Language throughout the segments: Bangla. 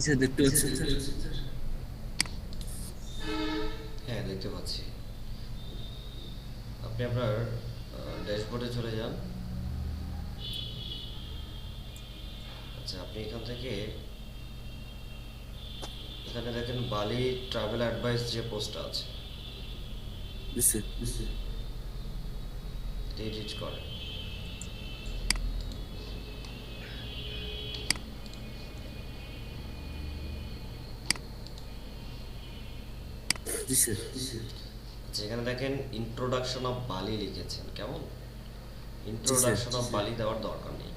স্যার দেখতে পাচ্ছেন স্যার? হ্যাঁ, দেখতে পাচ্ছি। আপনি আপনার ড্যাশবোর্ডে চলে যান। আচ্ছা, আপনি এখান থেকে এখানে দেখেন বালি ট্রাভেল অ্যাডভাইস যে পোস্টটা আছে, জি স্যার। এটা এডিট করেন। জি স্যার। আচ্ছা, এখানে দেখেন ইন্ট্রোডাকশন অফ বালি লিখেছেন, কেমন? জি স্যার। ইন্ট্রোডাকশন অফ বালি দেওয়ার দরকার নেই,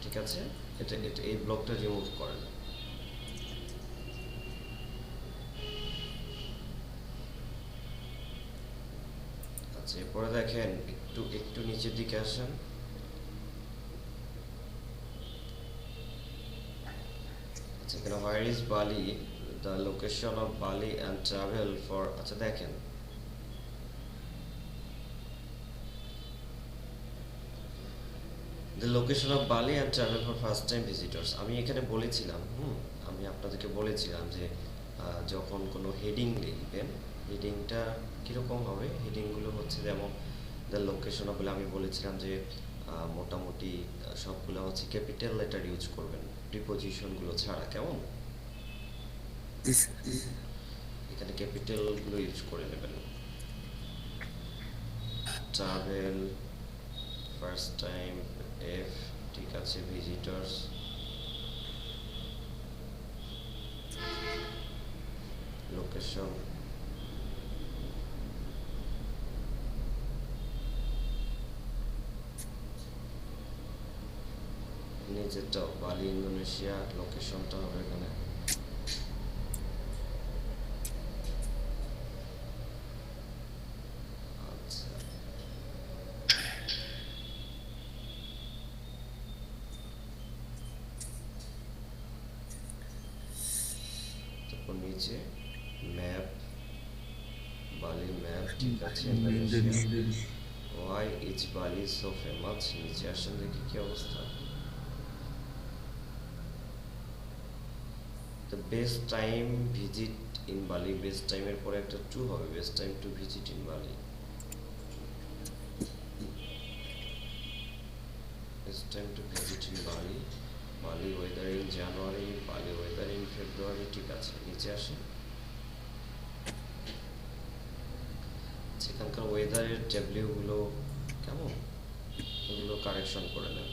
ঠিক আছে? এটা এই ব্লকটা রিমুভ করেন। আচ্ছা, এরপরে দেখেন একটু একটু নিচের দিকে আসেন। আচ্ছা, এখানে হোয়ার ইজ বালি, দ্য লোকেশন অফ বালি অ্যান্ড ট্রাভেল ফর, আচ্ছা দেখেন দ্য লোকেশন অফ বালি and travel for first time visitors. আমি এখানে বলেছিলাম, আমি আপনাদেরকে বলেছিলাম যে যখন কোনো হেডিং লিখবেন, হেডিংটা কীরকম হবে? হেডিংগুলো হচ্ছে যেমন দ্য লোকেশন অফ বলে আমি বলেছিলাম যে মোটামুটি সবগুলো হচ্ছে ক্যাপিটাল লেটার ইউজ করবেন, প্রিপোজিশনগুলো ছাড়া, কেমন? জি স্যার। এখানে ক্যাপিটালগুলো ইউজ করে নেবেন। ট্রাভেল, ফার্স্ট টাইম, এফ, ঠিক আছে, ভিজিটর্স, লোকেশন, নিচেরটা বালি ইন্দোনেশিয়া, লোকেশনটা হবে এখানে। আচ্ছা, তারপর নিচে ম্যাপ, বালি ম্যাপ, ঠিক আছে, Indonesia. Why is Bali so famous, নিচে আসেন দেখি কি অবস্থা। The best time visit in Bali, best টাইমের পরে একটা টু হবে, best time to visit in Bali, best time to visit in Bali, Bali weather in January, বালি ওয়েদার ইন ফেব্রুয়ারি, ঠিক আছে, নিচে আসে। সেখানকার ওয়েদারের ট্যাবলিউগুলো কেমন, ওগুলো কারেকশন করে নেন।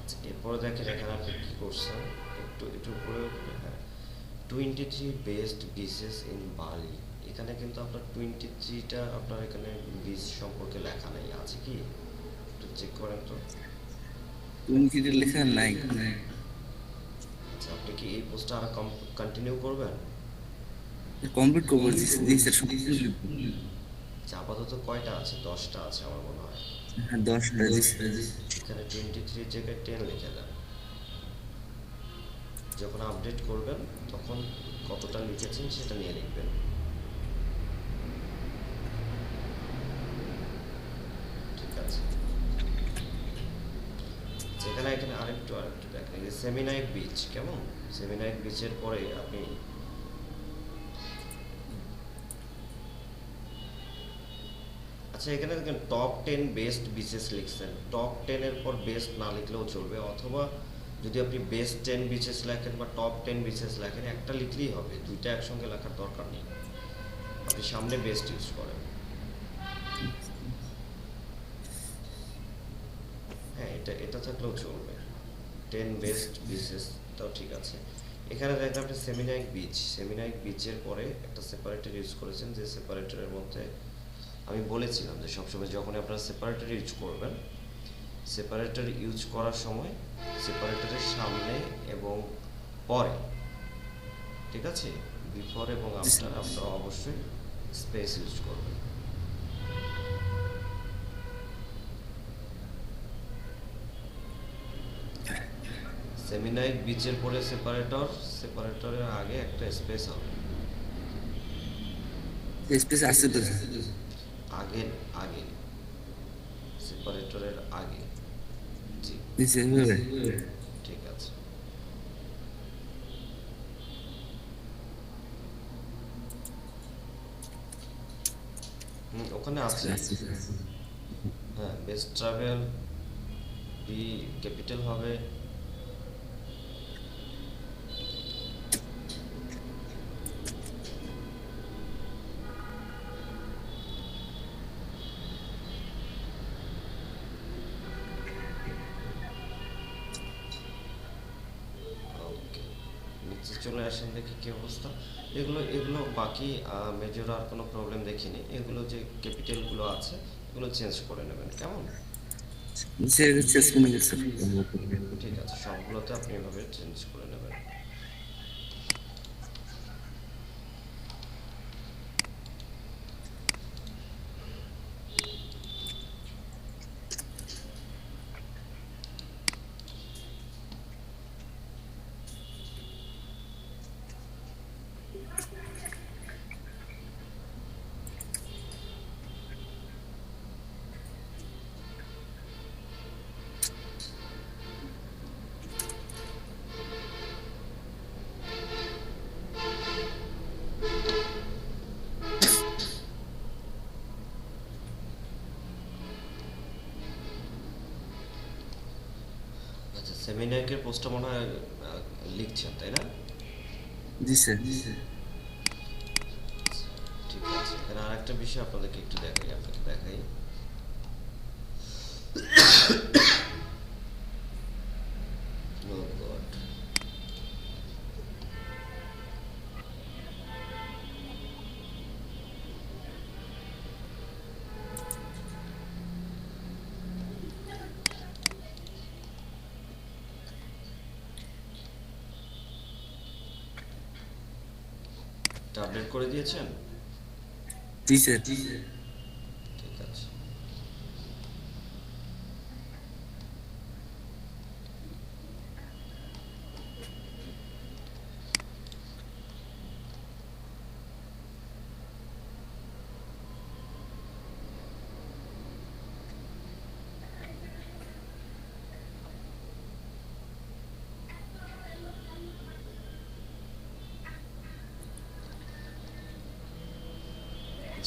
আচ্ছা, এরপরে দেখেন এখানে আপনি কী করছেন, একটু একটু উপরে উপরে, হ্যাঁ, 23 বেস্ট বিচেস ইন বালি। এখানে কিন্তু আপনার 23টা আপনার এখানে বিচ সম্পর্কে লেখা নেই, আছে কি? একটু চেক করেন তো। তুমি কি লেখা নাই? আচ্ছা, আপনি কি এই পোস্টটা আর কন্টিনিউ করবেন? কমপ্লিট করবো। জি জি স্যার, সম্পূর্ণ লিখবো। আচ্ছা, আপাতত কয়টা আছে? 10টা আছে আমার মনে হয়। হ্যাঁ, 10টা। জি স্যার। এখানে 23 জায়গায় 10 লিখে দেন। যখন আপডেট করবেন তখন কতটা লিখেছেন সেটা নিয়ে লিখবেন, ঠিক আছে? যেখানে এখানে আরেকটু দেখেন, এই যে সেমিনাইক বিচ, কেমন? সেমিনাইক বিচের পরে আপনি, আচ্ছা এখানে দেখেন টপ 10 বেস্ট বিচেস লিখছেন, টপ 10-এর পর বেস্ট না লিখলেও চলবে, অথবা যদি আপনি বেস্ট 10 বিচেস লেখেন বা টপ 10 বিচেস লেখেন, একটা লিখলেই হবে, দুইটা একসঙ্গে লেখার দরকার নেই। আপনি সামনে বেস্ট ইউজ করেন। হ্যাঁ, এটা এটা থাকলেও চলবে, 10 বেস্ট বিচেস, তাও ঠিক আছে। এখানে দেখেন আপনি সেমিনাইক বিচের পরে একটা সেপারেটর ইউজ করেছেন, যে সেপারেটরের মধ্যে আমি বলেছিলাম যে সবসময় যখন আপনারা সেপারেটর ইউজ করবেন, সেপারেটর ইউজ করার সময় সেপারেটরের সামনে এবং পরে, ঠিক আছে, বিফোর এবং জি স্যার। আফটার আপনারা অবশ্যই স্পেস ইউজ করবেন। সেমিনাইক বিচের পরে সেপারেটর, সেপারেটরের আগে একটা স্পেস হবে। স্পেস আছে তো স্যার। আগে, আগে সেপারেটরের আগে। জি, নিচে এভাবে। ঠিক আছে। ওখানে আচ্ছা, আছে। আচ্ছা, আচ্ছা। হ্যাঁ, বেস্ট ট্রাভেল, বি ক্যাপিটাল হবে। ওকে, নিচে চলে আসেন, দেখি কি অবস্থা। এগুলো এগুলো বাকি মেজর আর কোনো প্রবলেম দেখিনি। এগুলো যে ক্যাপিটালগুলো আছে এগুলো চেঞ্জ করে নেবেন, কেমন? নিচে চেস করে গেছে। ঠিক আছে, সবগুলোতে আপনি এভাবে চেঞ্জ করে নেবেন। আচ্ছা, সেমিনারকে পোস্টটা মনে হয় লিখছেন, তাই না? জি স্যার। ঠিক আছে, এখানে আরেকটা বিষয় আপনাদেরকে একটু দেখাই, আপনাকে দেখাই। Oh God. এটা আপডেট করে দিয়েছেন? জি স্যার। ঠিক আছে।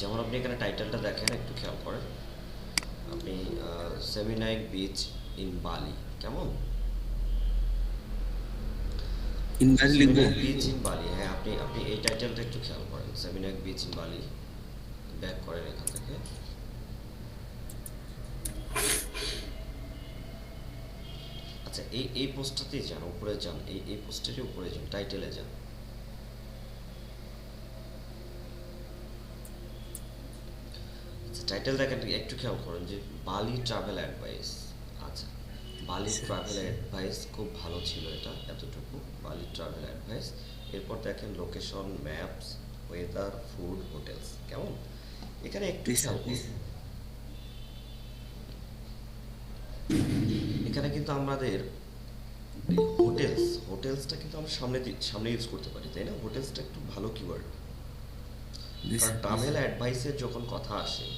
যেমন আপনি এখানে টাইটেলটা দেখেন, একটু খেয়াল করেন। আপনি সেমিনাইক বিচ ইন বালি, কেমন? ইনভাইট লিখবো। সেমিনাইক বিচ ইন বালি, হ্যাঁ, আপনি আপনি এই টাইটেলটা একটু খেয়াল করেন, সেমিনাইক বিচ ইন বালি। ব্যাক করেন এখান থেকে। আচ্ছা, এই পোস্টটাতেই যান, উপরে যান, এই পোস্টেরই উপরে যান, টাইটেলে যান। টাইটেল দেখেন, একটু খেয়াল করেন যে বালি ট্রাভেল অ্যাডভাইস। আচ্ছা, বালি ট্রাভেল অ্যাডভাইস খুব ভালো ছিল, এটা এতটুকু বালি ট্রাভেল অ্যাডভাইস। এরপর দেখেন location, maps, weather, food, hotels, কেমন? এখানে একটু জি খেয়াল স্যার। করুন, এখানে কিন্তু আমাদের হোটেলস, হোটেলসটা কিন্তু আমরা সামনে ইউজ করতে পারি, তাই না? হোটেলসটা একটু ভালো কিওয়ার্ড। জি কারণ স্যার। ট্রাভেল অ্যাডভাইসের যখন কথা আসে,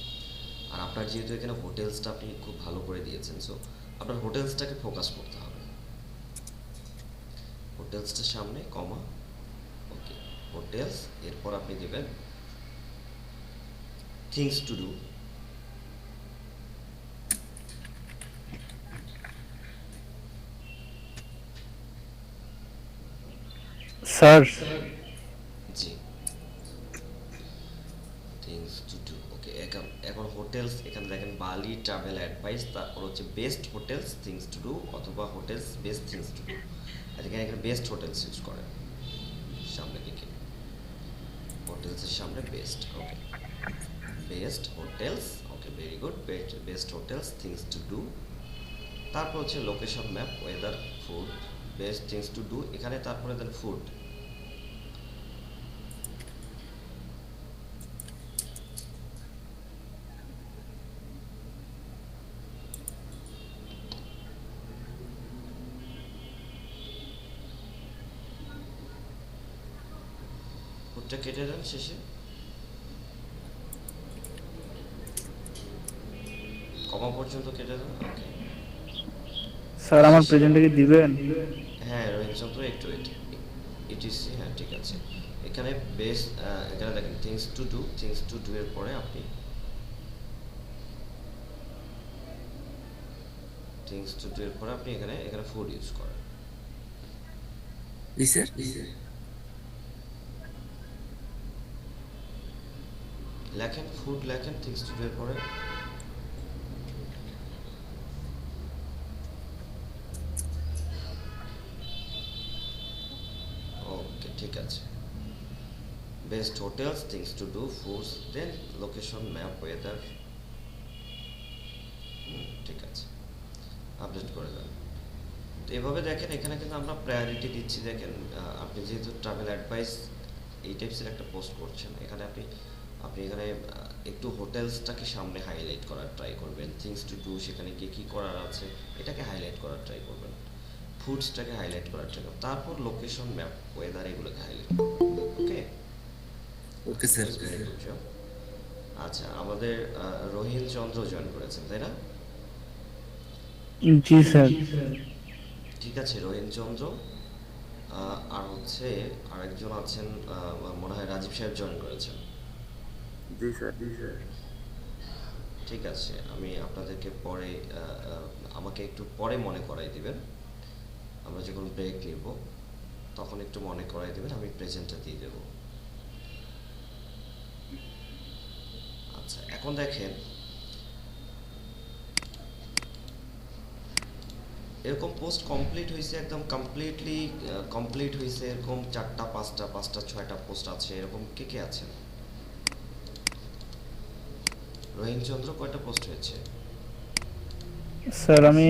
আর আপনার যেহেতু এখানে হোটেলসটা আপনি খুব ভালো করে দিয়েছেন, সো আপনার হোটেলসটাকে ফোকাস করতে হবে। হোটেলসটার সামনে কমা, ওকে, হোটেলস। এরপর আপনি দেবেন থিংস টু ডু। স্যার, জি, থিংস টু ডু, ওকে। এখন এখন হোটেলস, এখানে দেখেন বালি ট্রাভেল অ্যাডভাইস, তারপর হচ্ছে best hotels things to do, অথবা hotels best things to do. আর এখানে এখানে বেস্ট হোটেলস ইউজ করেন সামনে দিকে, হোটেলসের সামনে best, okay, best hotels, okay, very good, best hotels things to do. তারপর হচ্ছে location, map, weather, food, best things to do, এখানে তারপরে দেন ফুড। ফুডটা কেটে দেন শেষে, কমা পর্যন্ত কেটে দেন। ওকে, স্যার আমার শেষে প্রেজেন্টে কি দিবেন? হ্যাঁ রোহিতচন্দ্র একটু ইটিসি, হ্যাঁ ঠিক আছে। এখানে বেস, এখানে দেখেন থিংস টু ডু এর পরে আপনি এখানে এখানে ফুড ইউজ করেন। জি স্যার। লেখেন ফুড, লেখেন থিংস টু ডু এর পরে। ওকে ঠিক আছে, best hotels, things to do, foods, then location, map, weather. ঠিক আছে, আপডেট করে দেন। তো এভাবে দেখেন এখানে কিন্তু আমরা প্রায়োরিটি দিচ্ছি। দেখেন আপনি যেহেতু ট্রাভেল অ্যাডভাইস এই টাইপসের একটা পোস্ট করছেন, এখানে আপনি আপনি এখানে একটু হোটেলসটাকে সামনে হাইলাইট করার ট্রাই করবেন, থিংস টু ডু সেখানে গিয়ে কী করার আছে এটাকে হাইলাইট করার ট্রাই করবেন, ফুডসটাকে হাইলাইট করার ট্রাই করবেন, তারপর লোকেশন, ম্যাপ, ওয়েদার এগুলোকে হাইলাইট করবেন। Okay, okay sir. Very good job. আচ্ছা, আমাদের রহিন চন্দ্র জয়েন করেছেন তাই না? জি স্যার। ঠিক আছে, রহিন চন্দ্র, আর হচ্ছে আরেকজন আছেন, মনে হয় রাজীব সাহেব জয়েন করেছেন। জি স্যার। ঠিক আছে, আমি আপনাদেরকে পরে আমাকে একটু পরে মনে করাই দিবেন, আমরা যখন ব্রেক নিব তখন একটু মনে করাই দিবেন, আমি প্রেজেন্টটা দিয়ে দেব। আচ্ছা, এখন দেখেন এরকম পোস্ট কমপ্লিট হয়েছে, একদম কমপ্লিটলি কমপ্লিট হয়েছে, এরকম 4টা 5টা 5টা 6টা পোস্ট আছে, এরকম কে কে আছেন? রহিন চন্দ্র কয়টা পোস্ট হয়েছে? স্যার আমি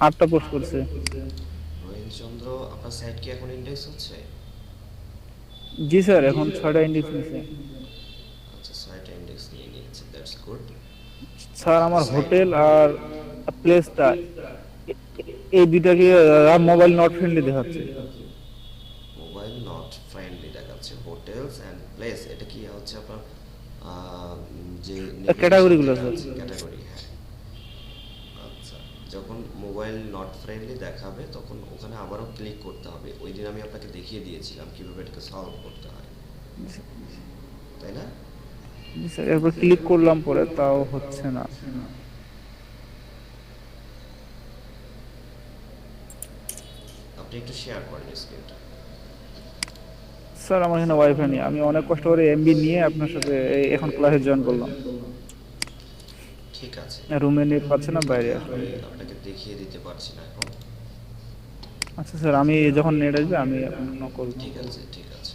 8টা পোস্ট করছি। রহিন চন্দ্র, আপনার সাইট কি এখন ইন্ডেক্স হচ্ছে? জি স্যার, এখন 6টা ইন্ডেক্স নিছে। আচ্ছা, সাইট ইন্ডেক্স নিয়ে নিয়েছে, দ্যাটস গুড। স্যার আমার সাইট হোটেল আর প্লেসটা এই দুইটাকে মোবাইল নট ফ্রেন্ডলি দেখাচ্ছে। মোবাইল নট ফ্রেন্ডলি দেখাচ্ছে, হোটেলস অ্যান্ড প্লেস, এটা কি হচ্ছে আপনার যে ক্যাটাগরি গুলো স্যার। ক্যাটাগরি? হ্যাঁ, আচ্ছা, যখন মোবাইল নট ফ্রেন্ডলি দেখাবে তখন ওখানে আবারও ক্লিক করতে হবে। ওই দিন আমি আপনাকে দেখিয়ে দিয়েছিলাম কিভাবে এটাকে সলভ করতে হয়, তাই না? জি স্যার, এরপর ক্লিক করলাম পরে তাও হচ্ছে না। আপনি একটু শেয়ার করেন স্ক্রিনটা। স্যার আমার এখানে ওয়াইফাই নেই, আমি অনেক কষ্ট করে এমবি নিয়ে আপনার সাথে এখন ক্লাসে জয়েন করলাম। ঠিক আছে, রুমে নেট পাচ্ছে না, বাইরে আসলাম। আমি আপনাকে দেখিয়ে দিতে পারছি না এখন। আচ্ছা স্যার, আমি যখন নেট আসবে আমি আপনার করব। ঠিক আছে, ঠিক আছে।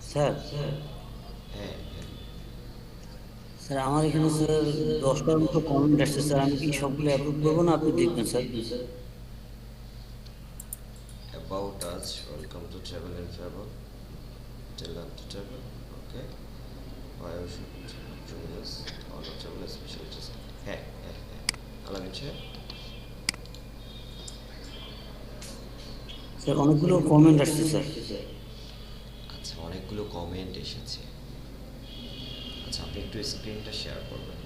স্যার। হ্যাঁ, হ্যাঁ। স্যার আমার এখানে স্যার 10টার মতো কমেন্ট আসছে স্যার, আমি কি সবগুলো অ্যাপ্রুভ করবো না আপনি দেখবেন sir? About us, welcome to Travel and Travel. Tell them to travel. Okay. Why you should join us on our travel specialties. হ্যাঁ, হ্যাঁ, হ্যাঁ। আলামিন সাহেব, স্যার অনেকগুলো কমেন্ট আসছে স্যার। আচ্ছা অনেকগুলো কমেন্ট এসেছে। আচ্ছা, আপনি একটু স্ক্রিনটা শেয়ার করবেন।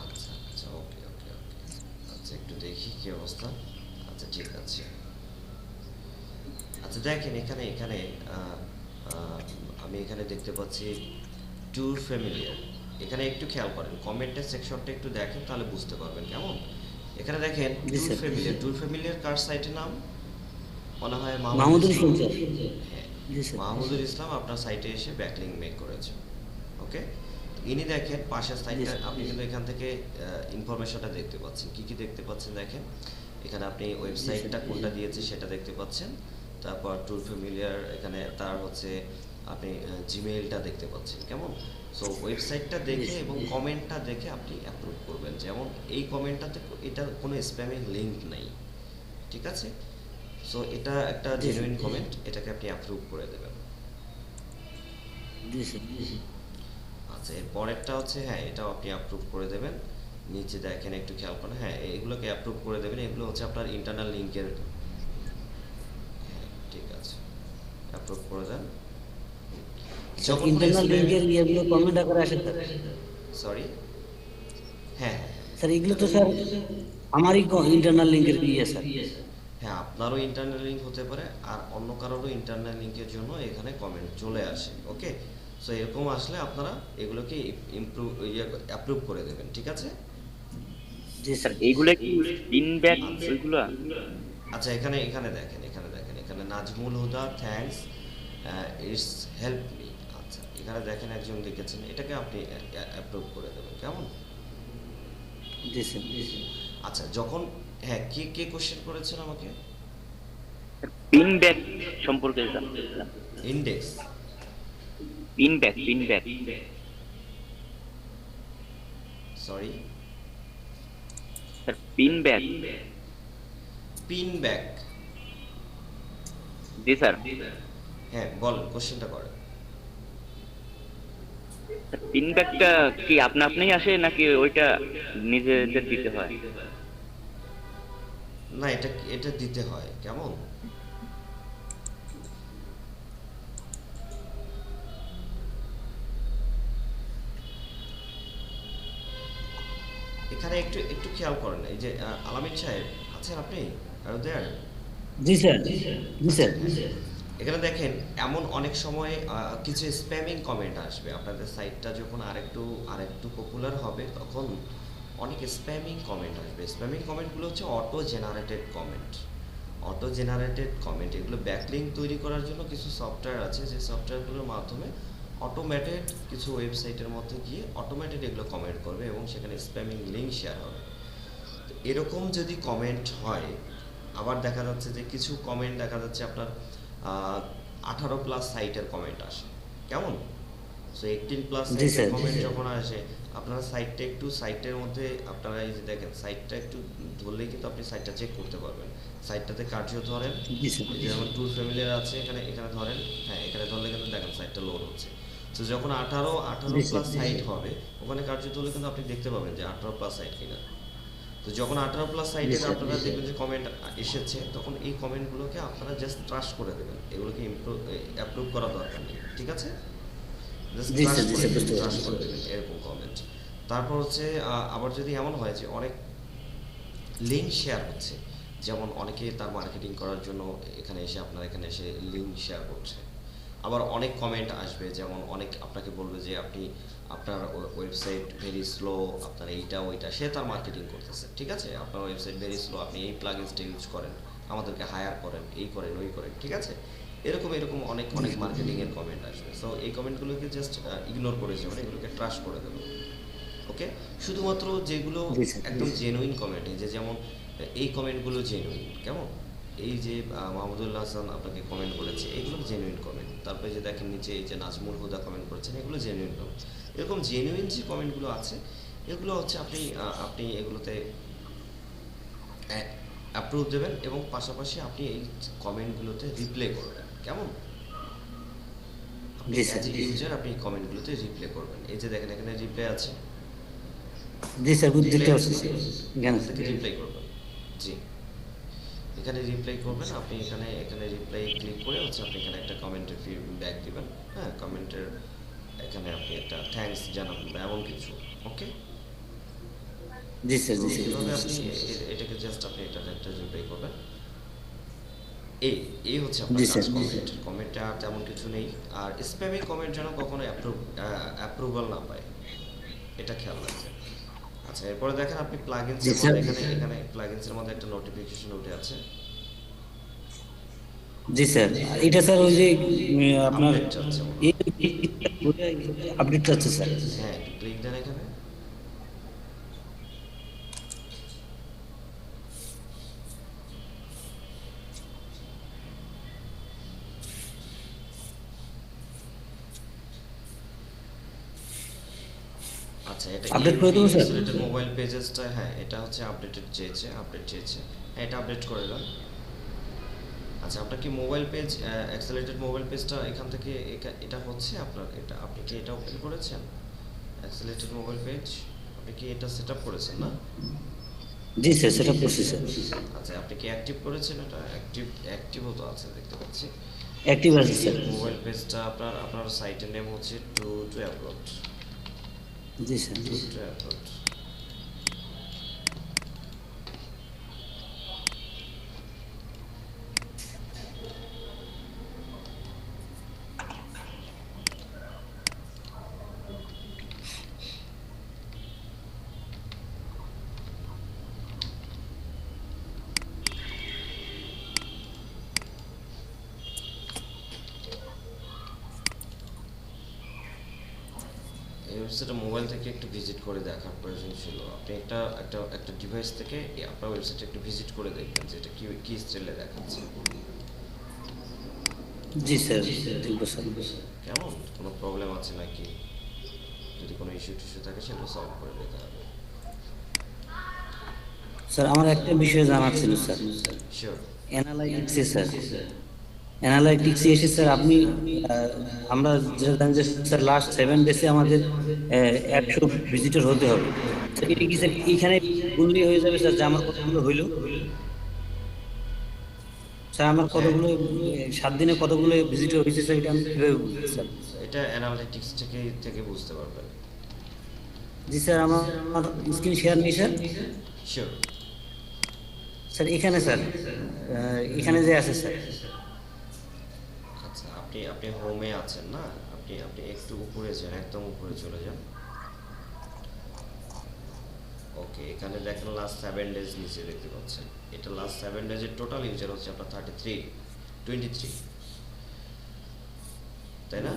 আচ্ছা আচ্ছা, ওকে ওকে ওকে। আচ্ছা, একটু দেখি কি অবস্থা। আচ্ছা ঠিক আছে। আচ্ছা দেখেন এখানে এখানে আহ, আহ, আমি এখানে দেখতে পাচ্ছি ট্যুর ফ্যামিলিয়ার। এখানে একটু খেয়াল করেন, কমেন্টের সেকশনটা একটু দেখেন তাহলে বুঝতে পারবেন কেমন। এখানে দেখেন জি স্যার। ট্যুর ফ্যামিলিয়ার কার সাইটের নাম? মনে হয় মাহমুদুল ইসলাম স্যার। হ্যাঁ, জি স্যার। মাহমুদুল ইসলাম আপনার সাইটে এসে ব্যাকলিংক মেক করেছে। ওকে, ইনি দেখেন পাশের সাইটটা, স্যার। আপনি কিন্তু এখান থেকে ইনফরমেশনটা দেখতে পাচ্ছেন। কি কি দেখতে পাচ্ছেন দেখেন, এখানে আপনি ওয়েবসাইটটা কোনটা দিয়েছে সেটা দেখতে পাচ্ছেন। তারপর ট্যুর ফ্যামিলিয়ার, এখানে তার হচ্ছে আপনি জিমেইলটা দেখতে পাচ্ছেন, কেমন? সো ওয়েবসাইটটা জি দেখে স্যার, এবং কমেন্টটা দেখে আপনি অ্যাপ্রুভ করবেন, যেমন এই কমেন্টটাতে এটা কোনো স্প্যামিং লিঙ্ক নেই, ঠিক আছে? সো এটা একটা জি স্যার, জেনুইন কমেন্ট, এটাকে আপনি অ্যাপ্রুভ করে দেবেন। জি স্যার, আচ্ছা, এর পরেরটা হচ্ছে, হ্যাঁ, এটাও আপনি অ্যাপ্রুভ করে দেবেন। নিচে দেখেন, একটু খেয়াল করেন, হ্যাঁ, এগুলোকে অ্যাপ্রুভ করে দেবেন। এগুলো হচ্ছে আপনার ইন্টারনাল লিঙ্কের। হ্যাঁ, ঠিক আছে, অ্যাপ্রুভ করে দেন। হুম। স্যার যখন কোনো ইন্টারনাল স্প্যাম, লিঙ্কের ইয়েগুলো কমেন্ট আকারে আসে স্যার। সরি, হ্যাঁ হ্যাঁ স্যার এগুলো তো স্যার আমারই ইন্টারনাল লিঙ্কের ইয়ে স্যার। হ্যাঁ, আপনারও ইন্টারনাল লিঙ্ক হতে পারে, আর অন্য কারোরও ইন্টারনাল লিঙ্কের জন্য এখানে কমেন্ট চলে আসে, ওকে? সো এরকম আসলে আপনারা এগুলোকে ইমপ্রুভ অ্যাপ্রুভ করে দেবেন, ঠিক আছে? জি স্যার স্যার, এইগুলা কি পিন ব্যাক আচ্ছা ওইগুলা? আচ্ছা, এখানে এখানে দেখেন, এখানে দেখেন, এখানে নাজমুল হুদা, থ্যাঙ্কস, ইটস হেল্প মি। আচ্ছা, এখানে দেখেন একজন লিখেছেন, এটাকে আপনি অ্যাপ্রুভ করে দেবেন, কেমন? জি স্যার, আচ্ছা, যখন, হ্যাঁ, কে কে কোশ্চেন করেছেন আমাকে? পিন ব্যাক সম্পর্কে জানতেছিলাম। Index, pingback sorry, sir, pingback. Pingback. জি স্যার। হ্যাঁ, বলেন, কোশ্চেনটা করেন। পিন ব্যাকটা কি আপনা আপনিই আসে নাকি ওইটা নিজেদের দিতে হয়? না, এটা এটা দিতে হয়, কেমন? এখানে একটু একটু খেয়াল করেন, এই যে আলামিন সাহেব আছেন আপনি? আর দেয়ার? জি স্যার, জি আচ্ছা, স্যার, হ্যাঁ, এখানে দেখেন, এমন অনেক সময় কিছু স্প্যামিং কমেন্ট আসবে। আপনাদের সাইটটা যখন আরেকটু আরেকটু পপুলার হবে, তখন অনেক স্প্যামিং কমেন্ট আসবে। স্প্যামিং কমেন্টগুলো হচ্ছে auto generated comment. Auto generated comment, এগুলো ব্যাকলিঙ্ক তৈরি করার জন্য কিছু সফটওয়্যার আছে, যে সফটওয়্যারগুলোর মাধ্যমে অটোমেটেড কিছু ওয়েবসাইটের মধ্যে গিয়ে অটোমেটেড এগুলো কমেন্ট করবে এবং সেখানে স্প্যামিং লিঙ্ক শেয়ার হবে। তো এরকম যদি কমেন্ট হয়, আবার দেখা যাচ্ছে যে কিছু কমেন্ট দেখা যাচ্ছে আপনার 18+ সাইটের কমেন্ট আসে, কেমন? সো 18+ জি সাইটের স্যার, কমেন্ট যখন আসে, আপনারা সাইটটা একটু, সাইটের মধ্যে আপনারা এই যে দেখেন, সাইটটা একটু ধরলেই কিন্তু আপনি সাইটটা চেক করতে পারবেন। সাইটটাতে কার্য ধরেন, জি স্যার, এই যে যেমন ট্যুর ফ্যামিলিয়ার আছে, এখানে এখানে ধরেন, হ্যাঁ, এখানে ধরলে কিন্তু দেখেন সাইটটা লোড হচ্ছে। তো যখন আঠারো আঠারো জি স্যার, প্লাস সাইট হবে, ওখানে কার্য ধরলে কিন্তু আপনি দেখতে পাবেন যে 18+ সাইট কিনা। তো যখন 18+ জি সাইটের স্যার, আপনারা দেখবেন যে কমেন্ট এসেছে, তখন এই কমেন্টগুলোকে আপনারা জাস্ট ট্রাস্ট করে দেবেন, এগুলোকে অ্যাপ্রুভ করার দরকার নেই, ঠিক আছে? জাস্ট জি স্যার, ট্রাস্ট জি করে স্যার, দেবেন, বুঝতে ট্রাস্ট পারছি। করে দেবেন এরকম কমেন্ট। তারপর হচ্ছে আবার যদি এমন হয় যে অনেক লিঙ্ক শেয়ার হচ্ছে, যেমন অনেকে তার মার্কেটিং করার জন্য এখানে এসে, আপনার এখানে এসে লিঙ্ক শেয়ার করছে। আবার অনেক কমেন্ট আসবে, যেমন অনেক আপনাকে বলবে যে আপনি, আপনার ওয়েবসাইট ভেরি স্লো, আপনার এইটা ওইটা, সে তার মার্কেটিং করতেছে, ঠিক আছে? আপনার ওয়েবসাইট ভেরি স্লো, আপনি এই প্লাগইনসটা ইউজ করেন, আমাদেরকে হায়ার করেন, এই করেন, ওই করেন, ঠিক আছে? এরকম এরকম অনেক অনেক মার্কেটিংয়ের কমেন্ট আসবে। সো এই কমেন্টগুলোকে জাস্ট ইগনোর করে যাবেন, এগুলোকে ট্রাস্ট করে দেবেন, ওকে? শুধুমাত্র যেগুলো জি স্যার, একদম জেনুইন কমেন্ট, এই যে যেমন এই কমেন্টগুলো জেনুইন, কেমন? এই যে মাহমুদুল্লাহ হাসান আপনাকে কমেন্ট করেছে, এগুলো জেনুইন কমেন্ট। তারপরে যে দেখেন নিচে এই যে নাজমুল হুদা কমেন্ট করেছেন, এগুলো জেনুইন কমেন্ট। এরকম জেনুইন যে কমেন্টগুলো আছে, এগুলো হচ্ছে আপনি আপনি এগুলোতে অ্যাপ্রুভ দেবেন, এবং পাশাপাশি আপনি এই কমেন্টগুলোতে রিপ্লাই করবেন, কেমন? আপনি জি স্যার, অ্যাজ এ ইউজার আপনি এই কমেন্টগুলোতে রিপ্লাই করবেন। এই যে দেখেন এখানে রিপ্লাই আছে, জি স্যার, বুঝতে রিপ্লাই আছে পারছি না? স্যার। এখানে এখান স্যার, থেকে রিপ্লাই করবেন। জি, এখানে রিপ্লাই করবেন আপনি, এখানে এখানে রিপ্লাই ক্লিক করে হচ্ছে আপনি এখানে একটা কমেন্টের ফিডব্যাক দিবেন। হ্যাঁ, কমেন্টের এখানে আপনি একটা থ্যাঙ্কস জানাবেন বা এমন কিছু, ওকে? জি স্যার, তো জি স্যার, বুঝতে এভাবে পারছি আপনি স্যার। এটাকে জাস্ট আপনি এটা একটা রিপ্লাই করবেন। এই এই হচ্ছে আপনার জি কাজ। স্যার, কমেন্টের কমেন্টে আর তেমন কিছু নেই। আর স্প্যামিং কমেন্ট যেন কখনো অ্যাপ্রুভাল না পায়, এটা খেয়াল রাখবেন। আচ্ছা, এরপরে দেখেন আপনি জি প্লাগইনসের স্যার, মধ্যে, এখানে এখানে প্লাগইনসের মধ্যে একটা নোটিফিকেশন উঠে আছে, জি স্যার। এটা স্যার ওই যে আপনার আপডেট চাচ্ছে মনে হয়। আপডেট চাচ্ছে স্যার। হ্যাঁ, একটু ক্লিক দেন এখানে। আচ্ছা, এটা আপডেট করে ইএমপি দেবো স্যার? অ্যাক্সেলেটেড মোবাইল পেজেসটা, হ্যাঁ এটা হচ্ছে আপডেট চেয়েছে। হ্যাঁ, এটা আপডেট করে দেন। আচ্ছা, আপনার কি মোবাইল পেজ অ্যাক্সেলেটেড মোবাইল পেজটা এখান থেকে এটা হচ্ছে আপনার, এটা আপনি কি এটা ওপেন করেছেন? অ্যাক্সেলেটেড মোবাইল পেজ আপনি কি এটা সেট আপ করেছেন না? জি স্যার, সেটা করছি স্যার। আচ্ছা, আপনি কি অ্যাক্টিভ করেছেন? এটা অ্যাক্টিভও তো আছে দেখতে পাচ্ছি। অ্যাক্টিভ আছে স্যার। মোবাইল পেজটা আপনার সাইটের নেম হচ্ছে টু টু আপলোড। জি স্যার। Two two upload. এই ওয়েবসাইটে মোবাইল থেকে একটু ভিজিট করে দেখার প্রয়োজন ছিল। আপনি একটা ডিভাইস থেকে আপনার ওয়েবসাইটে একটু ভিজিট করে দেখবেন যে এটা কি স্টাইলে দেখাচ্ছে। জি স্যার, দেখবো স্যার। কেমন, কোনো প্রবলেম আছে নাকি? যদি কোনো ইস্যু থাকে সেটা সলভ করে দিতে হবে। স্যার আমার একটা বিষয় জানার ছিল স্যার। শিওর। অ্যানালাইটিক্সে স্যার, অ্যানালাইটিক্সে এসে স্যার আপনি আমরা যেটা জানি যে স্যার লাস্ট 7 ডেজে আমাদের 100 ভিজিটর হতে হবে। স্যার এটা কি স্যার এইখানে বললেই হয়ে যাবে স্যার যে আমার কতগুলো হইলো? স্যার আমার কতগুলো 7 দিনে কতগুলো ভিজিটর হয়েছে স্যার, এটা আমি কিভাবে বুঝবো স্যার? এটা অ্যানালিটিক্স থেকে বুঝতে পারবেন। জি স্যার, আমার স্ক্রিন শেয়ার নেই স্যার। শিওর। স্যার এখানে স্যার, এখানে যে আছে স্যার। আচ্ছা, আপনি হোমে আছেন না? আপনি একটু উপরে যান, একদম উপরে চলে যান। ওকে, এখানে দেখেন লাস্ট 7 ডেজ নিচে দেখতে পাচ্ছেন। এটা লাস্ট 7 ডেজের টোটাল ইউজার হচ্ছে আপনার 23, তাই না?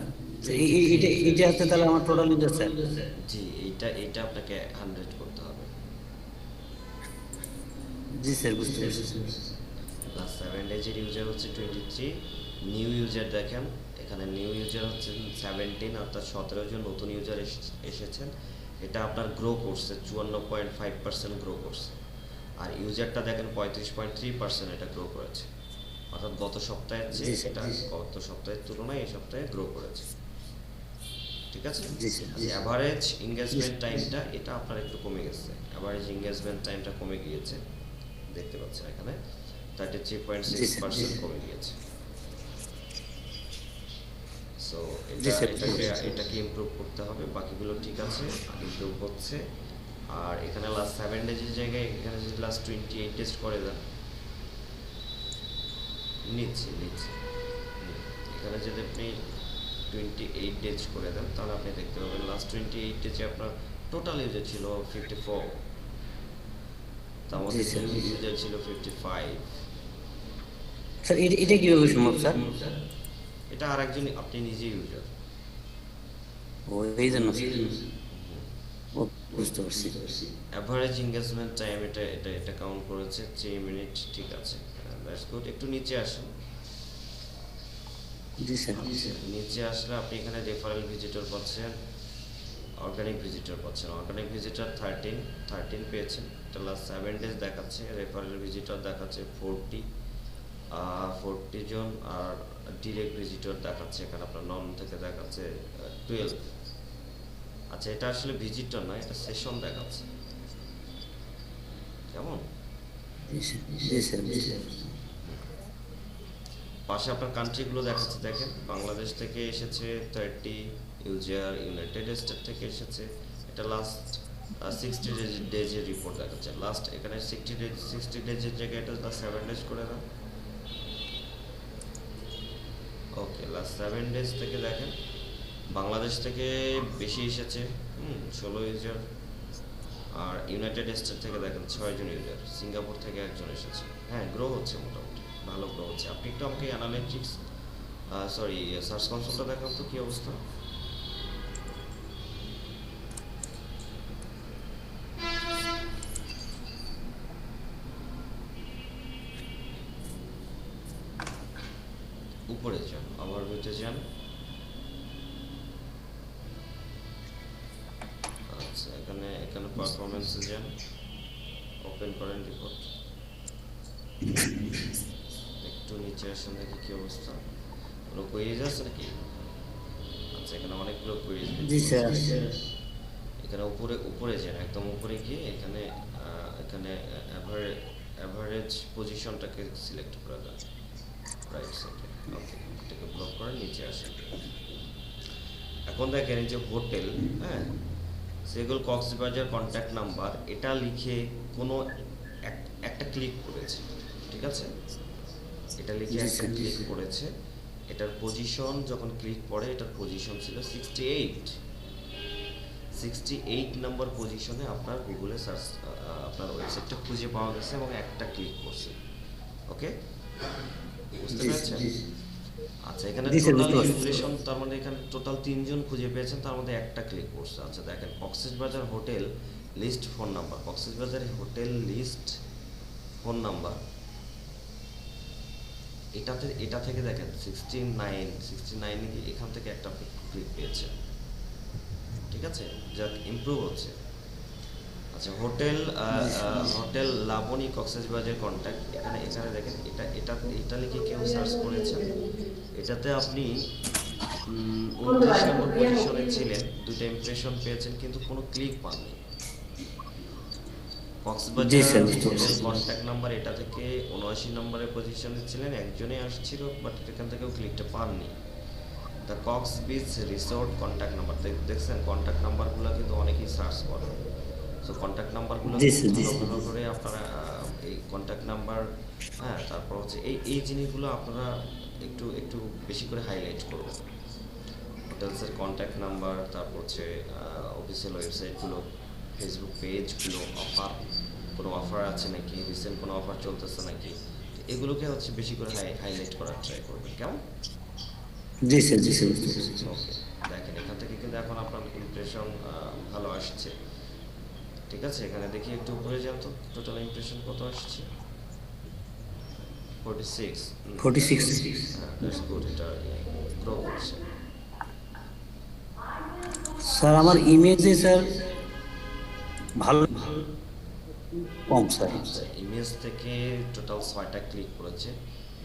এটা হচ্ছে তাহলে আমার টোটাল ইউজার স্যার। জি, এইটা আপনাকে 100 করতে হবে। জি স্যার, বুঝতে পারছি স্যার। লাস্ট 7 ডেজের ইউজার হচ্ছে 23। নিউ ইউজার দেখেন, এখানে নিউ ইউজার হচ্ছে 17, অর্থাৎ 17 জন নতুন ইউজার এসেছেন। এটা আপনার গ্রো করছে 54.5% গ্রো করছে। আর ইউজারটা দেখেন 35.3% এটা গ্রো করেছে। অর্থাৎ গত সপ্তাহের জি চেয়ে স্যার। এটা গত সপ্তাহের তুলনায় এই সপ্তাহে গ্রো করেছে। ঠিক আছে? জি স্যার। অ্যাভারেজ এঙ্গেজমেন্ট টাইমটা এটা আপনার একটু কমে গেছে। অ্যাভারেজ এঙ্গেজমেন্ট টাইমটা কমে গিয়েছে, দেখতে পাচ্ছেন এখানে 33.6% কমে গিয়েছে। সো জি স্যার। এটাকে ইমপ্রুভ করতে হবে। বাকিগুলো ঠিক আছে, ইমপ্রুভ হচ্ছে। আর এখানে লাস্ট 7 ডেজের জায়গায় এখানে যদি লাস্ট 28 ডেজ করে দেন, নিচ্ছে এখানে যদি আপনি 28 ডেজ করে দেন, তাহলে আপনি দেখতে পাবেন লাস্ট 28 ডেজে আপনার টোটাল ইউজার ছিল 54, তার মধ্যে জি স্যার। নিউ ইউজার ছিল 55। স্যার এটা কিভাবে সম্ভব স্যার? এটা আর একজন, আপনি নিজেই ইউজার। ও এই জন্য স্যার। ও বুঝতে পারছি। অ্যাভারেজ এঙ্গেজমেন্ট টাইম এটা কাউন্ট করেছে 3 মিনিট। ঠিক আছে, দ্যাটস গুড। একটু নিচে আসুন। জি স্যার। নিচে আসলে আপনি এখানে রেফারেল ভিজিটর পাচ্ছেন, অর্গানিক ভিজিটর পাচ্ছেন। অর্গানিক ভিজিটর 13 পেয়েছেন। এটা লাস্ট 7 ডেজ দেখাচ্ছে। রেফারেল ভিজিটর দেখাচ্ছে 40 জন। আর ডিরেক্ট ভিজিটর দেখাচ্ছে এখানে আপনার নন থেকে দেখাচ্ছে 12। আচ্ছা, এটা আসলে ভিজিটর না, এটা সেশন দেখাচ্ছে। কেমন? জি স্যার। পাশে আপনার কান্ট্রিগুলো দেখাচ্ছে, দেখেন বাংলাদেশ থেকে এসেছে 30 ইউজার, ইউনাইটেড স্টেট থেকে এসেছে। এটা লাস্ট 60 ডেজের রিপোর্ট দেখাচ্ছে। লাস্ট এখানে 60 ডেজের জায়গায় এটা লাস্ট 7 ডেজ করে দাও। ওকে, লাস্ট 7 ডেজ থেকে দেখেন বাংলাদেশ থেকে বেশি এসেছে 16 ইউজার। আর ইউনাইটেড স্টেট থেকে দেখেন 6 জন ইউজার। সিঙ্গাপুর থেকে একজন এসেছে। হ্যাঁ, গ্রো হচ্ছে, মোটামুটি ভালো গ্রো হচ্ছে। আপনি একটু আমাকে অ্যানালিটিক্স সার্চ কনসোলটা দেখান তো কি অবস্থা। উপরে যান, ওভারভিউতে যান। আচ্ছা, এখানে এখানে পারফরমেন্সে যান, ওপেন করেন রিপোর্ট, একটু নিচে আসেন, দেখি কি অবস্থা, কোনো কুইজ আছে নাকি? আচ্ছা, এখানে অনেকগুলো কুইজ জি স্যার। এখানে উপরে উপরে যান, একদম উপরে গিয়ে এখানে এখানে অ্যাভারেজ পজিশনটাকে সিলেক্ট করে দেন রাইট সাইডে। ওকে, এটাকে ব্লক করে নিচে আসেন। এখন দেখেন এই যে হোটেল, হ্যাঁ, সেগুলো কক্সবাজার কন্ট্যাক্ট নাম্বার, এটা লিখে কোনো একটা ক্লিক করেছে, ঠিক আছে, এটা লিখে জি একটা স্যার। ক্লিক করেছে। এটার পজিশন যখন ক্লিক পড়ে, এটার পজিশন ছিল 68 নম্বর পজিশনে আপনার গুগলে সার্চ, আপনার ওয়েবসাইটটা খুঁজে পাওয়া গেছে এবং একটা ক্লিক করছে। ওকে, বুঝতে জি পেরেছেন? আচ্ছা, এখানে জি স্যার, টোটাল বুঝতে পারছি। ইমপ্রেশন, তার মানে এখানে টোটাল 3 জন খুঁজে পেয়েছেন, তার মধ্যে একটা ক্লিক করছে। আচ্ছা দেখেন, Cox's Bazar hotel list phone number, Cox's Bazar hotel list phone number, এটা থেকে দেখেন 69 এখান থেকে একটা ক্লিক পেয়েছে, ঠিক আছে, যাক ইমপ্রুভ হচ্ছে। আচ্ছা, হোটেল লাবণী কক্সবাজার কন্ট্যাক্ট, এখানে দেখেন, এটা লিখে কেউ সার্চ করেছেন, এটাতে আপনি 29 নম্বর পজিশনে ছিলেন, 2টা ইমপ্রেশন পেয়েছেন কিন্তু কোনো ক্লিক পাননি। জি কক্সবাজার স্যার, বুঝতে হোটেল পারছি। কন্ট্যাক্ট নাম্বার, এটা থেকে 79 নম্বরের পজিশনে ছিলেন, একজনই আসছিল, বাট এখান থেকেও ক্লিকটা পাননি। The Cox beach resort contact number, দেখছেন কন্ট্যাক্ট নাম্বারগুলো কিন্তু অনেকেই সার্চ করে। সো কন্ট্যাক্ট নাম্বারগুলো জি স্যার, জি ভালো স্যার। ভালো করে আপনারা এই কন্ট্যাক্ট নাম্বার, হ্যাঁ, তারপর হচ্ছে এই জিনিসগুলো আপনারা একটু একটু বেশি করে হাইলাইট করবেন। হোটেলসের কন্ট্যাক্ট নাম্বার, তারপর হচ্ছে অফিসিয়াল ওয়েবসাইটগুলো, ফেসবুক পেজগুলো, কোনো অফার আছে নাকি, রিসেন্ট কোনো অফার চলতেছে নাকি, এগুলোকে হচ্ছে বেশি করে হাইলাইট করার ট্রাই করবেন, কেমন? জি স্যার, জি স্যার, বুঝতে পারছি। ওকে, দেখেন এখান থেকে কিন্তু এখন আপনার ইমপ্রেশন ভালো আসছে, ঠিক আছে। এখানে দেখি একটু উপরে যান তো, টোটাল ইমপ্রেশন কত আসছে? 46। 46। হ্যাঁ, দ্যাটস গুড, এটা গ্রো করছে। স্যার আমার ইমেজে স্যার ভালো কম স্যার। আচ্ছা, ইমেজ থেকে টোটাল 6টা ক্লিক করেছে,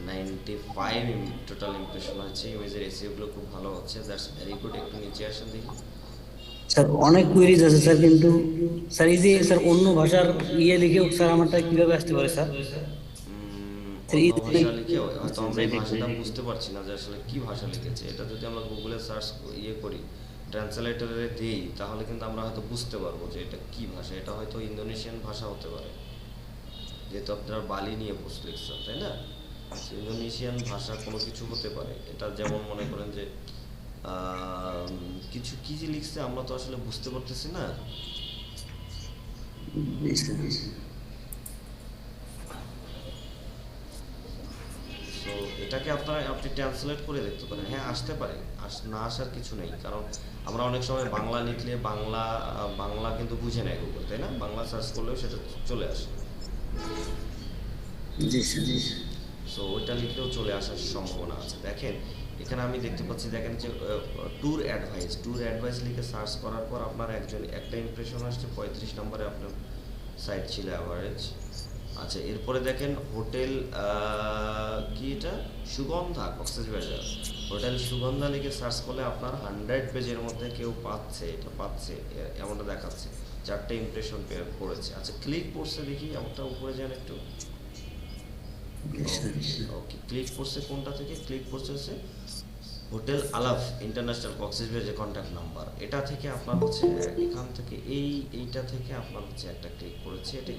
95 টোটাল ইমপ্রেশন হচ্ছে, ইমেজের এসইওগুলো খুব ভালো হচ্ছে, দ্যাটস ভেরি গুড। একটু নিচে আসেন দেখি। স্যার অনেক কুইরিজ আছে স্যার, কিন্তু স্যার এই যে স্যার অন্য ভাষার লিখেও স্যার আমারটা কিভাবে আসতে পারে স্যার? স্যার অন্য এই যে ভাষা লিখে হয়তো আমরা এই ভাষাটা বুঝতে পারছি না যে আসলে কি ভাষা লিখেছে। এটা যদি আমরা গুগলে সার্চ করি, ট্রান্সলেটরে দিই, তাহলে কিন্তু আমরা হয়তো বুঝতে পারবো যে এটা কি ভাষা। এটা হয়তো ইন্দোনেশিয়ান ভাষা হতে পারে, যেহেতু আপনারা বালি নিয়ে পোস্ট লিখছেন, তাই না? ইন্দোনেশিয়ান ভাষা কোনো কিছু হতে পারে। এটা যেমন মনে করেন যে কিছু কি যে লিখছে আমরা তো আসলে বুঝতে পারতেছি না। জি স্যার। সো এটাকে আপনি ট্রান্সলেট করে দেখতে পারেন, হ্যাঁ আসতে পারে, না আসার কিছু নেই, কারণ আমরা অনেক সময় বাংলা লিখলে বাংলা কিন্তু বুঝে নেয় গুগল, তাই না? বাংলা সার্চ করলেও সেটা চলে আসে। জি স্যার, জি স্যার। সো ওইটা লিখলেও চলে আসার সম্ভাবনা আছে। দেখেন এখানে আমি দেখতে পাচ্ছি, দেখেন যে ট্যুর অ্যাডভাইস লিখে সার্চ করার পর আপনার একটা ইমপ্রেশন আসছে, 35 নম্বরে আপনার সাইট ছিল অ্যাভারেজ। আচ্ছা, এরপরে দেখেন হোটেল কি এটা, সুগন্ধা কক্সবাজার, হোটেল সুগন্ধা লিখে সার্চ করলে আপনার 100 পেজের মধ্যে কেউ পাচ্ছে এমনটা দেখাচ্ছে, 4টে ইমপ্রেশন পড়েছে। আচ্ছা, ক্লিক করছে দেখি, এমনটা উপরে যান একটু। জি স্যার। ওকে, ক্লিক করছে কোনটা থেকে? ক্লিক করছে হচ্ছে hotel Alaf international Cox's Bazar contact number, এটা থেকে আপনার হচ্ছে এখান থেকে এইটা থেকে আপনার হচ্ছে একটা ক্লিক করেছে। এটা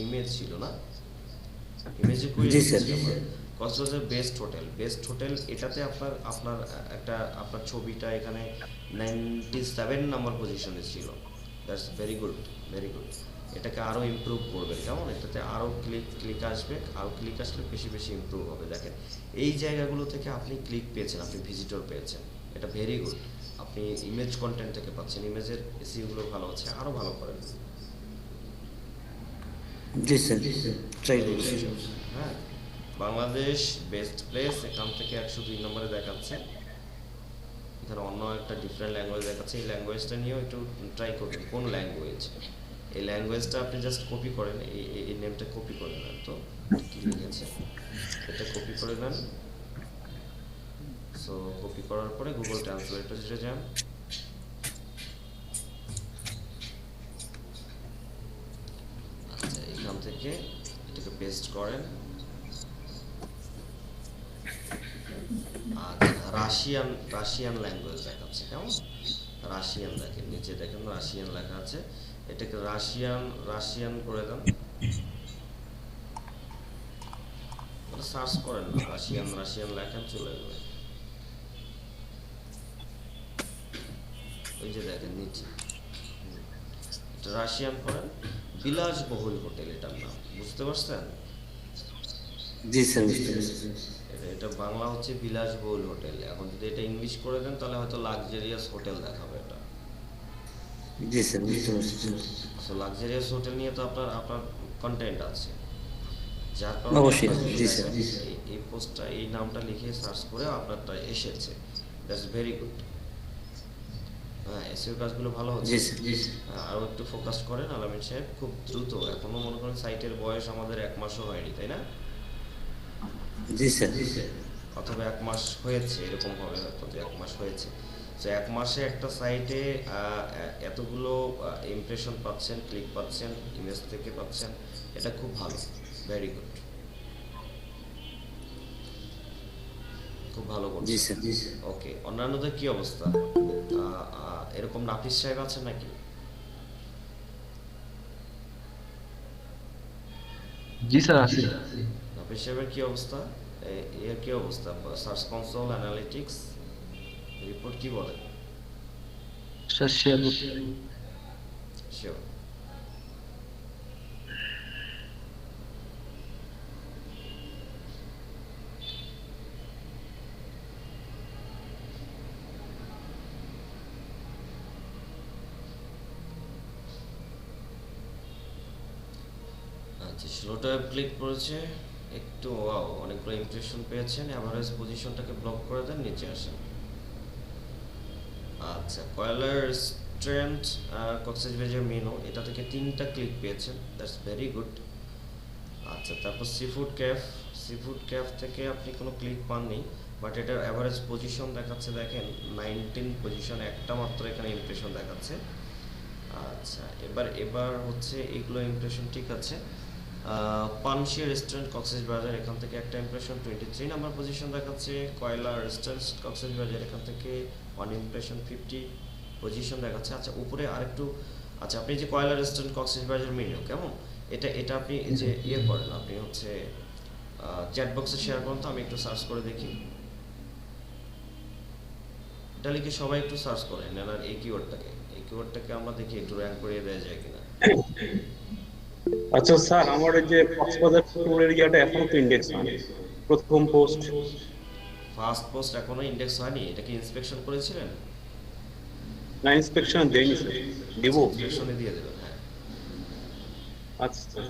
ইমেজ ছিল না, ইমেজে করে জি স্যার। কক্সবাজার বেস্ট হোটেল, এটাতে আপনার ছবিটা এখানে 97 নম্বর পজিশনে ছিল। That's very good, very good. এটাকে আরও ইমপ্রুভ করবেন, কেমন? এটাতে আরও ক্লিক আসবে, আরও ক্লিক আসলে বেশি বেশি ইমপ্রুভ হবে। দেখেন এই জায়গাগুলো থেকে আপনি ক্লিক পেয়েছেন, আপনি ভিজিটর পেয়েছেন, এটা ভেরি গুড। আপনি ইমেজ কন্টেন্ট থেকে পাচ্ছেন, ইমেজের এসইওগুলো ভালো হচ্ছে, আরও ভালো করেন। জি স্যার, ট্রাই করছি। হ্যাঁ, বাংলাদেশ বেস্ট প্লেস, এখান থেকে 102 নম্বরে দেখাচ্ছে। এখানে অন্য একটা ডিফারেন্ট ল্যাঙ্গুয়েজ দেখাচ্ছে, এই ল্যাঙ্গুয়েজটা নিয়েও একটু ট্রাই করবেন কোন ল্যাঙ্গুয়েজ। এই ল্যাঙ্গুয়েজটা আপনি জাস্ট কপি করেন, এই নেমটা কপি করে নেন, তো কি লিখেছে এটা কপি করে নেন। সো কপি করার পরে গুগল ট্রান্সলেটরে যান, আচ্ছা এখান থেকে এটাকে পেস্ট করেন। আচ্ছা রাশিয়ান ল্যাঙ্গুয়েজ দেখাচ্ছে, কেমন রাশিয়ান দেখেন, নিচে দেখেন রাশিয়ান লেখা আছে, এটাকে রাশিয়ান করে দেন, সার্চ করেন না, রাশিয়ান লেখেন চলে যাবে, ওই যে দেখেন নিচে এটা রাশিয়ান করেন, বিলাসবহুল হোটেল এটার নাম, বুঝতে পারছেন? জি স্যার, বুঝতে পেরেছি। এটা বাংলা হচ্ছে বিলাসবহুল হোটেল, এখন যদি এটা ইংলিশ করে দেন তাহলে হয়তো লাক্সারিয়াস হোটেল দেখাবে এটা। জি স্যার, বুঝতে পারছি। সো লাক্সারিয়াস হোটেল নিয়ে তো আপনার কন্টেন্ট আছে, যার কারণে অবশ্যই, আপনার জি স্যার। এই পোস্টটা এই নামটা লিখে সার্চ করে আপনারটা এসেছে, দ্যাটস ভেরি গুড। হ্যাঁ, এসইও কাজগুলো ভালো হচ্ছে। জি স্যার। আরও একটু ফোকাস করেন আলামিন সাহেব, খুব দ্রুত, এখনো মনে করেন সাইটের বয়স আমাদের 1 মাসও হয়নি, তাই না? জি স্যার। অথবা 1 মাস হয়েছে, এরকম হবে হয়তো যে 1 মাস হয়েছে। তো 1 মাসে একটা সাইটে এতগুলো ইমপ্রেশন পাচ্ছেন, ক্লিক পাচ্ছেন, ইমেজ থেকে পাচ্ছেন, এটা খুব ভালো, ভেরি গুড, খুব ভালো জি করছেন। স্যার। ওকে, অন্যান্যদের কি অবস্থা? এরকম নাফিস সাহেব আছেন নাকি? জি স্যার আছে। নাফিস সাহেবের কি অবস্থা? এর কি অবস্থা? সার্চ কনসোল অ্যানালিটিক্স রিপোর্ট কি বলে? Sir share sure. আচ্ছা, স্লোটা ক্লিক করেছে একটু, ওয়াও অনেকগুলো ইমপ্রেশন পেয়েছেন, এভারেজ পজিশনটাকে ব্লক করে দেন, নিচে আসেন। আচ্ছা, কয়লার স্ট্রেন্থ কক্সবাজার মেনু, এটা থেকে 3টা ক্লিক পেয়েছেন, দ্যাটস ভেরি গুড। আচ্ছা, তারপর সিফুড ক্যাফ থেকে আপনি কোনো ক্লিক পাননি, বাট এটার অ্যাভারেজ পজিশন দেখাচ্ছে, দেখেন 19 পজিশন, একটা মাত্র এখানে ইমপ্রেশন দেখাচ্ছে। আচ্ছা, এবার হচ্ছে এগুলো ইমপ্রেশন ঠিক আছে। পানশিয়া রেস্টুরেন্ট কক্সবাজার, এখান থেকে একটা ইমপ্রেশন 23 নাম্বার পজিশন দেখাচ্ছে। কয়লা রেস্টুরেন্ট কক্সবাজার, এখান থেকে 1 ইমপ্রেশন 50 পজিশন দেখাচ্ছে। আচ্ছা, উপরে আরেকটু, আচ্ছা আপনি যে কয়লা রেস্টুরেন্ট কক্সবাজার মেনু কেমন, এটা আপনি যে করেন, আপনি হচ্ছে চ্যাট বক্সে শেয়ার করুন তো, আমি একটু সার্চ করে দেখি, এটা লিখে সবাই একটু সার্চ করেন আর এই কিওয়ার্ডটাকে আমরা দেখি একটু র্যাঙ্ক করিয়ে দেওয়া যায় কিনা। আচ্ছা স্যার, আমার এই যে কক্সবাজার ট্যুরের ইয়াটা এখনো তো ইন্ডেক্স হয়নি, প্রথম পোস্ট। ফার্স্ট পোস্ট এখনো ইন্ডেক্স হয়নি, এটা কি ইন্সপেকশন করেছিলেন? না, ইন্সপেকশন দেয়নি স্যার, দিব। ইন্সপেকশনে দিয়ে দেবেন, হ্যাঁ আচ্ছা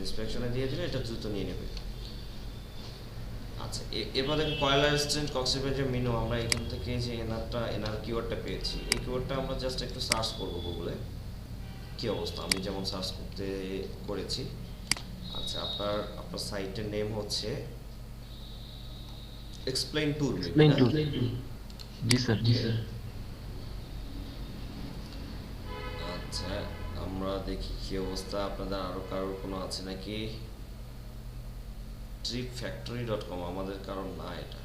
ইন্সপেকশনে দিয়ে দিলে এটা দ্রুত নিয়ে নেবে। আচ্ছা, এবার দেখুন কয়লা রেস্টুরেন্ট কক্সবাজার মেনু, আমরা এখান থেকে যে এনার কিওয়ার্ডটা পেয়েছি, এই কিওয়ার্ডটা আমরা জাস্ট একটু সার্চ করবো গুগলে, কি অবস্থা, আমি যেমন সার্চ করেছি। আচ্ছা, আপনার সাইটের নেম হচ্ছে এক্সপ্লেইন ট্যুর, জি স্যার। আচ্ছা, আমরা দেখি কি অবস্থা, আপনাদের আরো কারোর কোনো আছে নাকি? tripfactory.com, আমাদের কারণ না এটা।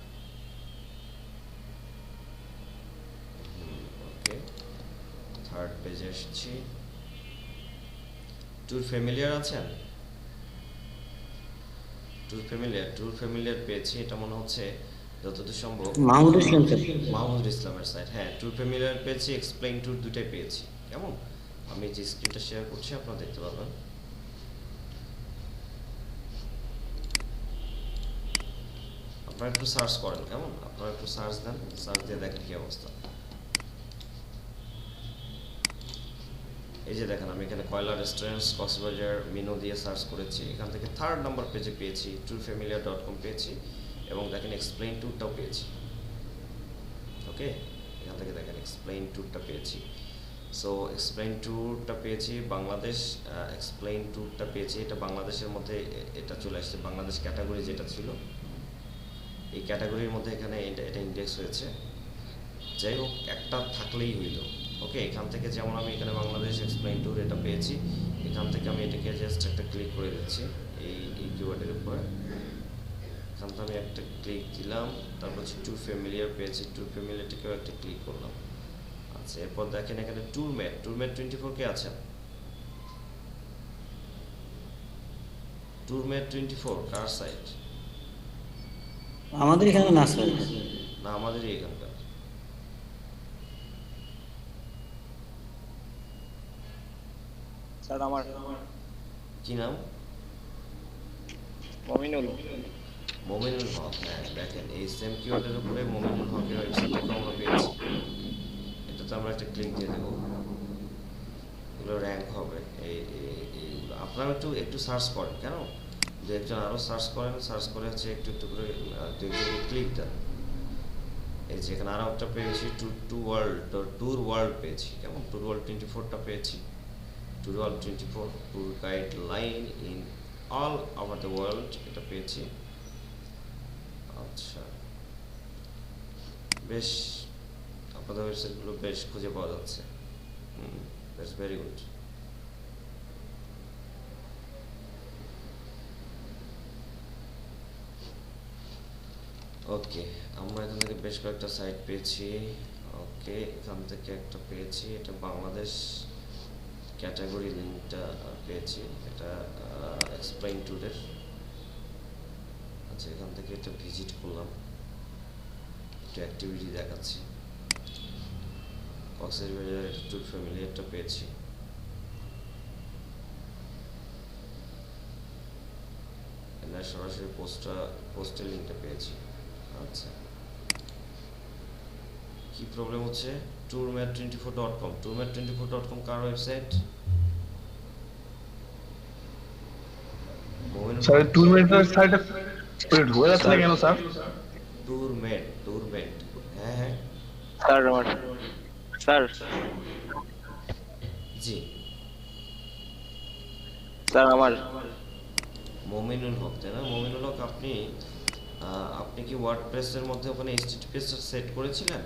ওকে, থার্ড পেজে এসেছি। ট্যুর ফ্যামিলিয়ার আছেন? ট্যুর ফ্যামিলিয়ার পেয়েছি, এটা মনে হচ্ছে যতদূর সম্ভব মাহমুদুল ইসলামের সাইট। হ্যাঁ, ট্যুর ফ্যামিলিয়ার পেয়েছি, এক্সপ্লেইন ট্যুর দুটাই পেয়েছি। কেমন, আমি যে স্ক্রিনটা শেয়ার করছি আপনারা দেখতে পাবেন। আপনারা একটু সার্চ করেন, কেমন, আপনারা একটু সার্চ দেন, সার্চ দিয়ে দেখেন কি অবস্থা। এই যে দেখেন, আমি এখানে কয়লা রেস্টুরেন্টস কক্সবাজার মেনু দিয়ে সার্চ করেছি, এখান থেকে 3rd নাম্বার পেজে পেয়েছি, tourfamiliar.com পেয়েছি, এবং দেখেন এক্সপ্লেইন ট্যুরটাও পেয়েছি। ওকে, এখান থেকে এক্সপ্লেইন ট্যুরটা পেয়েছি। সো এক্সপ্লেইন ট্যুরটা পেয়েছি বাংলাদেশ, এক্সপ্লেইন ট্যুরটা পেয়েছি, এটা বাংলাদেশের মধ্যে এটা চলে আসছে, বাংলাদেশ ক্যাটাগরি যেটা ছিল এই ক্যাটাগরির মধ্যে এখানে এটা ইন্ডেক্স হয়েছে। যাই হোক, একটা থাকলেই হইল। ওকে, এখান থেকে যেমন আমি এখানে বাংলাদেশ এক্সপ্লেইন ট্যুর এটা পেয়েছি, এখান থেকে আমি এটাকে জাস্ট একটা ক্লিক করে দিচ্ছি এই কিওয়ার্ডের উপরে। এখান থেকে আমি একটা ক্লিক দিলাম, তারপর হচ্ছে ট্যুর ফ্যামিলিয়ার পেয়েছি, ট্যুর ফ্যামিলিয়ারটাকেও একটা ক্লিক করলাম। আচ্ছা, এরপর দেখেন এখানে ট্যুরমেট 24 কে আছেন? ট্যুরমেট 24 কার সাইট? আমাদের এখানে না স্যার। না, আমাদেরই এখানকার। স্যার আমার কি নাম? মমিনুল। মমিনুল হক। হ্যাঁ, দেখেন এই সেম কিওয়ার্ডের উপরে মমিনুল হকের ওয়েবসাইটটাকে আমরা পেয়েছি। এটাতে আমরা একটা ক্লিক দিয়ে দেবো, এগুলো র্যাঙ্ক হবে। এইগুলো আপনারা একটু সার্চ করেন, কেন দু একজন আরও সার্চ করেন, সার্চ করে হচ্ছে একটু একটু করে দু একজন ক্লিক দেন। এই যে এখানে আরও একটা পেয়েছি, ট্যুর ওয়ার্ল্ড পেয়েছি, কেমন ট্যুর ওয়ার্ল্ড 24টা পেয়েছি। Tour world 24 tour guide line in all over the world, এটা পেয়েছি। আচ্ছা, বেশ আপনাদের ওয়েবসাইটগুলো বেশ খুঁজে পাওয়া যাচ্ছে। That's very good. ওকে, আমরা এখান থেকে বেশ কয়েকটা সাইট পেয়েছি। ওকে, এখান থেকে একটা পেয়েছি, এটা বাংলাদেশ ক্যাটাগরি লিঙ্কটা পেয়েছি, এটা এক্সপ্লেইন ট্যুরের। আচ্ছা, এখান থেকে এটা ভিজিট করলাম, একটা অ্যাক্টিভিটি দেখাচ্ছি। কক্সবাজারের একটা ট্যুর ফ্যামিলি একটা পেয়েছি। এখানে সরাসরি পোস্টের লিঙ্কটা পেয়েছি। আচ্ছা, কি প্রবলেম হচ্ছে? tourmate24.com, tourmate24.com কার ওয়েবসাইট? স্যার টুর্নামেন্টের সাইডে ঢুকে যাচ্ছে না কেন স্যার? টুরমেট। হ্যাঁ হ্যাঁ, স্যার আমার স্যার জি। স্যার আমার মমিনুল হক, তাই না? মমিনুল হক, আপনি কি ওয়ার্ডপ্রেসের মধ্যে ওখানে HTTPS সেট করেছিলেন?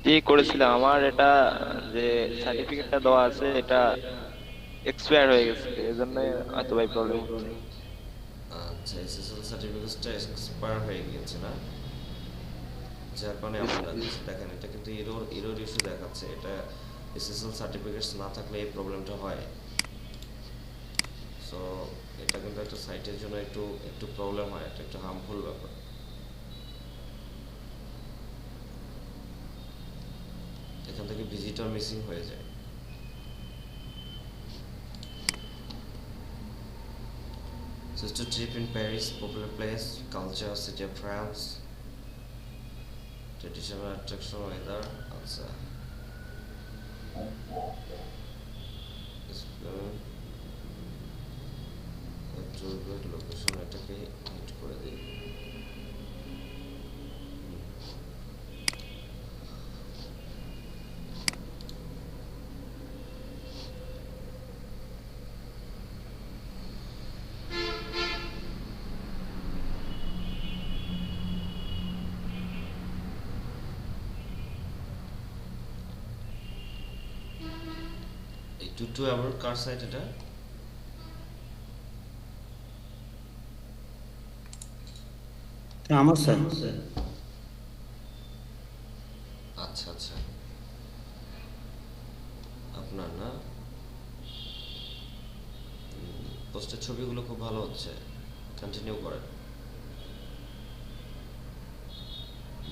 জি করেছিলাম। আমার এটা যে সার্টিফিকেটটা দেওয়া আছে এটা এক্সপায়ার হয়ে গেছে, এজন্য হয়তো ভাই প্রবলেম হচ্ছে। আচ্ছা, SSL সার্টিফিকেটটা এক্সপায়ার হয়ে গিয়েছে না, যার কারণে এমন দেখাচ্ছে। দেখেন, এটা কিন্তু এরর ইস্যু দেখাচ্ছে। এটা SSL সার্টিফিকেটস না থাকলে এই প্রবলেমটা হয়। সো এটা কিন্তু একটা সাইটের জন্য একটু প্রবলেম হয়, এটা একটু হার্মফুল ব্যাপার। এখান থেকে ভিজিটর মিসিং হয়ে যায়। Just a trip in Paris, popular place, culture, city of France, traditional attraction, weather. আচ্ছা, লোকেশন, এটাকে হিট করে দিই। এই টু অ্যাবাউট কার সাইট এটা? আমার স্যার। আচ্ছা আচ্ছা, আপনার না? পোস্টের ছবিগুলো খুব ভালো হচ্ছে, কন্টিনিউ করেন,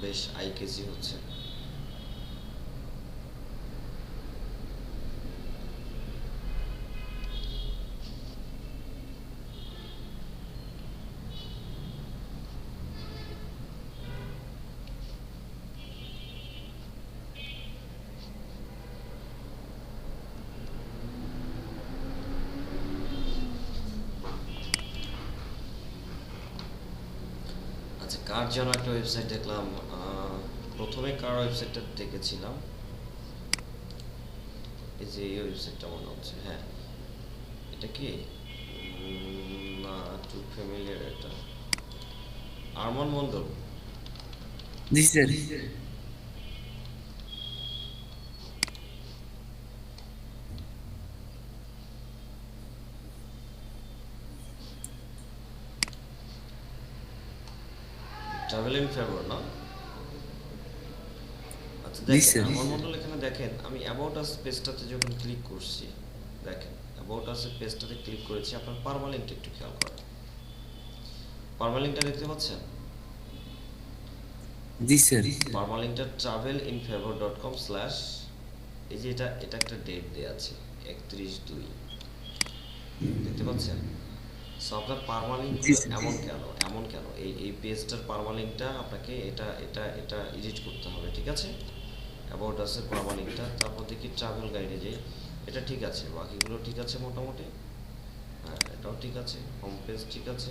বেশ আই কেজি হচ্ছে। আচ্ছা, কার যেন একটা ওয়েবসাইট দেখলাম, প্রথমে কার ওয়েবসাইটটা দেখেছিলাম, এই যে এই ওয়েবসাইটটা মনে হচ্ছে, হ্যাঁ এটা কি না টু ফ্যামিলিয়ার, এটা আরমান মন্ডল। জি স্যার। ট্রাভেল ইন ফেভার না? আচ্ছা জি, দেখেন স্যার। আরমান মন্ডল, এখানে দেখেন আমি অ্যাবাউট আস পেজটাতে যখন ক্লিক করছি, দেখেন অ্যাবাউট আস পেজটাতে ক্লিক করেছি, আপনার পারমালিংকটা একটু খেয়াল করেন, পারমালিংকটা দেখতে পাচ্ছেন? জি স্যার। পারমালিংকটা travelinfavor.com/ এই যে এটা একটা ডেট দেয়া আছে 31/2, দেখতে পাচ্ছেন? সো আপনার পারমালিংক জি, স্যার। এমন কেন এই পেজটার পারমালিংকটা আপনাকে এটা এডিট করতে হবে, ঠিক আছে? অ্যাবাউট আসের পারমালিংকটা, তারপর দেখি ট্রাভেল গাইডে যাই, এটা ঠিক আছে, বাকিগুলো ঠিক আছে মোটামুটি, হ্যাঁ এটাও ঠিক আছে, হোম পেজ ঠিক আছে,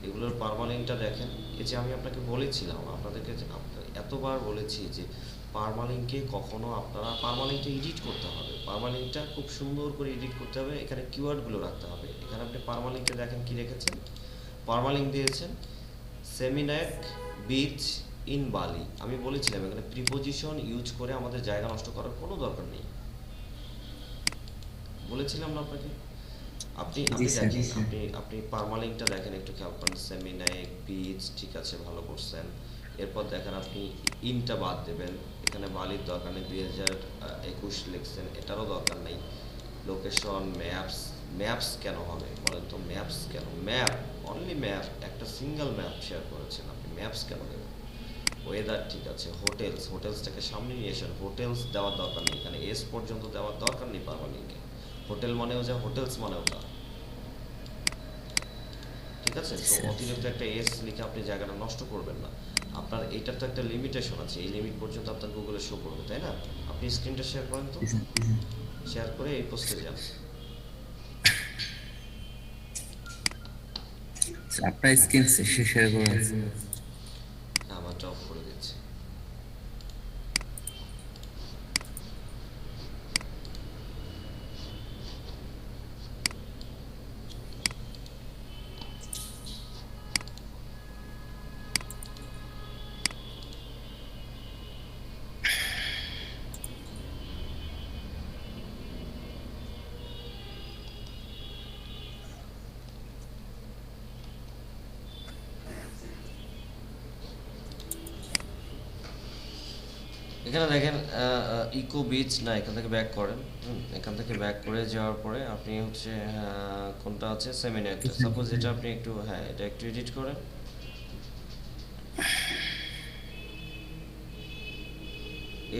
এগুলোর পারমালিংকটা দেখেন। এই যে আমি আপনাকে বলেছিলাম, আপনাদেরকে এতবার বলেছি যে পারমালিংকে কখনো আপনারা পারমালিংকটা এডিট করতে হবে, পারমালিংকটা খুব সুন্দর করে এডিট করতে হবে, এখানে কিওয়ার্ডগুলো রাখতে হবে। এখানে আপনি পারমালিংকটা দেখেন কি রেখেছেন, পারমালিংক দিয়েছেন সেমিনাক বিচ ইন বালি। আমি বলেছিলাম এখানে প্রিপোজিশন ইউজ করে আমাদের জায়গা নষ্ট করার কোনো দরকার নেই, বলেছিলাম না আপনাকে? আপনি জি, স্যার। দেখেন, আপনি পারমালিংকটা দেখেন, একটু খেয়াল করেন, সেমিনাইক বিচ ঠিক আছে, ভালো করছেন। এরপর দেখেন আপনি ইনটা বাদ দেবেন, এখানে বালির দরকার নেই, 2021 লিখছেন, এটারও দরকার নেই। লোকেশন ম্যাপস কেন হবে বলেন তো? ম্যাপস কেন? ম্যাপ, অনলি ম্যাপ, একটা সিঙ্গেল ম্যাপ শেয়ার করেছেন, আপনি ম্যাপস কেন দেবেন? ওয়েদার ঠিক আছে, হোটেলসটাকে সামনে নিয়ে আসেন, হোটেলস দেওয়ার দরকার নেই, এখানে এস পর্যন্ত দেওয়ার দরকার নেই পারমালিংকে, হোটেল মানেও যা, হোটেলস মানেও তা, ঠিক আছে? তো অতিরিক্ত একটা এস লিখে আপনি জায়গাটা নষ্ট করবেন না, আপনার এটার তো একটা লিমিটেশন আছে, এই লিমিট পর্যন্ত আপনার গুগলে শো করবে, তাই না? আপনি স্ক্রিনটা শেয়ার করেন তো, শেয়ার করে এই পোস্টে যান। আপনার স্ক্রিন শেয়ার করা আছে। আমারটা অফ করে দিচ্ছি। এখানে দেখেন ইকো বিচ না, এখান থেকে ব্যাক করেন, এখান থেকে ব্যাক করে যাওয়ার পরে আপনি হচ্ছে কোনটা আছে সেমিনারটা, সাপোজ এটা আপনি একটু, হ্যাঁ এটা একটু এডিট করেন,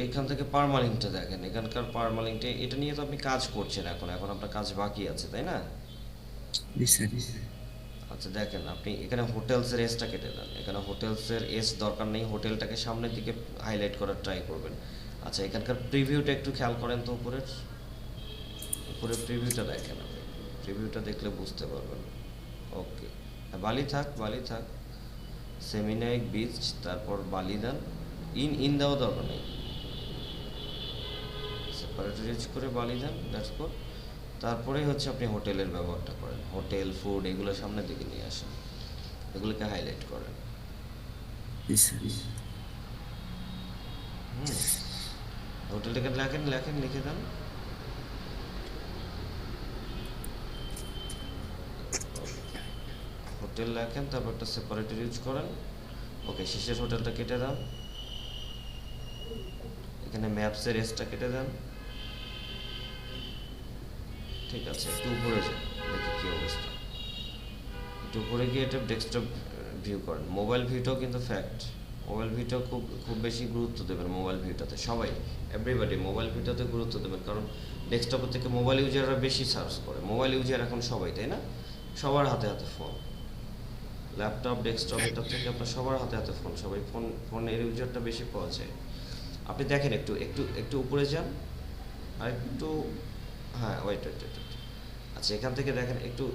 এইখান থেকে পারমালিংকটা দেখেন, এখানকার পারমালিংকটা, এটা নিয়ে তো আপনি কাজ করছেন, এখন আপনার কাজ বাকি আছে, তাই না? জি স্যার। আচ্ছা দেখেন, আপনি এখানে হোটেলসের এসটা কেটে দেন, এখানে হোটেলসের এস দরকার নেই, হোটেলটাকে সামনের দিকে হাইলাইট করার ট্রাই করবেন। আচ্ছা এখানকার প্রিভিউটা একটু খেয়াল করেন তো, উপরের প্রিভিউটা দেখেন, আপনি প্রিভিউটা দেখলে বুঝতে পারবেন। ওকে, বালি থাক, সেমিনাইক বিচ, তারপর বালি দেন, ইন দেওয়া দরকার নেই, সেপারেট রিচ করে বালি দেন, দ্যাটস গুড। তারপরে হচ্ছে আপনি হোটেলের ব্যবহারটা করেন, হোটেল ফুড এগুলো সামনের দিকে নিয়ে আসেন, এগুলোকে হাইলাইট করেন। জি স্যার। হোটেলটাকে লিখে দেন, হোটেল লেখেন, তারপর একটা সেপারেটর ইউজ করেন। ওকে, শেষের হোটেলটা কেটে দেন, এখানে ম্যাপসের এসটা কেটে দেন, ঠিক আছে? একটু উপরে যান, দেখি কি অবস্থা, একটু উপরে গিয়ে এটা ডেস্কটপ ভিউ করেন। মোবাইল ভিউটাও কিন্তু ফ্যাক্ট, মোবাইল ভিউটাও খুব বেশি গুরুত্ব দেবেন, মোবাইল ভিউটাতে সবাই, এভরিবডি মোবাইল ভিউটাতে গুরুত্ব দেবেন, কারণ ডেস্কটপের থেকে মোবাইল ইউজাররা বেশি সার্চ করে, মোবাইল ইউজার এখন সবাই, তাই না? সবার হাতে ফোন, ল্যাপটপ ডেস্কটপ, এটার থেকে আপনার সবার হাতে ফোন, সবাই ফোনের ইউজারটা বেশি পাওয়া যায়। আপনি দেখেন একটু উপরে যান, আর একটু, হ্যাঁ ওয়েট, আচ্ছা এখান থেকে দেখেন একটু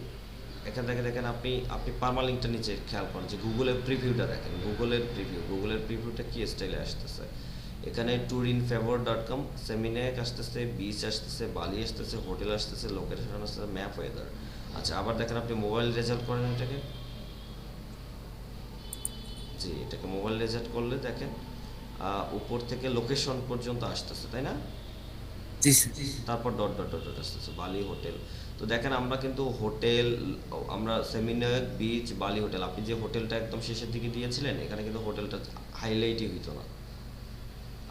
এখান থেকে দেখেন আপনি পারমালিঙ্কটা নিচে খেয়াল করেন যে গুগলের প্রিভিউটা দেখেন, গুগলের প্রিভিউটা কি স্টাইলে আসতেছে। এখানে tourinfavor.com, সেমিনাক আসতেছে, বিচ আসতেছে, বালি আসতেছে, হোটেল আসতেছে, লোকেশন আসতেছে, ম্যাপ, ওয়েদার। আচ্ছা, আবার দেখেন আপনি মোবাইল রেজাল্ট করেন এটাকে, জি এটাকে মোবাইল রেজাল্ট করলে দেখেন উপর থেকে লোকেশন পর্যন্ত আসতেছে, তাই না? জি স্যার। তারপর ডট ডট ডট ডট আসতেছে বালি হোটেল। তো দেখেন আমরা কিন্তু হোটেল, আমরা সেমিনার, বিচ, বালি হোটেল, আপনি যে হোটেলটা একদম শেষের দিকে দিয়েছিলেন এখানে কিন্তু হোটেলটা হাইলাইটই হইতো না,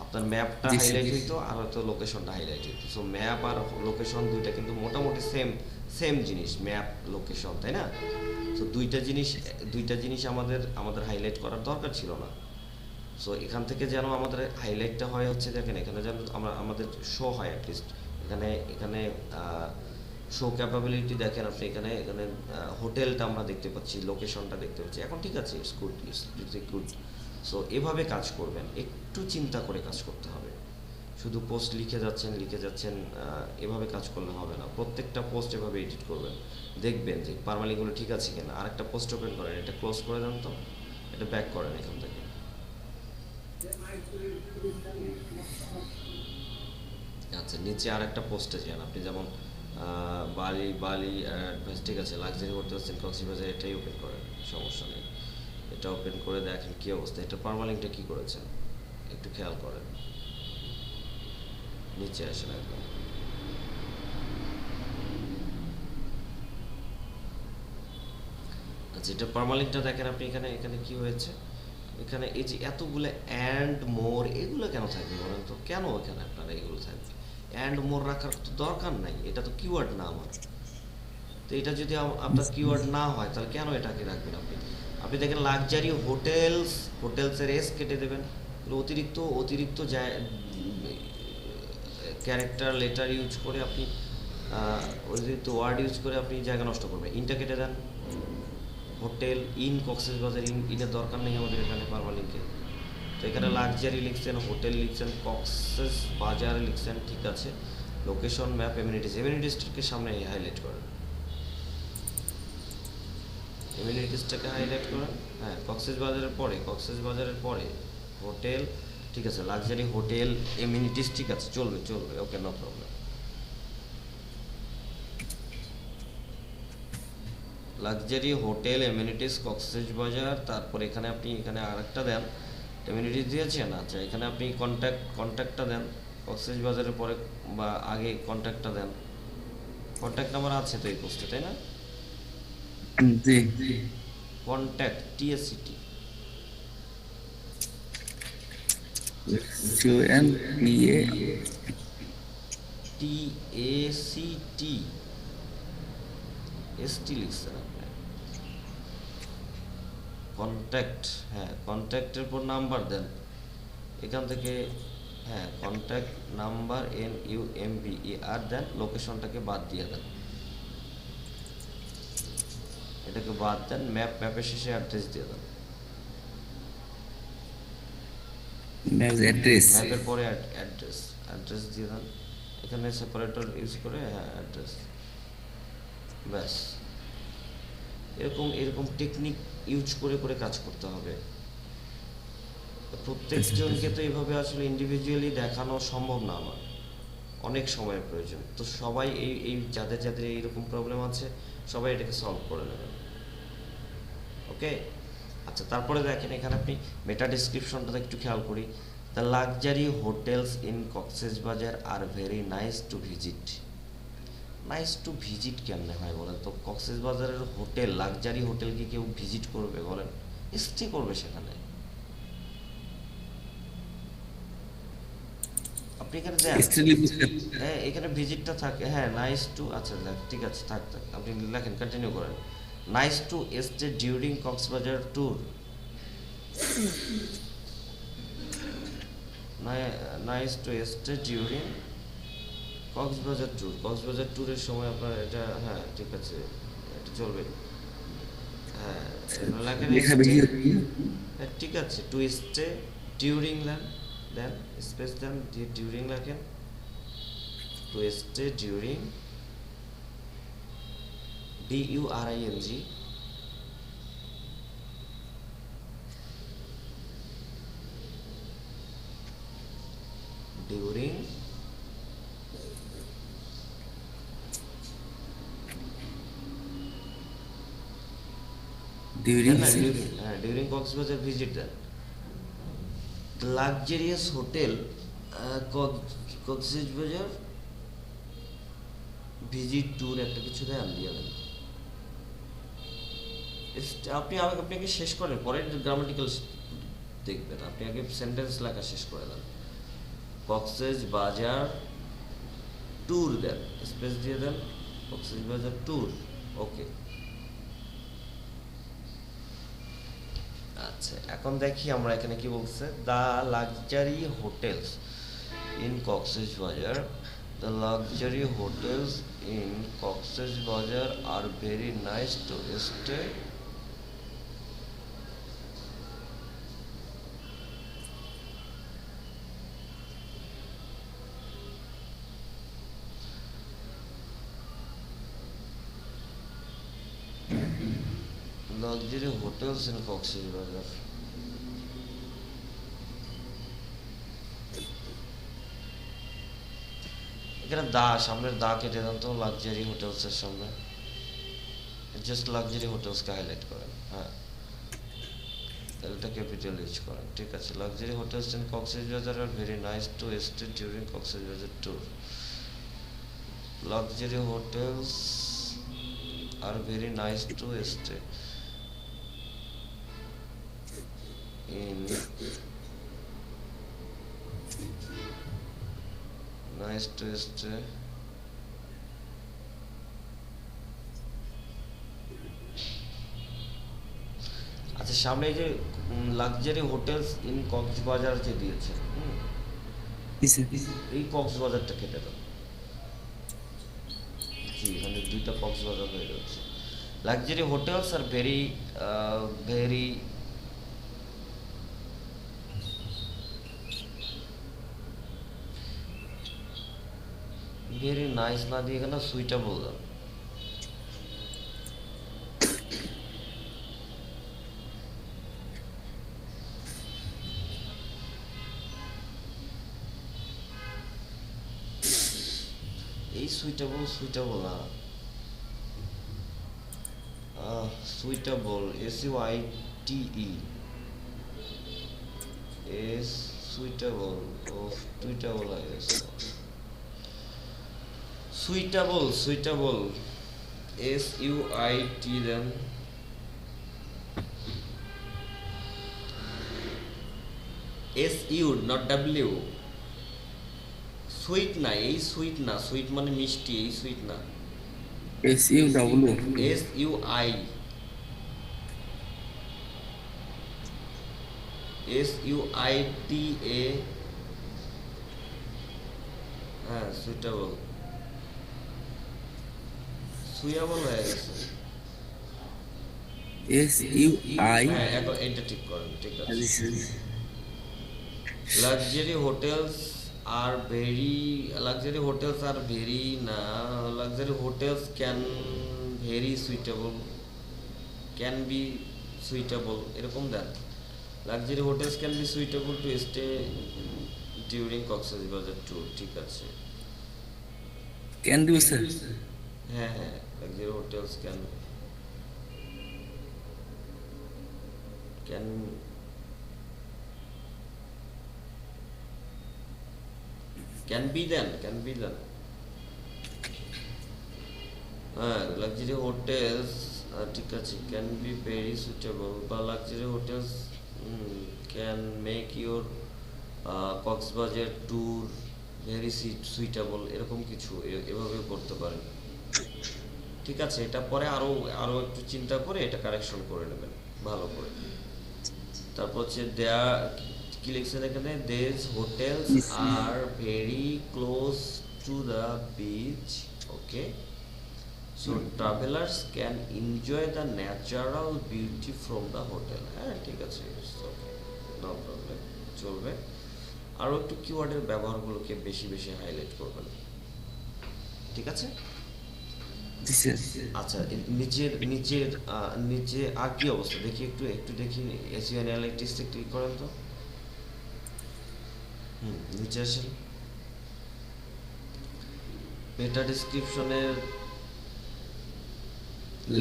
আপনার ম্যাপটা জি, হাইলাইট স্যার। হইতো আর হয়তো লোকেশনটা হাইলাইট হইতো। সো ম্যাপ আর লোকেশন দুইটা কিন্তু মোটামুটি সেম জিনিস, ম্যাপ লোকেশন, তাই না? তো দুইটা জিনিস আমাদের হাইলাইট করার দরকার ছিল না। সো এখান থেকে যেন আমাদের হাইলাইটটা হয় হচ্ছে দেখেন এখানে যেন আমাদের শো হয় অ্যাটলিস্ট, এখানে শো ক্যাপাবিলিটি দেখেন আপনি, এখানে হোটেলটা আমরা দেখতে পাচ্ছি, লোকেশনটা দেখতে পাচ্ছি, এখন ঠিক আছে, ইটস গুড। সো এভাবে কাজ করবেন, একটু চিন্তা করে কাজ করতে হবে। শুধু পোস্ট লিখে যাচ্ছেন এভাবে কাজ করলে হবে না। প্রত্যেকটা পোস্ট এভাবে এডিট করবেন, দেখবেন যে পারমালিঙ্কগুলো ঠিক আছে কিনা। আরেকটা পোস্ট ওপেন করেন, এটা ক্লোজ করে দেন, তো এটা ব্যাক করেন এখান থেকে। আচ্ছা, নিচে আরেকটা পোস্টে যান আপনি, যেমন বালি অ্যাডভাইস, ঠিক আছে, লাক্সারি করতে হচ্ছেন কক্সবাজার, এটাই ওপেন করেন, সমস্যা নেই। এটা ওপেন করে দেখেন কি অবস্থা। এটা পারমালিঙ্কটা কি করেছেন একটু খেয়াল করেন, নিচে আসেন একদম। আচ্ছা, এটা পারমালিঙ্কটা দেখেন আপনি, এখানে কি হয়েছে, এখানে এই যে এতগুলো অ্যান্ড মোর, এগুলো কেন থাকবে বলেন তো? কেন এখানে আপনারা এগুলো থাকবে? অ্যান্ড মোর রাখার তো দরকার নাই, এটা তো কিওয়ার্ড না আমার। তো এটা যদি আপনার কিওয়ার্ড না হয় তাহলে কেন এটাকে রাখবেন আপনি? আপনি দেখেন লাক্সারি হোটেলসের এস কেটে দেবেন, অতিরিক্ত ক্যারেক্টার লেটার ইউজ করে আপনি অতিরিক্ত ওয়ার্ড ইউজ করে আপনি জায়গা নষ্ট করবেন। ইনটা কেটে দেন, হোটেল ইন কক্সবাজার, ইনের দরকার নেই আমাদের এখানে পারমালিঙ্কে। তো এখানে লাক্সারি লিখছেন, হোটেল লিখছেন, কক্সবাজার লিখছেন, ঠিক আছে। লোকেশন, ম্যাপ, এমিনিটিসটাকে সামনে হাইলাইট করেন, এমিনিটিসটাকে হাইলাইট করেন। হ্যাঁ, কক্সবাজারের পরে হোটেল, ঠিক আছে, লাক্সারি হোটেল এমিনিটিস, ঠিক আছে, চলবে, okay, no problem. Luxury hotel amenities Cox's Bazar, তারপর এখানে আরেকটা দেন, এমিনিটিস দিয়েছেন। আচ্ছা, এখানে আপনি কন্ট্যাক্টটা দেন, কক্সবাজারের পরে বা আগে কন্ট্যাক্টটা দেন। কন্ট্যাক্ট নাম্বার আছে তো এই পোস্টে, তাই না? জি। কন্ট্যাক্ট TSCT, লিখছেন আপনি, কন্ট্যাক্ট। হ্যাঁ, কন্ট্যাক্টের পর নাম্বার দেন এখান থেকে। হ্যাঁ, কন্ট্যাক্ট নাম্বার NUMBER দেন, লোকেশনটাকে বাদ দিয়ে দেন, এটাকে বাদ দেন। ম্যাপের শেষে অ্যাড্রেস দিয়ে দেন, ম্যাপের পরে অ্যাড্রেস দিয়ে দেন। এখানে সেপারেটর ইউজ করে, হ্যাঁ, অ্যাড্রেস, ব্যাস। এরকম টেকনিক ইউজ করে কাজ করতে হবে। প্রত্যেকজনকে তো এইভাবে আসলে ইন্ডিভিজুয়ালি দেখানো সম্ভব না আমার, অনেক সময়ের প্রয়োজন। তো সবাই এই যাদের এইরকম প্রবলেম আছে সবাই এটাকে সলভ করে নেবেন, ওকে। আচ্ছা, তারপরে দেখেন এখানে আপনি মেটা ডিসক্রিপশনটা একটু খেয়াল করি। The luxury hotels in Cox's Bazar are very nice to visit. Nice to visit কেমনে হয় বলেন তো? কক্সবাজারের হোটেল, লাক্সারি হোটেল কি কেউ ভিজিট করবে বলেন? স্টে করবে সেখানে। আপনি এখানে দেন, হ্যাঁ, এখানে ভিজিটটা থাকে, হ্যাঁ, নাইস টু, আচ্ছা ঠিক আছে, থাক, আপনি লেখেন, কন্টিনিউ করেন। Nice to stay during Cox's Bazar tour, nice to stay during Cox's Bazar ট্যুরের সময় আপনার এটা, হ্যাঁ, ঠিক আছে, এটা চলবে। হ্যাঁ, লেখেন ঠিক আছে, টু স্টে ডিউরিং দেন স্পেস দেন, দিয়ে ডিউরিং লেখেন, to stay during DURING during during Coxbazaar visit দেন luxurious hotel Cox's Bazar visit tour একটা কিছু দেন দিয়ে দেন আপনাকে শেষ করেন পরে গ্রামাটিক্যাল দেখবেন আপনি আগে সেন্টেন্স লেখা শেষ করে দেন কক্সবাজার ট্যুর দেন স্পেস দিয়ে দেন কক্সবাজার ট্যুর ওকে আচ্ছা এখন দেখি আমরা এখানে কি বলছে the luxury hotels in Cox's Bazar the luxury hotels in Cox's Bazar are very nice to stay luxury hotels in Coxbazaar. এখানে দা সামনের দা কেটে দেন তো লাক্সারি হোটেলস এর সামনে জাস্ট লাক্সারি হোটেলস কে হাইলাইট করেন হ্যাঁ এলটা ক্যাপিটাল ইউজ করেন ঠিক আছে luxury hotels in Cox's Bazar are very nice to stay during Cox's Bazar tour luxury hotels are very nice to stay in nice to stay আচ্ছা সামনে যে লাক্সারি হোটেলস ইন কক্সবাজার যে দিয়েছে এই কক্সবাজারটা কেটে দাও জি এখানে দুইটা কক্সবাজার হয়ে যাচ্ছে luxury hotels are very very nice না দিয়ে এখানে সুইটেবল দাও এই সুইটেবল না suitable SUITE is suitable of tweetable I guess suitable SUIT then SU not W sweet না এই সুইট না সুইট মানে মিষ্টি এই সুইট না SUI SUITA হ্যাঁ সুইটেবল সুইটেবল হয়ে গেছে SUI হ্যাঁ এখন এটা ঠিক করেন ঠিক আছে luxury hotels are very না luxury hotels can be suitable এরকম দেন luxury hotels can be suitable to stay during Coxbazaar tour ঠিক আছে can do sir হ্যাঁ luxury hotels can be done হ্যাঁ luxury hotels ঠিক আছে can be very suitable বা luxury hotels can make your Coxbazaar tour very suitable এরকম কিছু এভাবে করতে পারেন ঠিক আছে এটা পরে আরো একটু চিন্তা করে এটা কারেকশন করে নেবেন ভালো করে তারপর হচ্ছে দেয়া কি লিখছেন এখানে these hotels are very close to the beach okay so travelers can enjoy the natural beauty from the hotel হ্যাঁ ঠিক আছে নো প্রবলেম চলবে আরো একটু কিওয়ার্ডের ব্যবহারগুলোকে বেশি হাইলাইট করবেন ঠিক আছে জি স্যার। আচ্ছা, নিচের নিচের নিচে আর কি অবস্থা দেখি, একটু একটু দেখি। এসিও অ্যানালিটিক্সে ক্লিক করেন তো। নিচে আসেন। মেটা ডিসক্রিপশনের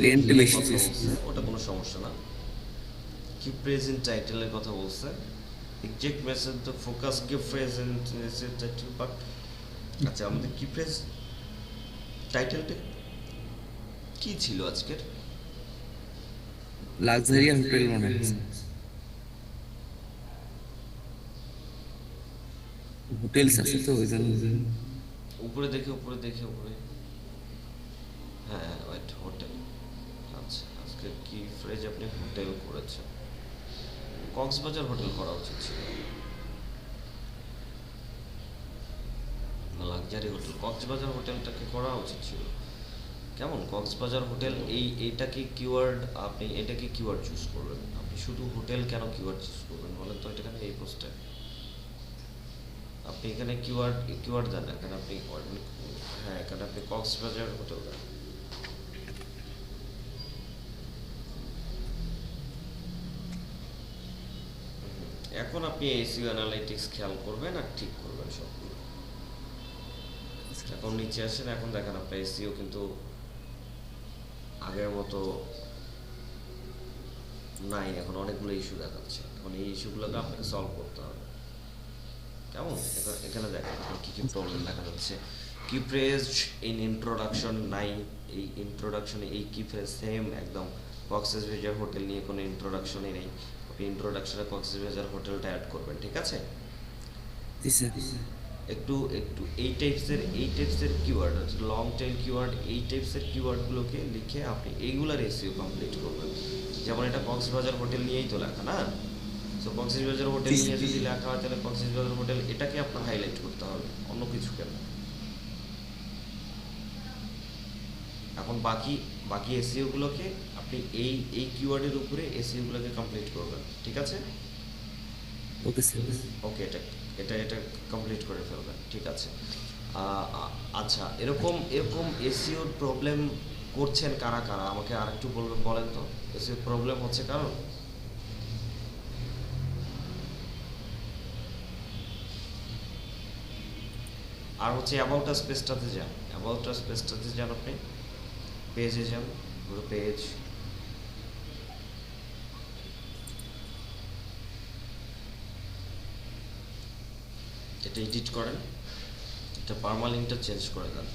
লেন্থ বেশি কথা স্যার। বলছে, ওটা কোনো সমস্যা না। কি প্রেজেন্ট টাইটেলের কথা বলছে, এক্সাক্ট মেসেজ দ্য ফোকাস কি প্রেজেন্ট মেসেজ টাইটেল বাট। আচ্ছা, আমাদের কি প্রেজ টাইটেলটা কি ছিল আজকের? লাক্সারিয়ান হোটেল মনে হয়। হোটেলস আছে তো ওই জন্য। উপরে দেখে, উপরে দেখে, উপরে। হ্যাঁ, ওয়েট, হোটেল। আচ্ছা, আজকে কি ফ্রেজ আপনি হোটেল করেছেন? কক্সবাজার হোটেল করা উচিত ছিল, লাক্সারি হোটেল। কক্সবাজার হোটেলটাকে করা উচিত ছিল। কেমন কক্সবাজার হোটেল? এইটা কি কিওয়ার্ড? আপনি এটা কি কিওয়ার্ড চুজ করবেন? আপনি শুধু হোটেল কেন কিওয়ার্ড চুজ করবেন বলেন তো? এটা কেন এই পোস্টে আপনি এখানে কিওয়ার্ড দেন না কেন? আপনি হ্যাঁ, এখানে আপনি কক্সবাজার হোটেল দেন। এখন আপনি এসিও অ্যানালাইটিক্স খেয়াল করবেন আর ঠিক করবেন সবগুলো। এখন নিচে আসেন। এখন দেখেন আপনার এসিও কিন্তু আগের মতো নাই, এখন অনেকগুলো ইস্যু দেখাচ্ছে। এখন এই ইস্যুগুলোকে আপনাকে সলভ করতে হবে। কেমন? এখানে দেখেন কি কি প্রবলেম দেখা যাচ্ছে। কি ফ্রেজ ইন ইন্ট্রোডাকশন নাই, এই ইন্ট্রোডাকশনে এই কি ফ্রেজ সেম একদম। কক্সবাজার হোটেল নিয়ে কোনো ইন্ট্রোডাকশনই নেই। আপনি ইন্ট্রোডাকশনে কক্সবাজার হোটেলটা অ্যাড করবেন, ঠিক আছে? জি স্যার। একটু একটু এই টাইপসের কিওয়ার্ড আছে, লং টেল কিওয়ার্ড, এই টাইপসের কিওয়ার্ডগুলোকে লিখে আপনি এইগুলার এসইও কমপ্লিট করবেন। যেমন এটা কক্সবাজার হোটেল নিয়েই তো লেখা না? সো কক্সবাজার হোটেল নিয়ে যদি লেখা হয় তাহলে কক্সবাজার হোটেল এটাকে আপনার হাইলাইট করতে হবে, অন্য কিছু কেন। এখন বাকি বাকি এসইওগুলোকে আপনি এই কিওয়ার্ডের উপরে এসইওগুলোকে কমপ্লিট করবেন, ঠিক আছে? Okay sir. ওকে, এটা এটা এটা কমপ্লিট করে ফেলবেন, ঠিক আছে? আচ্ছা, এরকম এরকম এসইওর প্রবলেম করছেন কারা কারা আমাকে আরেকটু বলেন তো। এসইওর প্রবলেম হচ্ছে কারণ? আর হচ্ছে অ্যাবাউট আস পেজটাতে যান। অ্যাবাউট আস পেজটাতে যান, আপনি পেজে যান, পুরো পেজ। এটা এডিট করেন, এটা পার্মালিঙ্কটা চেঞ্জ করে দেন।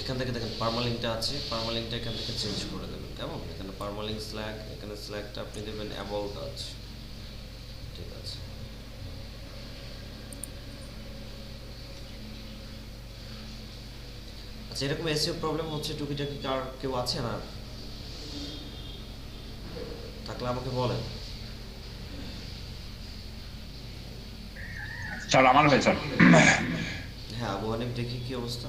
এখান থেকে দেখেন পার্মালিঙ্কটা আছে, পার্মালিঙ্কটা এখান থেকে চেঞ্জ করে দেবেন। কেমন? এখানে পার্মালিঙ্ক স্ল্যাগ, এখানে স্ল্যাগটা আপনি দেবেন অ্যাবাউট আস, ঠিক আছে? আচ্ছা, এরকম এসইও প্রবলেম হচ্ছে টুকিটাকি কার কেউ আছেন? আর থাকলে আমাকে বলেন। স্যার আমার ভাই স্যার। হ্যাঁ, আবু হানিফ, দেখি কি অবস্থা।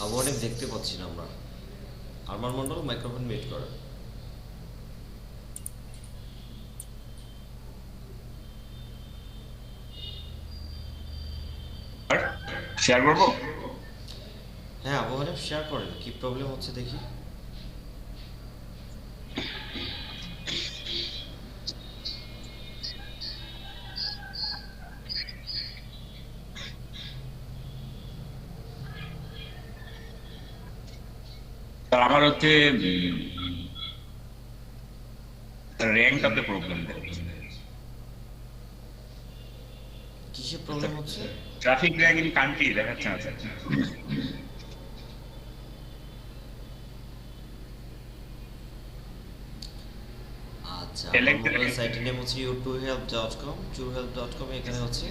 আবু হানিফ দেখতে পাচ্ছি না আমরা। আরমান মন্ডল, মাইক্রোফোন মিউট করেন। শেয়ার করবো? হ্যাঁ, আবু হানিফ শেয়ার করেন, কি প্রবলেম হচ্ছে দেখি। স্যার আমার হচ্ছে র্যাঙ্কটাতে প্রবলেম দেখাচ্ছে। কিসের প্রবলেম হচ্ছে? ট্রাফিক র্যাঙ্ক ইন কান্ট্রি দেখাচ্ছে না স্যার। আচ্ছা, আচ্ছা, আমার মোবাইল সাইটের নেম হচ্ছে you2help.com। truehelp.com এখানে হচ্ছে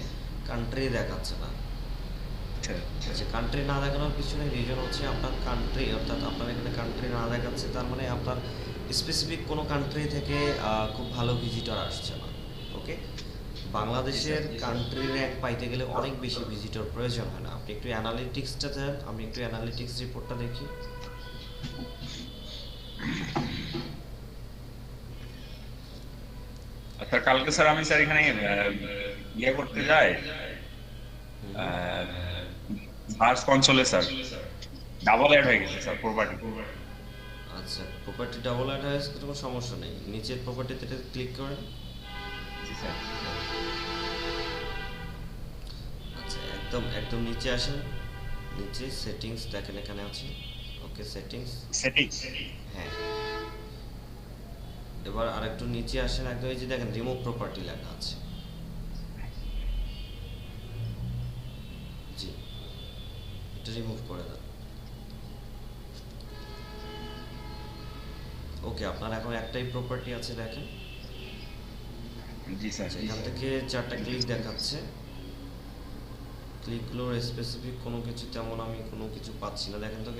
কান্ট্রি দেখাচ্ছে না। আচ্ছা, কান্ট্রি না দেখানোর পিছনে রিজন হচ্ছে আপনার কান্ট্রি, অর্থাৎ আপনার এখানে কান্ট্রি না দেখাচ্ছে, তার মানে আপনার স্পেসিফিক কোনো কান্ট্রি থেকে খুব ভালো ভিজিটর আসছে না। ওকে, বাংলাদেশের কান্ট্রি র্যাঙ্ক পাইতে গেলে অনেক বেশি ভিজিটর প্রয়োজন হয় না। আপনি একটু অ্যানালিটিক্সটা দেন, আমি একটু অ্যানালিটিক্স রিপোর্টটা দেখি। আচ্ছা, কালকে স্যার আমি স্যার এখানে ইয়ে করতে যাই সার্চ কনসোলে স্যার ডাবল অ্যাড হয়ে গেছে স্যার প্রপার্টি। আচ্ছা, প্রপার্টি ডাবল অ্যাড হয়েছে, কোনো সমস্যা নেই, নিচের প্রপার্টিতে ক্লিক করেন। জি স্যার। আচ্ছা, একদম একদম নিচে আসেন, নিচে সেটিংস দেখেন এখানে আছে। ওকে, সেটিংস, হ্যাঁ। এবার আরেকটু নিচে আসেন, একদম এই যে দেখেন রিমুভ প্রপার্টি লেখা আছে। জি, এটা রিমুভ করে দেন। ওকে, আপনার এখন একটাই প্রপার্টি আছে দেখেন। জি স্যার। এখান থেকে 4টা ক্লিক দেখাচ্ছে, ক্লিকগুলোর স্পেসিফিক কোনো কিছু তেমন আমি কোনো কিছু পাচ্ছি না। দেখেন তো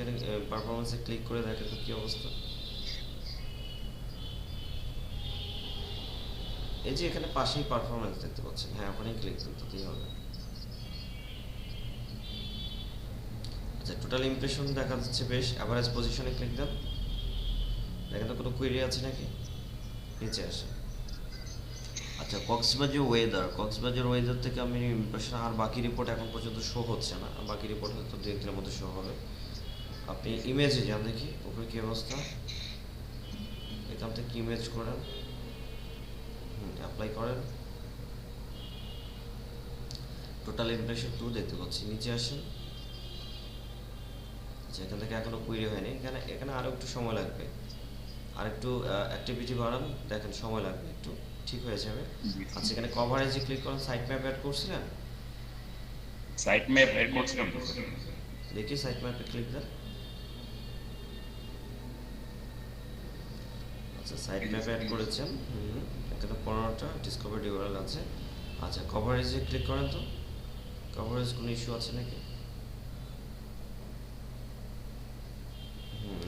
পারফরমেন্সে ক্লিক করে দেখেন তো কি অবস্থা। এই যে এখানে পাশেই পারফরমেন্স দেখতে পাচ্ছেন, হ্যাঁ ওখানেই ক্লিক করতেই হবে। আচ্ছা, টোটাল ইমপ্রেশন দেখা যাচ্ছে বেশ। অ্যাভারেজ পজিশনে ক্লিক দেন, দেখেন তো কোনো কোয়েরি আছে নাকি, নিচে আসে। আচ্ছা, কক্সবাজার ওয়েদার থেকে আমি ইমপ্রেশন আর বাকি রিপোর্ট এখন পর্যন্ত শো হচ্ছে না, বাকি রিপোর্ট হয়তো 2 দিনের মধ্যে শো হবে। আপনি ইমেজে যান, দেখি উপরে কি অবস্থা। এখান থেকে ইমেজ করেন, অ্যাপ্লাই করেন। টোটাল ইমপ্রেশন 2 দেখতে পাচ্ছি, নিচে আসেন। আচ্ছা, এখান থেকে এখনো কোয়েরি হয়নি, এখানে আরো একটু সময় লাগবে, আর একটু অ্যাক্টিভিটি বাড়ান, দেখেন সময় লাগবে একটু, ঠিক হয়ে যাবে। আচ্ছা, এখানে কভারেজে ক্লিক করেন, সাইট ম্যাপ অ্যাড করছিলেন? সাইট ম্যাপ এর করছিলাম তো স্যার। দেখি সাইট ম্যাপে ক্লিক দেন। আচ্ছা, সাইট ম্যাপে অ্যাড করেছেন, এখানে 15টা ডিসকভারি ইউআরএল আছে। আচ্ছা, কভারেজে ক্লিক করেন তো, কভারেজ কোনো ইস্যু আছে নাকি?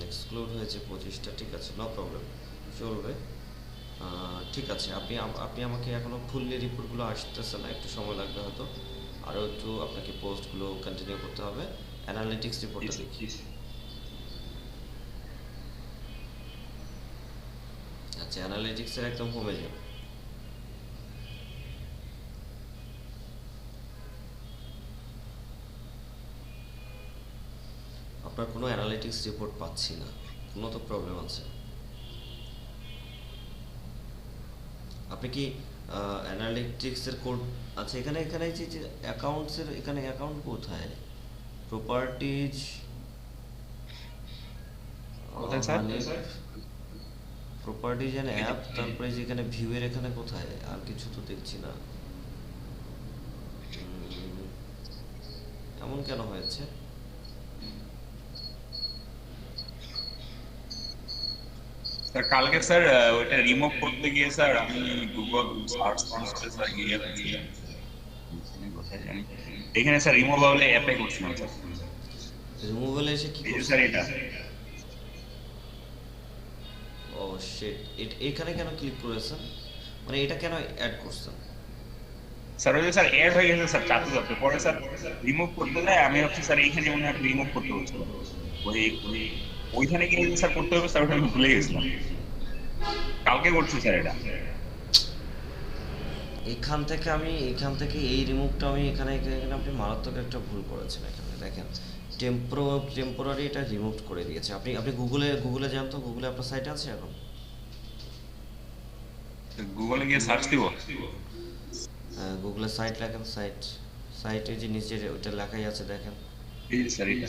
এক্সক্লুড হয়েছে 25টা, ঠিক আছে, নো প্রবলেম, চলবে। ঠিক আছে, আপনি আমাকে এখনো ফুললি রিপোর্টগুলো আসতেছে না, একটু সময় লাগবে হয়তো, আরও একটু আপনাকে পোস্টগুলো কন্টিনিউ করতে হবে। অ্যানালিটিক্স রিপোর্টটা দেখি। আচ্ছা, অ্যানালিটিক্সের একদম হোমে যান। আপনার কোনো অ্যানালিটিক্স রিপোর্ট পাচ্ছি না, কোনো তো প্রবলেম আছে। আপনি কি অ্যানালিটিক্সের কোড আছে এখানে? এখানে যে অ্যাকাউন্টসের, এখানে অ্যাকাউন্ট কোথায়? প্রপার্টিজ, প্রপার্টিজ এন্ড অ্যাপ, তারপরে যেখানে ভিউয়ের এখানে কোথায়? আর কিছু তো দেখছি না। এমন কেন হয়েছে? স্যার কালকে স্যার ওটা রিমুভ করতে গিয়ে স্যার আমি গুগল সার্চ কনসোলে স্যার গিয়ে কোথায় জানি এখানে স্যার রিমুভ বলে অ্যাপে করছিলাম স্যার। রিমুভালে এসে কি করছেন স্যার? এটা ও শিট, এখানে কেন ক্লিক করেছেন? মানে এটা কেন অ্যাড করছেন? স্যার ওই স্যার অ্যাড হয়ে গেছে স্যার, চাপতে চাপতে পরে স্যার রিমুভ করতে যায়, আমি ভাবছি স্যার এইখানে মনে হয় রিমুভ করতে হচ্ছে, ওইখানে গিয়ে স্যার করতে হবে স্যার, ওটা আমি ভুলে গেছিলাম, কালকে করছি স্যার এটা। এখান থেকে এই রিমুভটা আমি এখানে আপনি মারাত্মক একটা ভুল করেছেন। এখানে দেখেন টেম্পোরারি এটা রিমুভ করে দিয়েছে। আপনি গুগলে যান তো, গুগলে আপনার সাইট আছে এখন? গুগলে গিয়ে সার্চ দিব? গুগলে সাইট লেখেন, সাইটে যে নিচে ওইটা লেখাই আছে দেখেন। এই স্যার এটা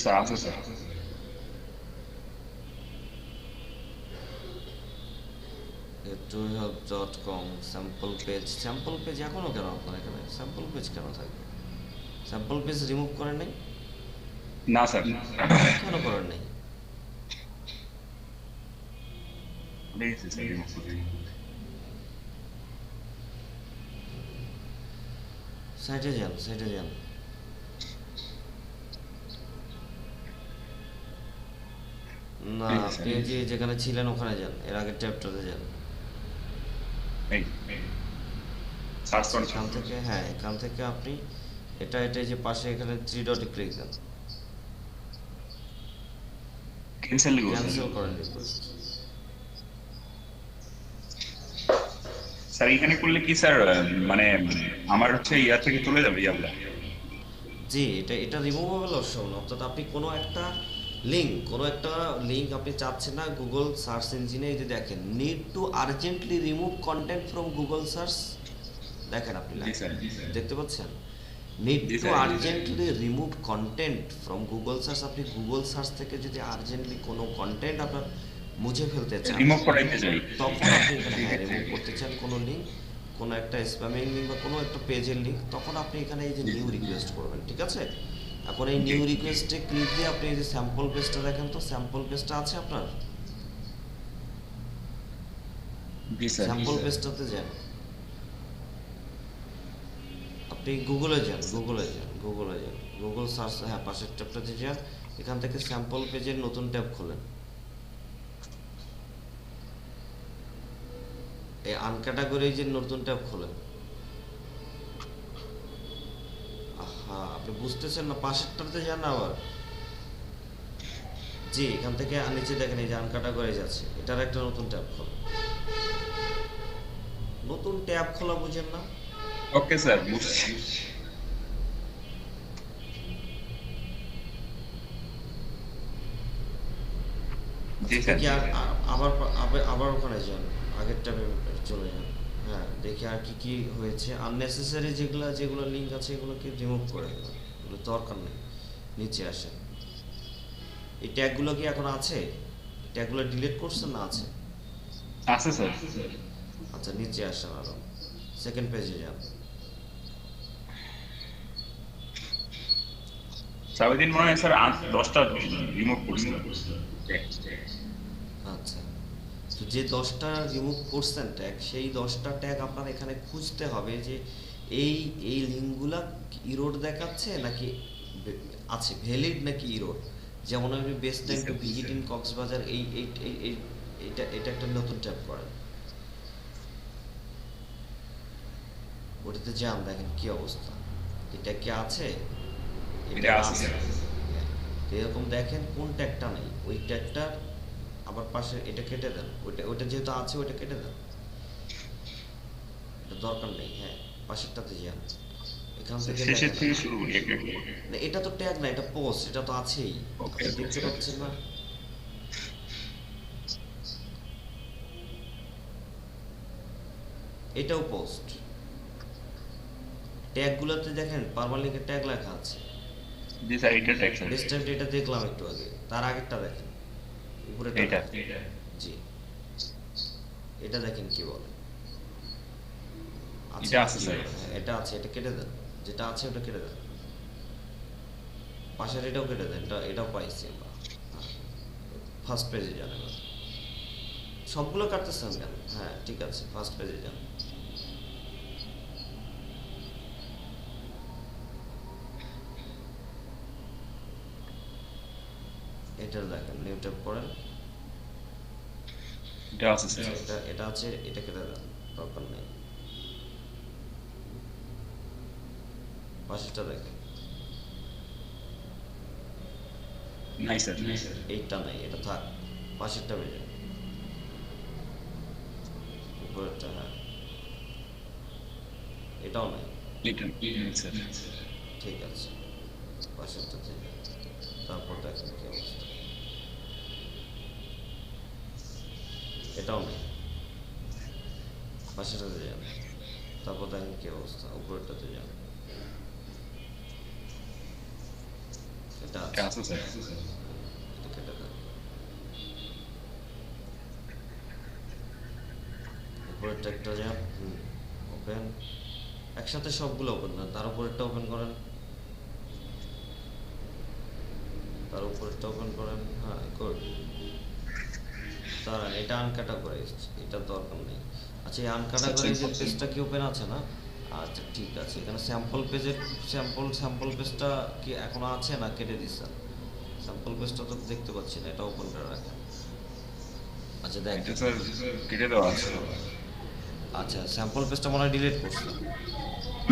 স্যার আছে স্যার। truehelp.com স্যাম্পল পেজ এখনো কেন আপনার এখানে? স্যাম্পল পেজ কেন থাকবে? স্যাম্পল পেজ রিমুভ করেন নাই? না স্যার। কেন করেন নাই? ভুলে গেছি স্যার রিমুভ করতে। সাইডে যান, সাইডে যান। না, আপনি যে যেখানে ছিলেন ওখানে যান, এর আগের ট্যাবটাতে যান। এই সার্চ এখান থেকে, হ্যাঁ এখান থেকে আপনি এটা যে পাশে এখানে 3 ডটে ক্লিক দেন, ক্যান্সেল ক্যান্সেল করেন রিকোয়েস্ট। স্যার এখানে করলে কি স্যার মানে আমার হচ্ছে ইয়া থেকে চলে যাবে ইয়াবলা? জি, এটা রিমুভেবল অপশন, অর্থাৎ আপনি কোনো একটা লিঙ্ক আপনি চাচ্ছেন না গুগল সার্চ ইঞ্জিনে, এই যে দেখেন need to urgently remove content from Google search, দেখেন আপনি দেখতে পাচ্ছেন need to urgently remove content from Google search. আপনি গুগল সার্চ থেকে যদি আর্জেন্টলি কোনো কন্টেন্ট আপনার মুছে ফেলতে চান, রিমুভ করাইতে চাই, তখন আপনি এখানে রিমুভ করতে চান কোনো লিঙ্ক, কোনো একটা স্প্যামিং লিঙ্ক বা কোনো একটা পেজের লিঙ্ক, তখন আপনি এখানে এই যে নিউ রিকোয়েস্ট করবেন, ঠিক আছে? এখন এই নিউ রিকোয়েস্টে ক্লিক দিয়ে আপনি এই যে স্যাম্পল পেজটা দেখেন, তো স্যাম্পল পেজটা আছে আপনার, স্যাম্পল পেজটাতে যান, আপনি গুগলে যান, গুগল সার্চ, হ্যাঁ পাশের ট্যাবটাতে যান, এখান থেকে স্যাম্পল পেজের নতুন ট্যাব খোলেন, এই আনক্যাটাগরি যে নতুন ট্যাব খোলেন। আপনি বুঝতেছেন না, পাশেরটাতে যান আবার, জি এখান থেকে নিচে দেখেন এই যে আনক্যাটাগরি আছে, এটার একটা নতুন ট্যাব খোলেন। নতুন ট্যাব খোলা বুঝেন না? ওকে স্যার বুঝছি। জি স্যার, আবার ওখানে যান, আগের ট্যাবে চলে যান, হ্যাঁ দেখি আর কি হয়েছে। আননেসেসারি যেগুলো লিঙ্ক আছে এগুলোকে রিমুভ করে দেবেন, এগুলো দরকার নেই। নিচে আসেন, এই ট্যাগগুলো কি এখন আছে? ট্যাগগুলো ডিলিট করছেন না? আছে, আছে স্যার। আচ্ছা নিচে আসেন, আরো সেকেন্ড পেজে যান। সারাদিন মনে হয় স্যার 10টা রিমুভ করছি। আচ্ছা, তো যে 10টা রিমুভ করছেন ট্যাগ, সেই 10টা ট্যাগ আপনার এখানে খুঁজতে হবে যে এই লিঙ্কগুলা ইরোড দেখাচ্ছে নাকি আছে ভ্যালিড নাকি ইরোড। যেমন আপনি best time to visit in Cox's Bazar, এটা একটা নতুন ট্যাব করেন, ওটাতে যান, দেখেন কি অবস্থা, এটা কি আছে? এটা আছে। এরকম দেখেন কোন ট্যাগটা নেই, ওই ট্যাগটা আবার পাশে এটা কেটে দেন, ওইটা যেহেতু আছে ওইটা কেটে দেন, এটা দরকার নেই। হ্যাঁ পাশেরটাতে যান, এখান থেকে শেষের থেকে শুরু করি একটা করে। না এটা তো ট্যাগ না, এটা পোস্ট, এটা তো আছেই, আপনি দেখতে পাচ্ছেন না? এটাও পোস্ট। ট্যাগগুলোতে দেখেন পারমালিংকের ট্যাগ লেখা আছে। জি স্যার, এটা ট্যাগ স্যার। বেস্ট টাইমটা এটা দেখলাম একটু আগে, তার আগেরটা দেখেন, উপরে এটা জি এটা দেখেন কি বলে। এটা আছে স্যার। এটা আছে, এটা কেটে দেন, যেটা আছে ওটা কেটে দেন, পাশের এটাও কেটে দেন, এটাও পাইছি আমরা। ফার্স্ট পেজে যান, এবার সবগুলো কাটতেছেন কেন? হ্যাঁ ঠিক আছে, ফার্স্ট পেজে যান, এটা দেখেন, নিউ ট্যাব করেন, এটা আছে স্যার। এটা আছে, এটা কেটে দেন, দরকার নেই। পাশেরটা দেখেন, নাই স্যার। এইটা নাই, এটা থাক, পাশেরটা বেজে উপরেরটা, হ্যাঁ এটাও নাই, এটা স্যার। ঠিক আছে, পাশেরটাতে তারপর দেখেন কি অবস্থা, এটাও নেই, পাশেরটাতে যান, তারপর দেখেন কি অবস্থা, উপরেরটাতে যান, এটা আছে স্যার। এটা কেটে দেন, উপরের ট্যাগটা যান, ওপেন, একসাথে সবগুলো ওপেন করেন, তার উপরেরটা ওপেন করেন, তার উপরেরটা ওপেন করেন, হ্যাঁ গুড, তারা এটা আনক্যাটাগরাইজড, এটা দরকার নেই। আচ্ছা, এই আনক্যাটাগরাইজড পেজটা কি ওপেন আছে না? আচ্ছা ঠিক আছে, এখানে স্যাম্পল পেজটা কি এখনো আছে না কেটে দিচ্ছেন? স্যাম্পল পেজটা তো দেখতে পাচ্ছি না, এটা ওপেন করে রাখেন। আচ্ছা দেখ, এটা স্যার কেটে দেওয়া আছে। আচ্ছা স্যাম্পল পেজটা মনে হয় ডিলিট করছেন।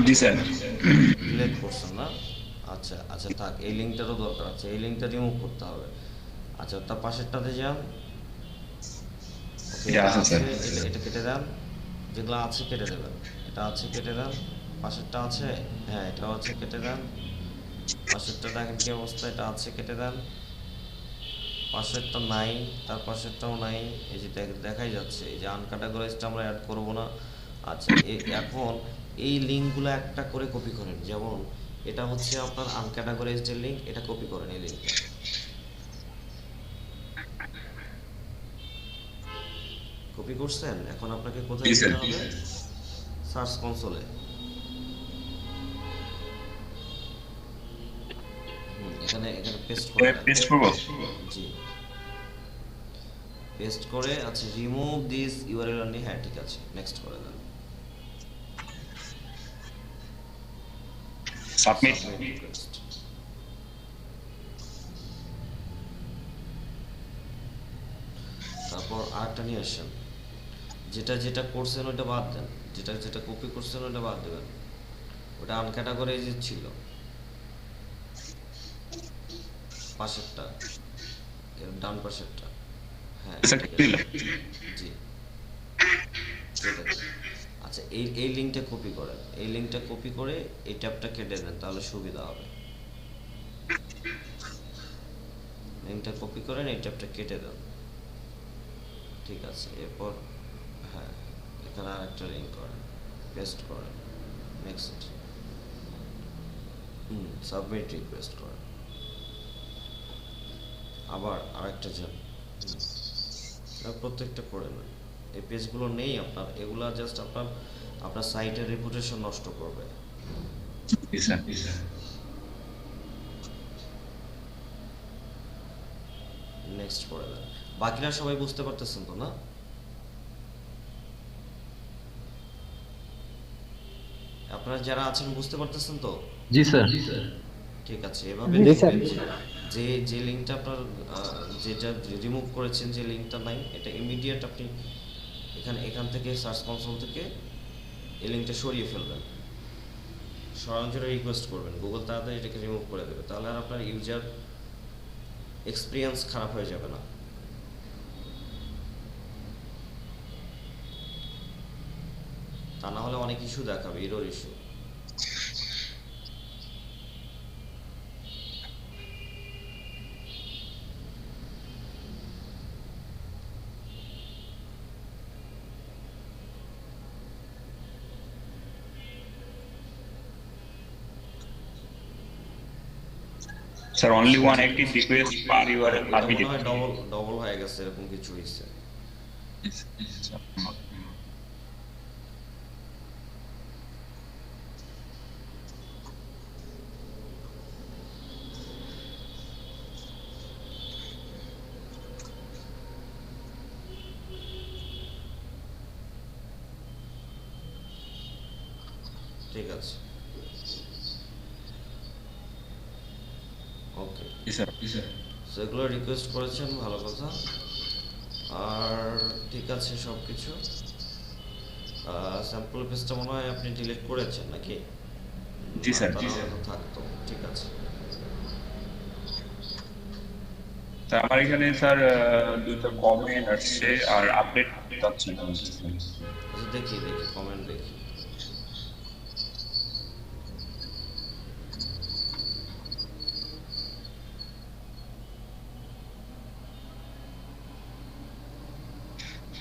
জি স্যার। ডিলিট করছেন না? আচ্ছা আচ্ছা থাক, এই লিঙ্কটারও দরকার আছে, এই লিঙ্কটা রিমুভ করতে হবে। আচ্ছা তার পাশেরটাতে যান। ওকে, এটা আছে স্যার। এটা কেটে দেন, যেগুলো আছে কেটে দেবেন। এটা আছে কেটে দেন, পাশেরটা আছে, হ্যাঁ এটাও আছে কেটে দেন। পাশেরটা দেখেন কি অবস্থা, এটা আছে কেটে দেন। পাশেরটা নাই, তার পাশেরটাও নাই, এই যে দেখাই যাচ্ছে। এই যে আনক্যাটাগরাইজড আমরা অ্যাড করব না। আচ্ছা এখন এই লিঙ্কগুলো একটা করে কপি করেন। যেমন এটা হচ্ছে আপনার আনক্যাটাগরাইজড লিঙ্ক, এটা কপি করেন এই লিঙ্কটা। কপি করছেন? এখন আপনাকে কোথায় জি স্যার। যেতে হবে? সার্চ কনসোলে। এখানে পেস্ট করে দেন। পেস্ট করব? জি, পেস্ট করে। আচ্ছা রিমুভ দিস ইউআরএল অনলি, হ্যাঁ ঠিক আছে, নেক্সট করে দেন। সাবমিট। রিকোয়েস্ট। তারপর আরেকটা নিয়ে আসেন, যেটা যেটা করছেন ওটা বাদ দেন, যেটা যেটা কপি করছেন ওটা বাদ দেবেন। ওটা আনক্যাটাগরাইজড ছিল, পাশেরটা, এর ডান পাশেরটা। হ্যাঁ স্যার ঠিক দিল। আছে, জি কেটে দেন। আচ্ছা এই লিঙ্কটা কপি করেন, এই লিঙ্কটা কপি করে এই ট্যাবটা কেটে দেন, তাহলে সুবিধা হবে। লিঙ্কটা কপি করেন, এই ট্যাবটা কেটে দেন, ঠিক আছে। এরপর হ্যাঁ এখানে আরেকটা লিঙ্ক করেন, পেস্ট করেন, নেক্সট। সাবমিট রিকোয়েস্ট করেন। আবার আরেকটা যান, প্রত্যেকটা করে নেন। এই পেজগুলো নেই আপনার, এগুলা জাস্ট আপনার সাইটের রেপুটেশন নষ্ট করবে। জি স্যার। নেক্সট করে দেন। বাকিরা সবাই বুঝতে পারতেছেন তো না? আপনারা যারা আছেন বুঝতে পারতেছেন তো? জি স্যার। ঠিক আছে, এভাবে জি স্যার। দেখবেন যে যে লিঙ্কটা আপনার যেটা রিমুভ করেছেন, যে লিঙ্কটা নাই, এটা ইমিডিয়েট আপনি এখান থেকে সার্চ কনসোল থেকে এই লিঙ্কটা সরিয়ে ফেলবেন, সরানোর জন্য রিকোয়েস্ট করবেন। গুগল তাড়াতাড়ি এটাকে রিমুভ করে দেবে, তাহলে আর আপনার ইউজার এক্সপিরিয়েন্স খারাপ হয়ে যাবে না। তা না হলে অনেক ইস্যু দেখাবে, error issue. Sir only 180 request per URL submitted. মনে হয় ডবল হয়ে গেছে, এরকম কিছু হয়েছে। ঠিক আছে, ওকে। জি স্যার। সেগুলো রিকোয়েস্ট করেছেন, ভালো কথা। আর ঠিক আছে সব কিছু। স্যাম্পল পেজটা মনে হয় আপনি ডিলিট করেছেন নাকি? জি স্যার। তাহলে তো থাকতো, ঠিক আছে। স্যার আমার এখানে স্যার দুটো কমেন্ট আসছে আর আপডেট যাচ্ছে না। আচ্ছা দেখি কমেন্ট দেখি।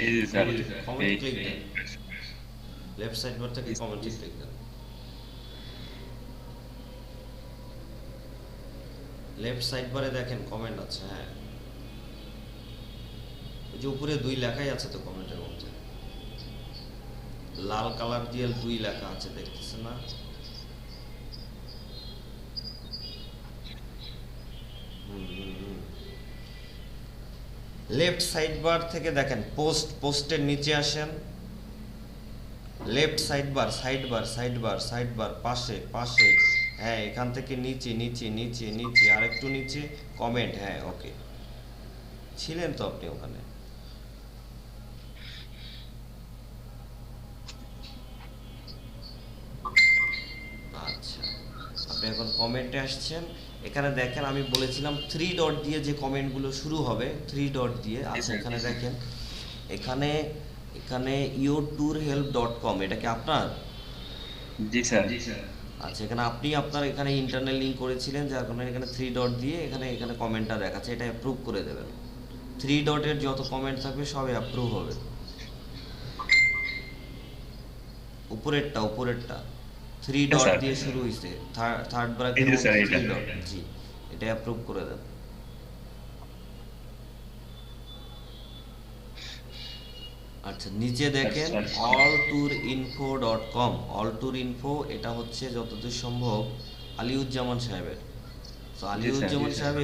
এই যে স্যার কমেন্ট ক্লিক দেন, লেফট সাইড বার থেকে কমেন্টে ক্লিক দেন। লেফট সাইড বারে দেখেন কমেন্ট আছে, হ্যাঁ ওই যে উপরে 2 লেখাই আছে তো কমেন্টের মধ্যে, লাল কালার দিয়ে 2 লেখা আছে, দেখতেছেন না? লেফট সাইড বার থেকে দেখেন পোস্টের নিচে আসেন, লেফট সাইড বার পাশে, হ্যাঁ এখান থেকে নিচে আর একটু নিচে কমেন্ট, হ্যাঁ ওকে, ছিলেন তো আপনি ওখানে। আচ্ছা, আপনি এখন কমেন্টে আসছেন। এখানে দেখেন আমি বলেছিলাম 3 ডট দিয়ে যে কমেন্টগুলো শুরু হবে, 3 ডট দিয়ে। আচ্ছা এখানে দেখেন, এখানে yourtourhelp.com, এটা কি আপনার? জি স্যার। আচ্ছা, এখানে আপনি আপনার এখানে ইন্টারনাল লিংক করেছিলেন, যার কারণে এখানে 3 ডট দিয়ে এখানে কমেন্টটা দেখাচ্ছে, এটা অ্যাপ্রুভ করে দেবেন। 3 ডটের যত কমেন্ট থাকবে সবই অ্যাপ্রুভ হবে। উপরেরটা 3 ডট স্যার। দিয়ে শুরু হইছে, থার্ড ব্র্যাকেট এই যে স্যার, এটা। 3 ডট, জি এটা অ্যাপ্রুভ করে দেন। আচ্ছা নিচে দেখেন আচ্ছা। alltourinfo.com, alltourinfo এটা হচ্ছে যতদূর সম্ভব আলিউজ্জামান সাহেবের। তো আলিউজ্জামান সাহেব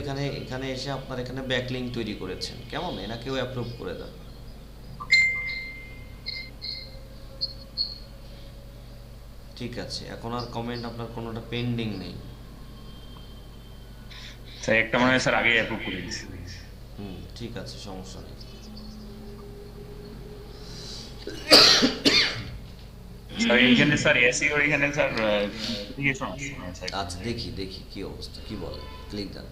এখানে এসে আপনার এখানে ব্যাকলিংক তৈরি করেছেন, কেমন? এনাকেও অ্যাপ্রুভ করে দেন। ঠিক আছে, এখন আর কমেন্ট আপনার কোনোটা পেন্ডিং নেই। স্যার একটা মনে হয় স্যার আগে অ্যাপ্রুভ করে দিয়েছি। ঠিক আছে, সমস্যা নেই। স্যার এইখানে স্যার এসইওর এখানে স্যার নোটিফিকেশন আসছে না স্যার। আচ্ছা দেখি কি অবস্থা, কি বলে, ক্লিক দেন।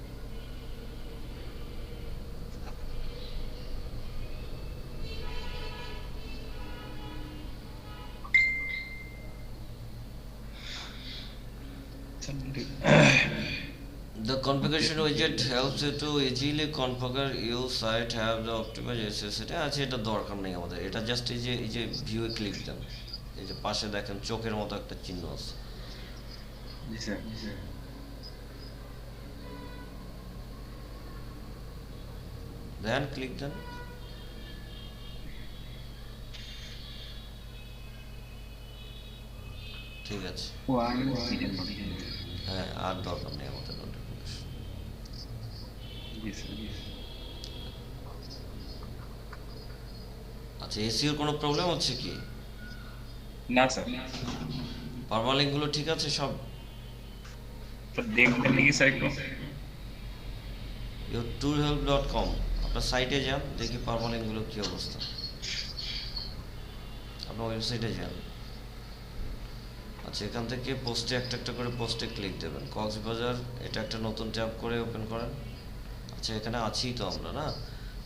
The configuration widget helps you to easily configure your site have the optimized SSL। আচ্ছা এটা দরকার নেই আমাদের, এটা জাস্ট এই যে ভিউ এ ক্লিক দেন, এই যে পাশে দেখেন চোখের মতো একটা চিহ্ন আছে, জি স্যার। দেন ক্লিক দেন। ঠিক আছে, হ্যাঁ আর দরকার নেই আমাদের নোটিফিকেশন। আচ্ছা এসিওর কোনো প্রবলেম হচ্ছে কি? না স্যার। পারমালিঙ্ক গুলো ঠিক আছে সব? দেখবেন নাকি স্যার একটু? yourtourhelp.com, আপনার সাইটে যান, দেখি পারমালিঙ্ক গুলো কি অবস্থা। আপনার ওয়েবসাইটে যান। আচ্ছা এখান থেকে পোস্টে একটা করে পোস্টে ক্লিক দেবেন। কক্সবাজার, এটা একটা নতুন ট্যাব করে ওপেন করেন। আচ্ছা এখানে আছি তো আমরা, না?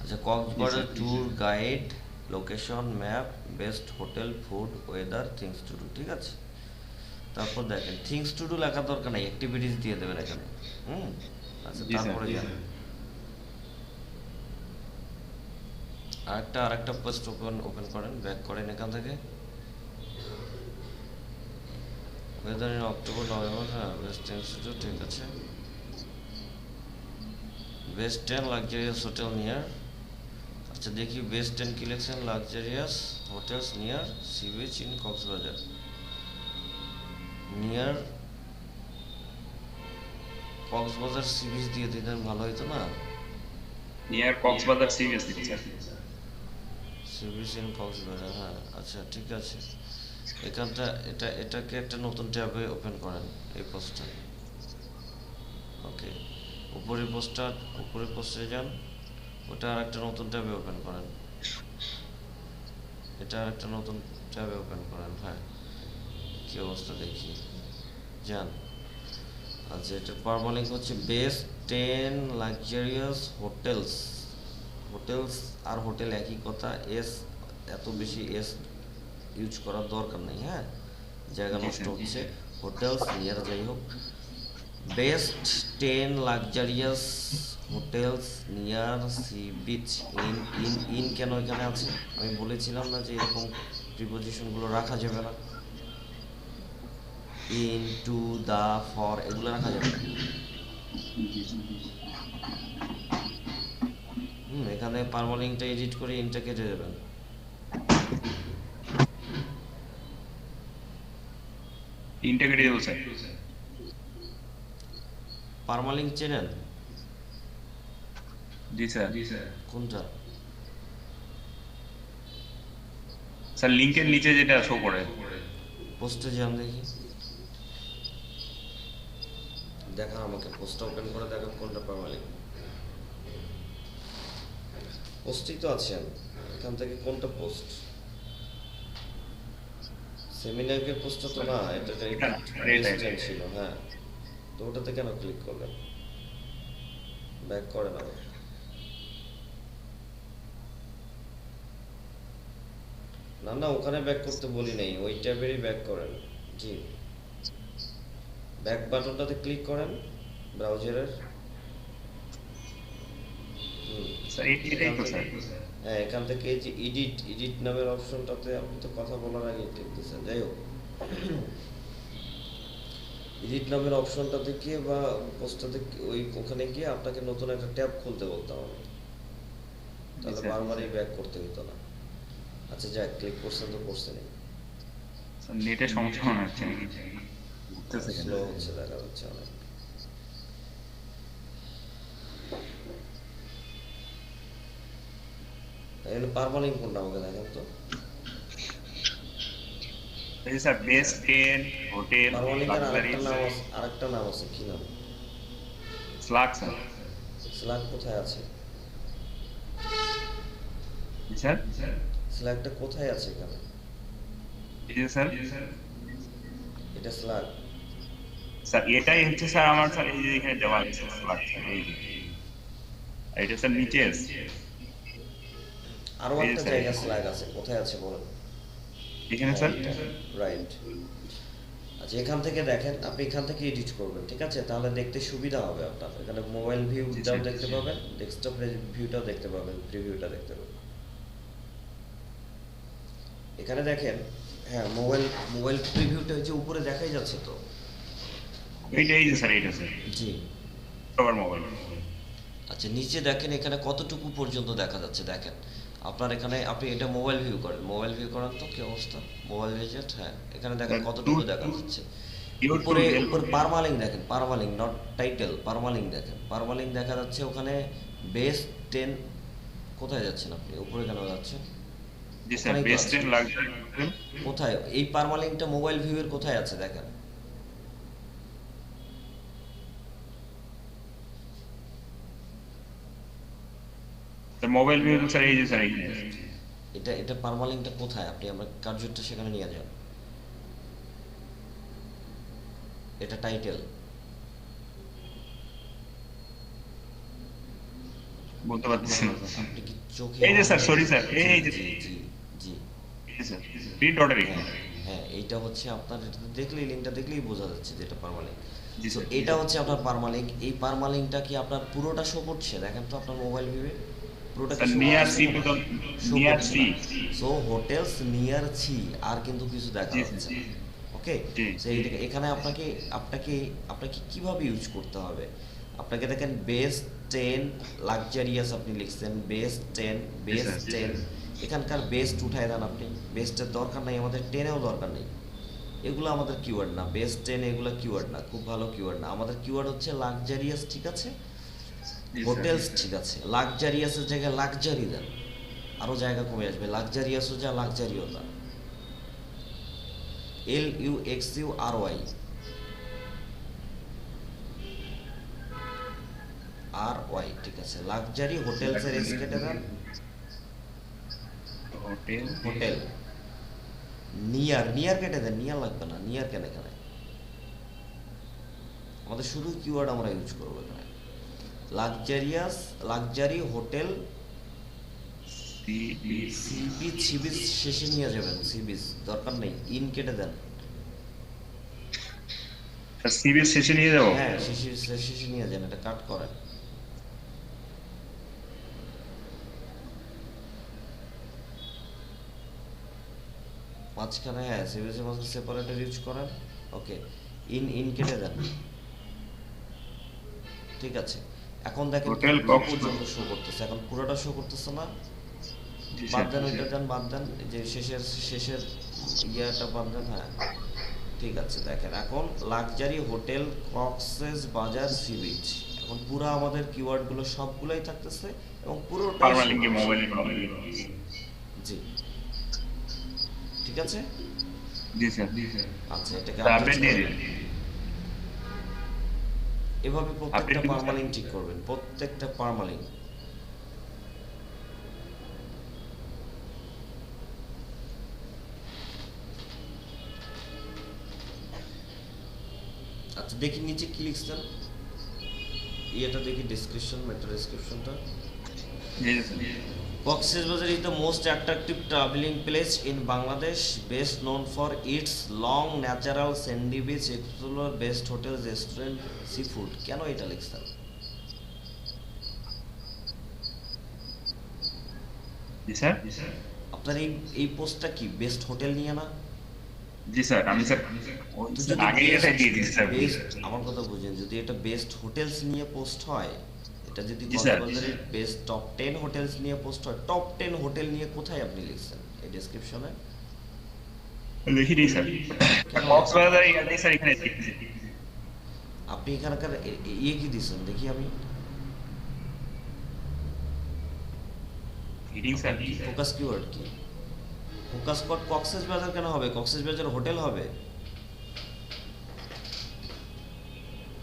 আচ্ছা Cox's Bazar tour guide, location, map, best hotel, food, weather, things to do, ঠিক আছে। তারপর দেখেন থিংস টু ডু লেখার দরকার নেই, অ্যাক্টিভিটিস দিয়ে দেবেন এখানে। আচ্ছা তারপরে যান আরেকটা পোস্ট ওপেন করেন, ব্যাক করেন এখান থেকে। ওয়েদার ইন অক্টোবর নভেম্বর, হ্যাঁ বেস্ট ইনস্টিটিউট, ঠিক আছে। বেস্ট 10 লাক্সারিয়াস হোটেল নিয়ার, আচ্ছা দেখি best 10 collection luxurious hotels near sea beach in Cox's Bazar. Near Cox's Bazar sea beach দিয়ে দিতেন ভালো হইতো না? নিয়ার কক্সবাজার সি বিচ দিতে sir. Sea beach in Cox's Bazar, হ্যাঁ আচ্ছা ঠিক আছে। এটাকে একটা নতুন ট্যাবে ওপেন করেন, এই পোস্টটা। ওকে, উপরের পোস্টে যান, ওটা আর একটা নতুন ট্যাবে ওপেন করেন, এটা আর একটা নতুন ট্যাবে ওপেন করেন। হ্যাঁ কি অবস্থা দেখি, যান। আচ্ছা এটা পারমালিঙ্ক হচ্ছে বেস্ট 10 লাক্সারিয়াস হোটেলস আর হোটেল একই কথা, এস এত বেশি এস ইউজ করার দরকার নেই, হ্যাঁ জায়গা নষ্ট হচ্ছে। হোটেলস নিয়ার, যাই হোক, best 10 luxurious hotels near sea beach in কেন এখানে আছে? আমি বলেছিলাম না যে এরকম প্রিপোজিশনগুলো রাখা যাবে না, ইন, টু, দা, ফর এগুলো রাখা যাবে না। এখানে পারমালিঙ্কটা এডিট করে ইনটা কেটে দেবেন। ইনটা কেটে দেবো স্যার। পারমালিঙ্ক চেনেন? জি স্যার কোনটা? স্যার লিংকের নিচে যেটা শো করে। পোস্টে যান দেখি, দেখান আমাকে, পোস্টটা ওপেন করে দেখান কোনটা পারমালিক। পোস্টই তো আছেন, এখান থেকে কোনটা পোস্ট? সেমিনারের পোস্টটা তো না, এটা রেজিস্ট্রেশন ছিল। হ্যাঁ, তো ওটাতে কেন ক্লিক করলেন? ব্যাক করেন আবার। না না, ওখানে ব্যাক করতে বলি নাই, ওই ট্যাবেরই ব্যাক করেন। জি, ব্যাক বাটনটাতে ক্লিক করেন ব্রাউজারের। স্যার এটাই তো স্যার। হ্যাঁ, এখান থেকে এই যে এডিট নামের অপশনটাতে আপনি তো কথা বলার আগে ক্লিক দিচ্ছেন, যাই হোক, এডিট নামের অপশনটাতে গিয়ে বা পোস্টটাতে ওখানে গিয়ে আপনাকে নতুন একটা ট্যাব খুলতে বলতে হবে, তাহলে বারবারই ব্যাক করতে হতো না। আচ্ছা যাক, ক্লিক করছেন তো করছেনই। স্যার নেটের সমস্যা মনে হচ্ছে নাকি? স্লো হচ্ছে দেখা যাচ্ছে অনেক। এখানে পারমালিং কোনটা আমাকে দেখেন তো। এই স্যার বেস 10 হোটেল পারমালিংয়ের লাক্সারি আরেকটা নাম আছে, কি নাম? Slug sir. স্ল্যাগ কোথায় আছে? স্যার স্ল্যাগটা কোথায় আছে এখানে? এই যে স্যার, এটা স্ল্যাগ। স্যার এটাই হচ্ছে স্যার আমার স্যার, এই যে এখানে দেওয়া আছে স্লাগ স্যার, এই যে এটা স্যার নিচে আছে। আরো একটা জায়গা স্ল্যাগ আছে, কোথায় আছে বলেন? এখানে স্যার রাইট। আচ্ছা, এখান থেকে দেখেন, আপনি এখান থেকে এডিট করবেন, ঠিক আছে? তাহলে দেখতে সুবিধা হবে আপনার। এখানে মোবাইল ভিউটাও দেখতে পাবেন, ডেস্কটপ ভিউটাও দেখতে পাবেন, প্রিভিউটা দেখতে পাবেন। এখানে দেখেন, হ্যাঁ, মোবাইল প্রিভিউটা যে উপরে দেখাই যাচ্ছে তো। এইটাই যে স্যার, এইটা স্যার জি, সবার মোবাইল। আচ্ছা, নিচে দেখেন এখানে কতটুকু পর্যন্ত দেখা যাচ্ছে দেখেন। আপনার এখানে আপনি এটা মোবাইল ভিউ করেন, মোবাইল ভিউ করার তো কি অবস্থা, মোবাইল রিজেক্ট। হ্যাঁ, এখানে দেখেন কতটুকু দেখা যাচ্ছে। উপরে পারমালিং দেখেন, পারমালিং নট টাইটেল, পারমালিং দেখেন, পারমালিং দেখা যাচ্ছে ওখানে। বেস 10 কোথায় যাচ্ছেন আপনি? উপরে কেন যাচ্ছেন? জি স্যার, বেস 10 লাক্সারি কোথায় এই পারমালিংটা মোবাইল ভিউ এর কোথায় আছে দেখেন। স্যার মোবাইল ভিউ স্যার, এই যে স্যার এইখানে এটা পারমালিংটা কোথায়? আপনি আমরা কার্যটা সেখানে নিয়ে যান। এটা টাইটেল বলতে পারতেছি না। আপনি কি চোখে? এই যে স্যার, সরি স্যার, এই যে জি জি জি, এই যে স্যার থ্রি ডটের এখানে। হ্যাঁ, এইটা হচ্ছে আপনার, এটা দেখলেই লিঙ্কটা দেখলেই বোঝা যাচ্ছে যে এটা পারমালিং। জি স্যার, এটা হচ্ছে আপনার পারমালিং। এই পারমালিংটা কি আপনার পুরোটা শো করছে? দেখেন তো আপনার মোবাইল ভিউয়ে পুরোটা কি শো নিয়ার করছে? Sea to the near sea. So hotels near sea, আর কিন্তু কিছু দেখা জি যাচ্ছে জি না। ওকে, সেই এখানে আপনাকে আপনাকে কিভাবে ইউজ করতে হবে? আপনাকে দেখেন বেস 10 লাক্সারিয়াস আপনি লিখছেন, বেস 10 বেস 10, এখানকার বেস্ট উঠায় দেন আপনি। বেস্টের দরকার নাই আমাদের, 10এও দরকার নেই, এগুলো আমাদের কিওয়ার্ড না। বেস 10 এগুলো কিওয়ার্ড না, খুব ভালো কিওয়ার্ড না। আমাদের কিওয়ার্ড হচ্ছে লাক্সারিয়াস, ঠিক আছে? হোটেলস, ঠিক আছে? লাক্সারিয়াসের জায়গায় লাক্সারি দেন, আরো জায়গা কমে আসবে। লাক্সারিয়াসও যা, লাক্সারিও যা। LUXURY, ঠিক আছে? লাক্সারি হোটেলস এর এস কেটে দেন, হোটেল। নিয়ার কেটে দেন, নিয়ার লাগবে না, নিয়ার কেন এখানে? আমাদের শুধু কিওয়ার্ড আমরা ইউজ করবো এখানে। লাক্সারি হোটেল, সি বিচ শেষে নিয়ে যাবেন, সি বিচ দরকার নেই, ইন কেটে দেন। সি বিচ শেষে নিয়ে যাবো? হ্যাঁ, শেষে নিয়ে যান, এটা কাট করেন। মাঝখানে, হ্যাঁ, সি বিচের মাঝখানে সেপারেটর ইউজ করেন। ওকে, ইন কেটে দেন, ঠিক আছে? এখন দেখেন পর্যন্ত শো করতেছে, এখন পুরোটা শো করতেছে না। বাদ দেন, ওইটা দেন, বাদ দেন, যে শেষের ইয়াটা বাদ দেন। হ্যাঁ, ঠিক আছে। দেখেন এখন লাক্সারি হোটেল কক্সেস বাজার সি বিচ, তখন পুরো আমাদের কিওয়ার্ড গুলো সবগুলাই থাকতেছে এবং পুরোটাই পারমালিঙ্কে মোবাইলের নলেজ। জি ঠিক আছে। জি স্যার। আচ্ছা এটাকে আপডেট আপডেট দিয়ে করে দিন। এভাবে প্রত্যেকটা Update পারমালিঙ্ক ঠিক করবেন, প্রত্যেকটা পারমালিঙ্ক। আচ্ছা দেখি নিচে কি লিখছেন, এটা দেখি ডেসক্রিপশন, মেটা ডেসক্রিপশনটা। জি sir. Cox's is the most attractive traveling place in Bangladesh, best known for its long natural sandy beach, explore best hotels, restaurant, seafood. কেন এটা লিখছেন? জি স্যার। আপনার এই পোস্টটা কি বেস্ট হোটেল নিয়ে না? জি স্যার, আমি স্যার তো যদি আগে এটা দিয়ে দিচ্ছি স্যার। আমার কথা বুঝেন, যদি এটা বেস্ট হোটেলস নিয়ে পোস্ট হয়, এটা যদি জি স্যার। কক্সবাজারের বেস্ট টপ 10 হোটেলস নিয়ে পোস্ট হয়, টপ 10 হোটেল নিয়ে কোথায় আপনি লিখছেন এই ডেসক্রিপশনে? লিখি দিই স্যার। কক্সবাজার ইয়াতে স্যার এখানে দিচ্ছি। আপনি এখানকার ইয়ে কি দিচ্ছেন দেখি আমি। Hiding sir. ফোকাস কিওয়ার্ড কি? ফোকাস কোড কক্সেস বাজার কেন হবে? কক্সেস বাজার হোটেল হবে।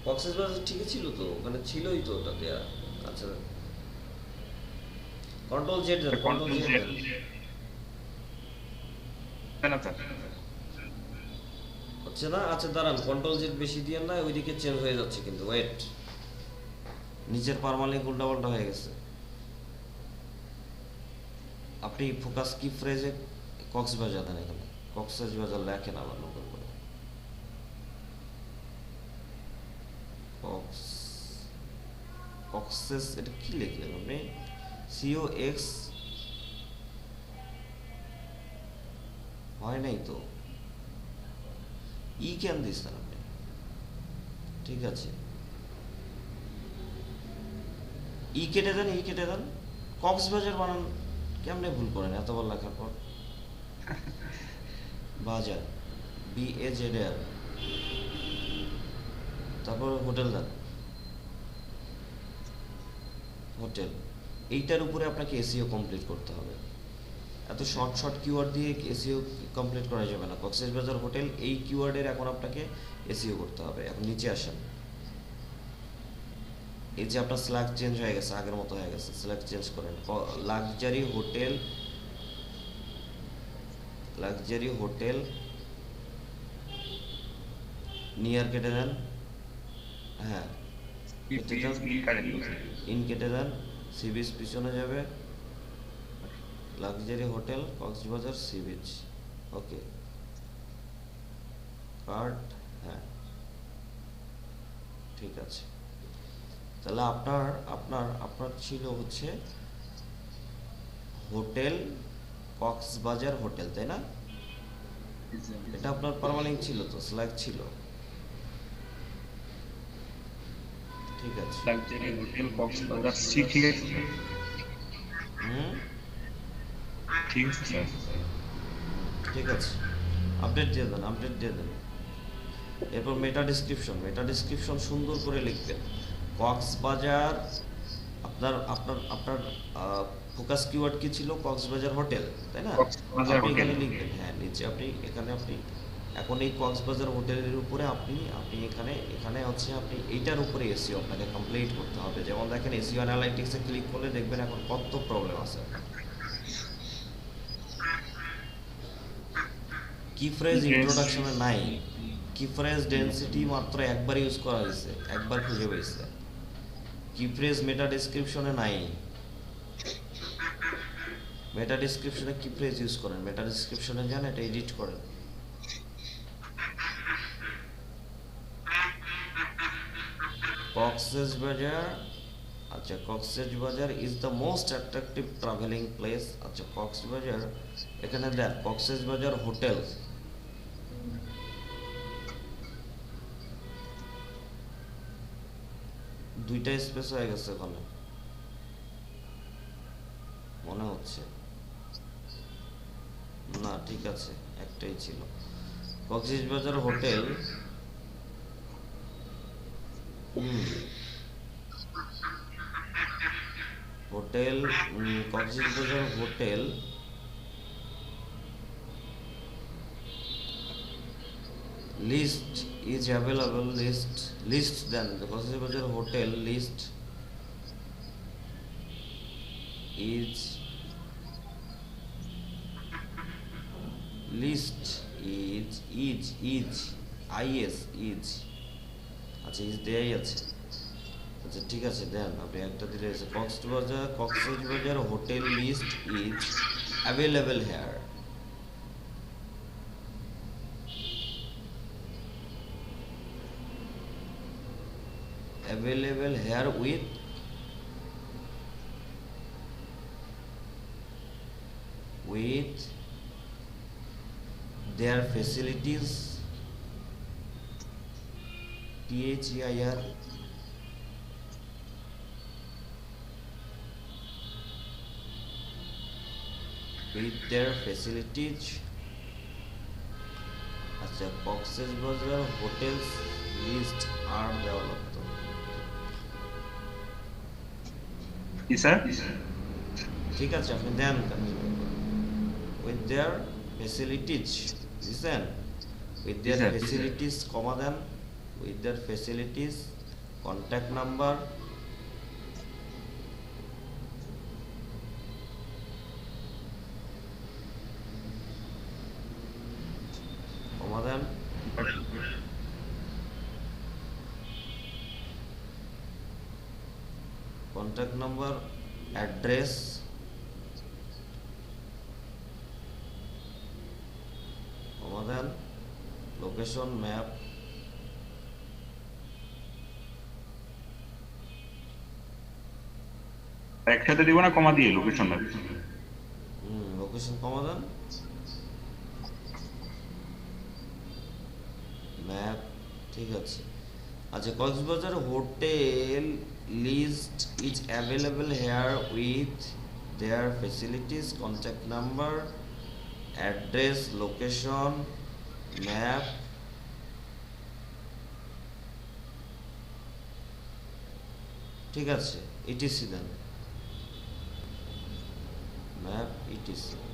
কক্সেস বাজার ঠিকই ছিল তো, ওখানে ছিলই তো ওটা দেয়া। আচ্ছা কন্ট্রোল জেড দেন, কন্ট্রোল জেড দেন। না স্যার। হচ্ছে না? আচ্ছা দাঁড়ান, কন্ট্রোল জেড বেশি দিয়ে না, ওইদিকে চেঞ্জ হয়ে যাচ্ছে কিন্তু। ওয়েট, নিচের পারমালিঙ্ক উল্টাপাল্টা হয়ে গেছে। আপনি ফোকাস কি ফ্রেজে কক্সবাজার দেন, এখানে কক্সবাজার লেখেন আবার নতুন করে। কক্সেস এটা কি লিখলেন আপনি? COX হয় নাই তো, ই কেন দিচ্ছেন আপনি? ঠিক আছে, ই কেটে দেন, ই কেটে দেন। কক্সবাজার বানান কেমনে ভুল করেন এতবার লেখার পর? বাজার, BAZR, তারপর হোটেল দেন, হোটেল। এইটার উপরে আপনাকে এসইও কমপ্লিট করতে হবে। এত শর্ট শর্ট কিওয়ার্ড দিয়ে এসইও কমপ্লিট করা যাবে না। কক্সবাজার হোটেল এই কিওয়ার্ডের এখন আপনাকে এসইও করতে হবে। এখন নিচে আসেন, এই যে আপনার স্ল্যাগ চেঞ্জ হয়ে গেছে, আগের মতো হয়ে গেছে, স্ল্যাগ চেঞ্জ করেন। Luxury hotel, luxury hotel near কেটে দেন। হ্যাঁ ইন কেটে দেন, সি বিচ পিছনে যাবে, luxury hotel Cox's Bazar sea beach. Okay card, হ্যাঁ ঠিক আছে। তাহলে আপনার আপনার আপনার ছিল হচ্ছে হোটেল কক্সবাজার হোটেল, তাই না? এটা আপনার পারমানেন্ট ছিল তো, স্ল্যাগ ছিল। ঠিক আছে, লাক্সারি হোটেল কক্সবাজার সি, ঠিক আছে। ঠিক আছে স্যার। ঠিক আছে, আপডেট দিয়ে দেন, আপডেট দিয়ে দেন। এরপর মেটা ডিসক্রিপশন, মেটা ডিসক্রিপশন সুন্দর করে লিখবেন। কক্সবাজার, আপনার আপনার আপনার ফোকাস কিওয়ার্ড কি ছিল? কক্সবাজার হোটেল, তাই না? আপনি এখানে লিখবেন, হ্যাঁ নিচে আপনি এখানে আপনি এখন এই কক্সবাজার হোটেলের উপরে আপনি আপনি এখানে এখানে হচ্ছে আপনি এইটার উপরে এসইও আপনাকে কমপ্লিট করতে হবে। যেমন দেখেন এসইও অ্যানালাইটিক্সে ক্লিক করলে দেখবেন এখন কত প্রবলেম আছে। কি ফ্রেজ ইন্ট্রোডাকশনে নাই, কি ফ্রেজ ডেনসিটি মাত্র একবার ইউজ করা হয়েছে, একবার খুঁজে পেয়েছে। কি ফ্রেজ মেটা ডেসক্রিপশনে নাই। মেটা ডেসক্রিপশনে কি ফ্রেজ ইউজ করেন? মেটা ডেসক্রিপশনে যান, এটা এডিট করেন। কক্সবাজার, আচ্ছা Cox's Bazar is the most attractive travelling place. আচ্ছা কক্সবাজার এখানে দেন কক্সবাজার হোটেল, দুইটা স্পেস হয়ে গেছে ওখানে মনে হচ্ছে না। ঠিক আছে, একটাই ছিল Cox's Bazar hotel. Hotel Cox's Bazar hotel list is available list then the Kochisbazar hotel list is is আচ্ছা ইজ দেয়াই আছে আচ্ছা ঠিক আছে দেন আপনি একটা দিলে আছে Cox's Bazar hotel list is available here available here with their facilities THEIR with their facilities আচ্ছা কক্সবাজার হোটেলস লিস্ট আর ডেভেলপড জি স্যার ঠিক আছে আপনি দেন with their facilities listen with their sir. Facilities comma দেন with their facilities contact number comma দেন contact number address then location map একসাথে দিব না কমা দিয়ে লোকেশন ম্যাপ লোকেশন কমা দেন ম্যাপ ঠিক আছে আচ্ছা Cox's Bazar hotel list is available here with their facilities contact number address location map ঠিক আছে etc দেন map etc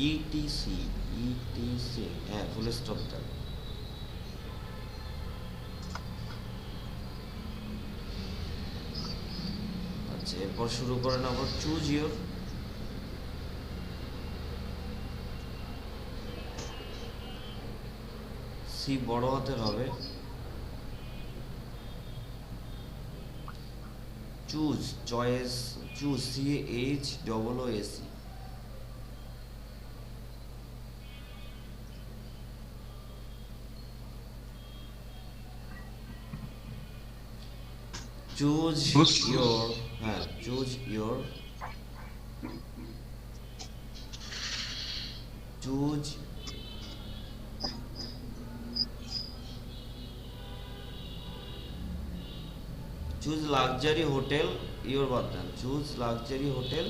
etc হ্যাঁ ফুল স্টপ দেন আচ্ছা এরপর শুরু করেন আবার চুজ ইওর সি বড় হাতের হবে choose choice choose CHOOC choose your choose your choose choose luxury hotel your button choose luxury hotel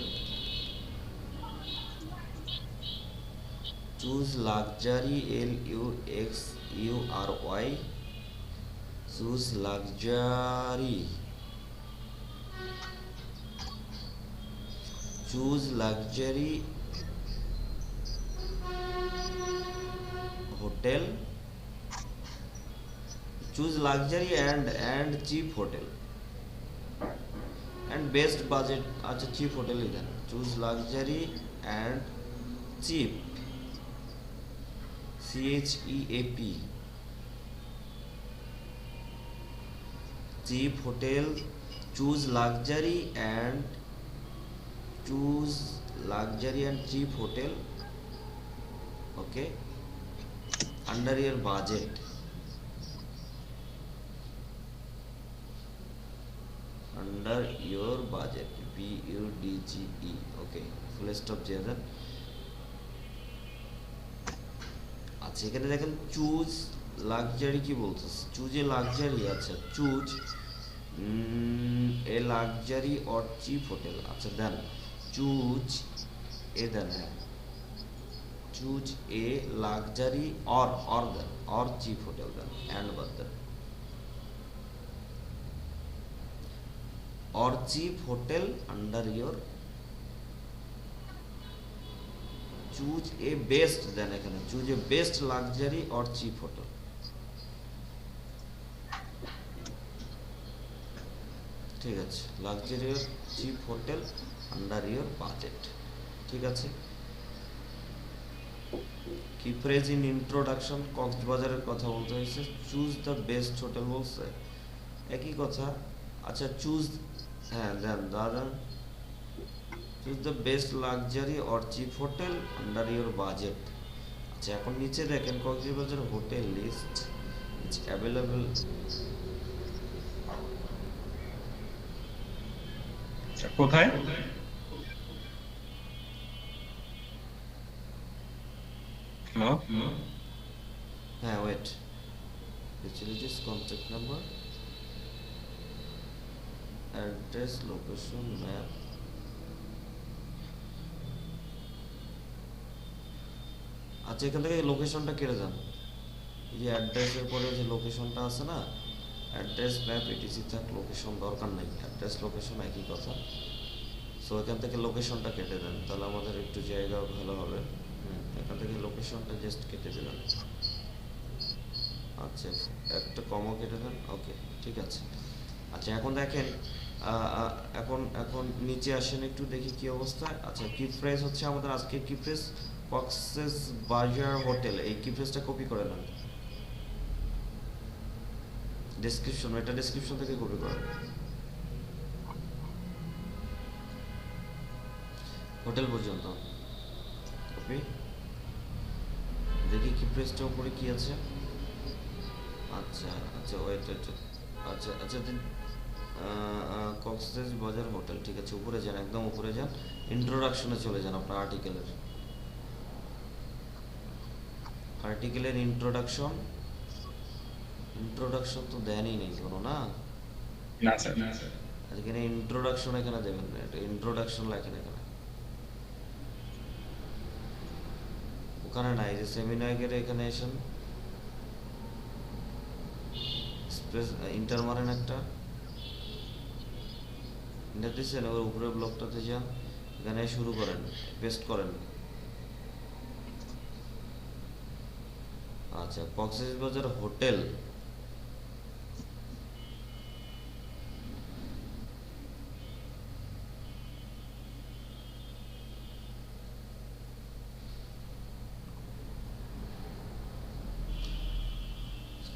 choose luxury LUXURY choose luxury choose luxury hotel choose luxury and cheap hotel and best budget acha cheap hotel idan choose luxury and cheap CHEAP cheap hotel choose luxury and cheap hotel okay under your budget under your budget BUDGE okay full stop দিয়ে দেন আচ্ছা এখানে দেখেন চুজ লাক্সারি কি বলতেছে চুজে লাক্সারি আচ্ছা choose a luxury or cheap hotel আচ্ছা দেন চুজ এ দেন হ্যাঁ choose a luxury or then or cheap hotel then and বাদ then or cheap hotel under your choose a best দেন এখানে choose a best luxury or cheap hotel ঠিক আছে luxury or cheap hotel under your budget ঠিক আছে কি ফ্রেজ ইন ইন্ট্রোডাকশন কক্সবাজারের কথা বলতে হয়েছে চুজ দ্য বেস্ট হোটেল বলছে একই কথা আচ্ছা চুজ হ্যাঁ দেন দাদা choose the best luxury or cheap hotel under your budget আচ্ছা এখন নিচে দেখেন Cox's Bazar hotel list it's available কোথায় হ্যালো হ্যাঁ wait facilities contact number address location map আচ্ছা এখান থেকে লোকেশনটা কেটে যান এই যে অ্যাড্রেসের পরে যে লোকেশনটা আছে না অ্যাড্রেস ম্যাপ এটিসি থাক লোকেশন দরকার নেই অ্যাড্রেস লোকেশন একই কথা সো এখান থেকে লোকেশনটা কেটে দেন তাহলে আমাদের একটু জায়গা ভালো হবে এখান থেকে লোকেশনটা জাস্ট কেটে দিলাম আচ্ছা একটা কমও কেটে দেন ওকে ঠিক আছে আচ্ছা এখন দেখেন এখন এখন নিচে আসেন একটু দেখি কি অবস্থা আচ্ছা কি ফ্রেজ হচ্ছে আমাদের আজকে কি ফ্রেজ কক্সেস বাজার হোটেল এই কি ফ্রেজটা কপি করে নেন ডেসক্রিপশন এটা ডেসক্রিপশন থেকে কপি করেন হোটেল পর্যন্ত কপি দেখি কি ফ্রেজটার উপরে কি আছে আচ্ছা আচ্ছা ওয়েট আচ্ছা আচ্ছা কক্সেস বাজার হোটেল ঠিক আছে উপরে যান একদম উপরে যান ইন্ট্রোডাকশনে চলে যান আপনার আর্টিকেলের ইন্ট্রোডাকশন তো দেনই নেই কোনো না না স্যার এখানে ইন্ট্রোডাকশন এখানে দেবেন ইন্ট্রোডাকশন লেখেন এখানে ওখানে নাই যে সেমিনারের এখানে এসেন স্পেস ইন্টার মারেন একটা ইন্টার দিচ্ছেন ওর উপরে ব্লকটাতে যান এখানে শুরু করেন পেস্ট করেন আচ্ছা কক্সবাজার হোটেল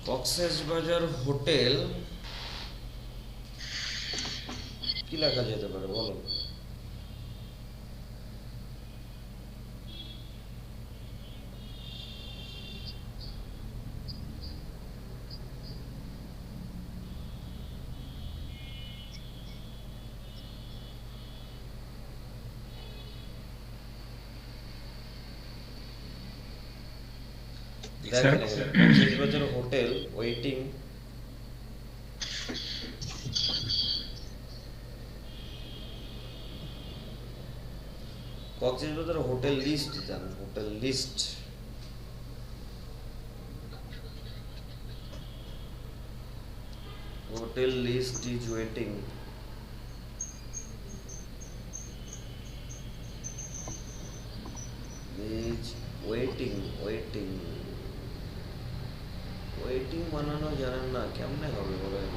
কক্সবাজার হোটেল কি লেখা যেতে পারে বলো Cox's Bazar hotel waiting Cox's Bazar hotel list জান hotel list hotel list is waiting waiting বানানো জানেন না কেমনে হবে বলেন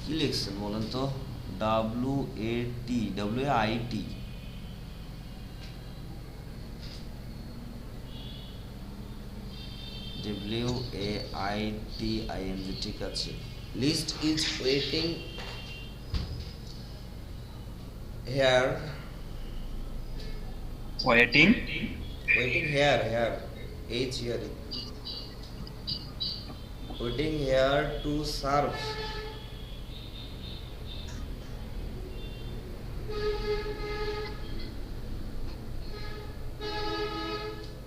কি লিখছেন বলেন তো WAIT ঠিক আছে list is waiting here waiting here H here waiting here to serve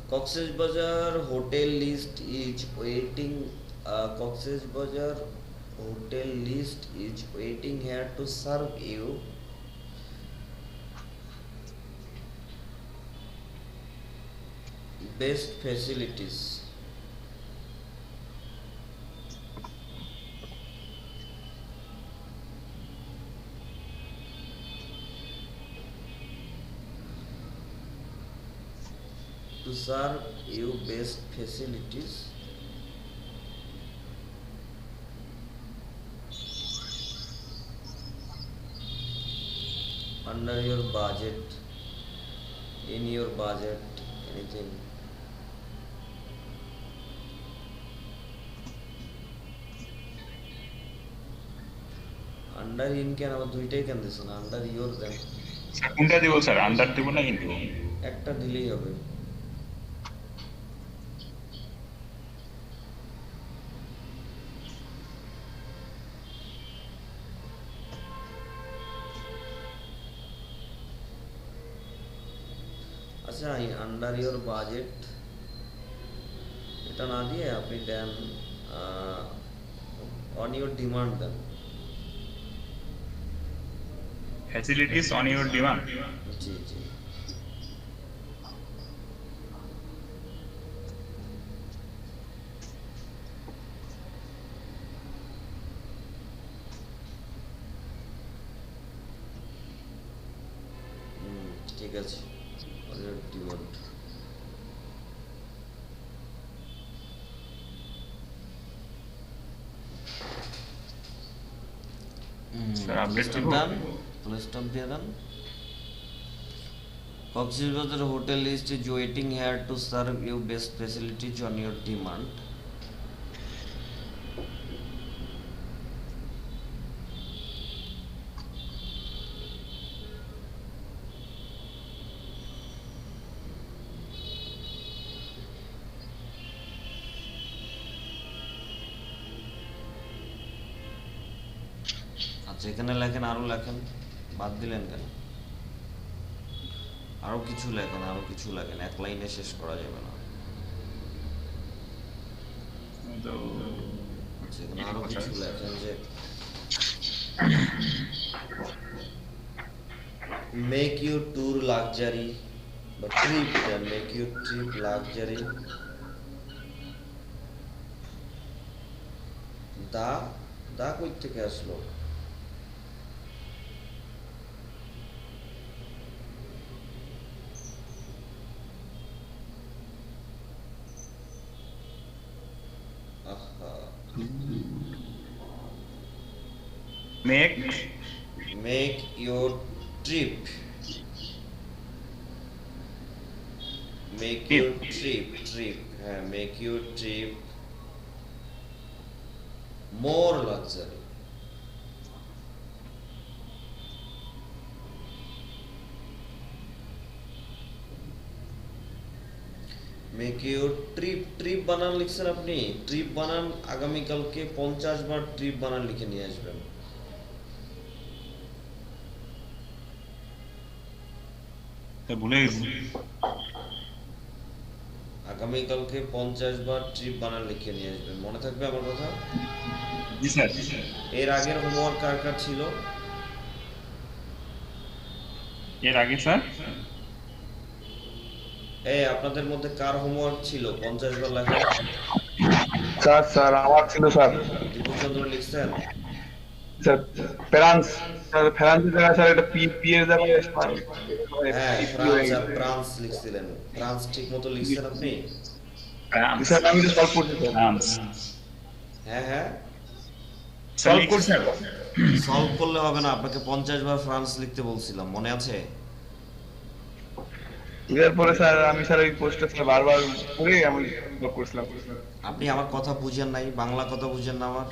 Coxsbazar hotel list is waiting Coxsbazar hotel list is waiting here to serve you best facilities. To serve you best facilities under your budget, in your budget, anything. Under in কেন আবার দুইটাই কেন দিছ না? Under your then. স্যার কোনটা দিব স্যার, আন্ডার দিব না ইন দিব? একটা দিলেই হবে। আচ্ছা, আন্ডার ইওর বাজেট এটা না দিয়ে আপনি দেন অন ইওর ডিমান্ড দেন। Facilities on your demand. জি জি। ঠিক আছে, on your demand. Sir update Stop done. Stop দিয়ে দেন। Cox's hotel list is waiting here to serve you best facilities on your demand. আচ্ছা, এখানে লেখেন, আরো লেখেন, বাদ দিলেন কেন? আরো কিছু লেখেন, আরো কিছু লেখেন, এক লাইনে শেষ করা যাবে না। তো আচ্ছা, এখানে আরো কিছু লেখেন যে মেক ইউর ট্যুর লাক্সারি বা trip, make your trip luxury. দা দা কই থেকে আসলো? Make your trip. Make your trip. Make your trip more luxury. Make your trip বানান লিখছেন আপনি। ট্রিপ বানান আগামীকালকে 50 বার ট্রিপ বানান লিখে নিয়ে আসবেন। ভুলে গেছি। আগামীকালকে 50 বার ট্রিপ বানান লিখে নিয়ে আসবেন, মনে থাকবে আমার কথা? জি স্যার। এর আগের হোমওয়ার্ক কার কার ছিল? এর আগে স্যার এই আপনাদের মধ্যে কার হোমওয়ার্ক ছিল 50 বার লেখা? স্যার আমার ছিল স্যার। দীপচন্দ্র লিখছেন? স্যার ফ্রান্স, স্যার ফ্রান্সের জায়গায় স্যার এটা পি এর জায়গায় হ্যাঁ, ফ্রান্স লিখছিলেন। ফ্রান্স ঠিক মতো লিখছেন আপনি? স্যার আমি তো সলভ করছি ফ্রান্স। হ্যাঁ সলভ করছি। সলভ করলে হবে না, আপনাকে 50 বার ফ্রান্স লিখতে বলছিলাম, মনে আছে? এরপরে স্যার আমি স্যার এই পোস্টটা স্যার বারবার পড়ে আমি সলভ করছিলাম। আপনি আমার কথা বুঝেন নাই, বাংলা কথা বুঝেন না আমার।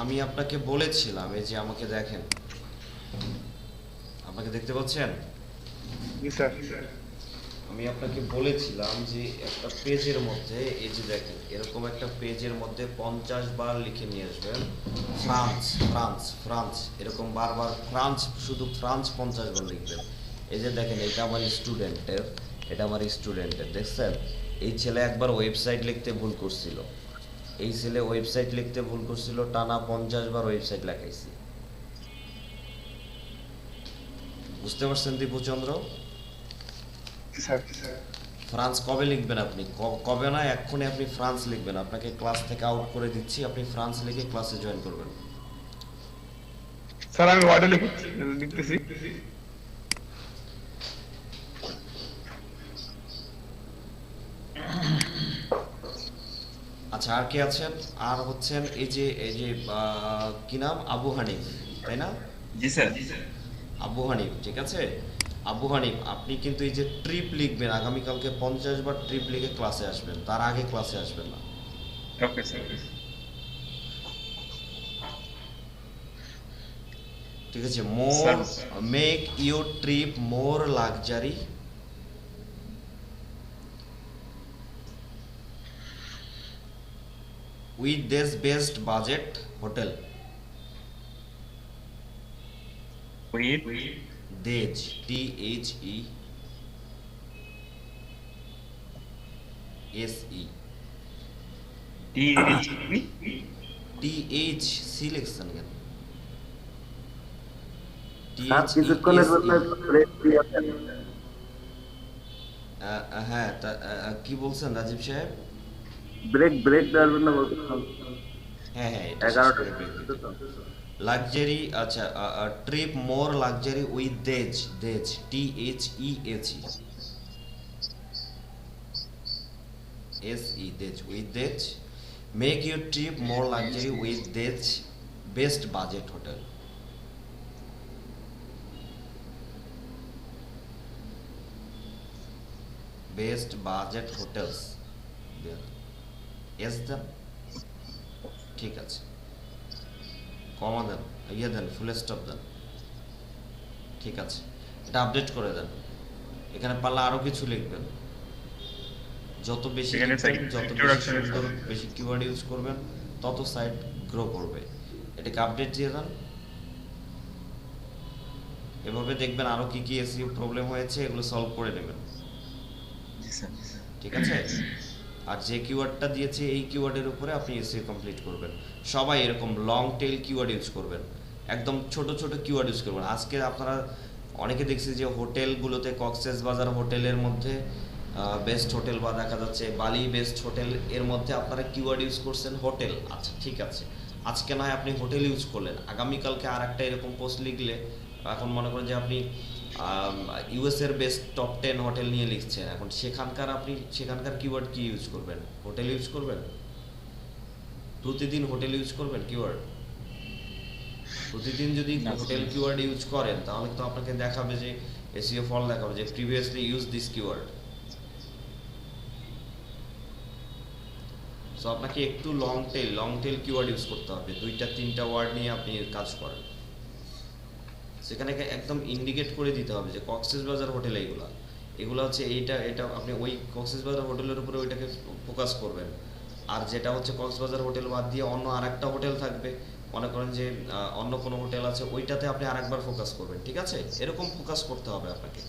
আমি আপনাকে বলেছিলাম, এই যে আমাকে দেখেন, আমাকে দেখতে পাচ্ছেন? জি স্যার। আমি আপনাকে বলেছিলাম যে একটা পেজের মধ্যে, এই যে দেখেন এরকম একটা পেজের মধ্যে 50 বার লিখে নিয়ে আসবেন ফ্রান্স ফ্রান্স ফ্রান্স, এরকম বারবার ফ্রান্স, শুধু ফ্রান্স 50 বার লিখবেন। এই যে দেখেন, এটা আমার স্টুডেন্টের, দেখছেন? এই ছেলে একবার ওয়েবসাইট লিখতে ভুল করছিল, টানা 50 বার ওয়েবসাইট লেখাইছি। বুঝতে পারছেন দীপুচন্দ্র? স্যার ফ্রান্স কবে লিখবেন আপনি? কবে না, এক্ষুনি আপনি ফ্রান্স লিখবেন। আপনাকে ক্লাস থেকে আউট করে দিচ্ছি, আপনি ফ্রান্স লিখে ক্লাসে জয়েন করবেন। স্যার আমি ওয়ার্ডে লিখতেছি। আচ্ছা, আর কে আছেন? আর হচ্ছেন এই যে কি নাম, আবু হানিফ, তাই না? জি স্যার। আবু হানিফ, ঠিক আছে। আবু হানিফ, আপনি কিন্তু এই যে ট্রিপ লিখবেন, আগামীকালকে 50 বার ট্রিপ লিখে ক্লাসে আসবেন, তার আগে ক্লাসে আসবেন না। Okay sir. ঠিক আছে। More, make your trip more luxury with this best budget hotel. With these, THE SE TH selection কেন? হ্যাঁ, কি বলছেন রাজীব সাহেব? ব্রেক দেওয়ার জন্য বলছিলাম। হ্যাঁ হ্যাঁ, এটা শেষ করে break দিতে। লাক্সারি, আচ্ছা, trip more luxury with these, THEH SE these, with these make your trip more luxury with these best budget hotel. Best budget hotels S দেন, ঠিক আছে। কমা দেন, দেন, ফুল স্টপ দেন, ঠিক আছে। এটা আপডেট করে দেন। এখানে পারলে আরো কিছু লিখবেন। যত বেশি লিখবেন, যত বেশি সুন্দর, বেশি কিওয়ার্ড ইউজ করবেন, তত সাইট গ্রো করবে। এটাকে আপডেট দিয়ে দেন। এভাবে দেখবেন আরো কি কি এসইও প্রবলেম হয়েছে, এগুলো সলভ করে নেবেন, ঠিক আছে। আর যে কিওয়ার্ডটা দিয়েছে এই কিওয়ার্ডের উপরে আপনি এসইও কমপ্লিট করবেন। সবাই এরকম লং টেল কিওয়ার্ড ইউজ করবেন, একদম ছোট ছোট কিওয়ার্ড ইউজ করবেন। আজকে আপনারা অনেকে দেখছি যে হোটেলগুলোতে কক্সবাজার হোটেলের মধ্যে বেস্ট হোটেল বা দেখা যাচ্ছে বালি বেস্ট হোটেল, এর মধ্যে আপনারা কিওয়ার্ড ইউজ করছেন হোটেল। আচ্ছা ঠিক আছে, আজকে নয় আপনি হোটেল ইউজ করলেন, আগামীকালকে আর একটা এরকম পোস্ট লিখলে, এখন মনে করেন যে আপনি ইউএস এর বেস্ট টপ 10 হোটেল নিয়ে লিখছেন, এখন সেখানকার কিওয়ার্ড কি ইউজ করবেন? হোটেল ইউজ করবেন? প্রতিদিন হোটেল ইউজ করবেন কিওয়ার্ড? প্রতিদিন যদি হোটেল কিওয়ার্ড ইউজ করেন তাহলে তো আপনাকে দেখাবে যে এসইও ফল দেখাবে যে previously use this keyword. So আপনাকে একটু লং টেল কিওয়ার্ড ইউজ করতে হবে, 2-3টা ওয়ার্ড নিয়ে আপনি কাজ করেন। সেখানে একদম ইন্ডিকেট করে দিতে হবে যে কক্সবাজার হোটেল এগুলো হচ্ছে এটা আপনি ওই কক্সবাজার হোটেলের উপরে ওইটাকে ফোকাস করবেন। আর যেটা হচ্ছে কক্সবাজার হোটেল বাদ দিয়ে অন্য আরেকটা হোটেল থাকবে, মনে করেন যে অন্য কোনো হোটেল আছে, ওইটাতে আপনি আরেকবার ফোকাস করবেন, ঠিক আছে। এরকম ফোকাস করতে হবে আপনাকে।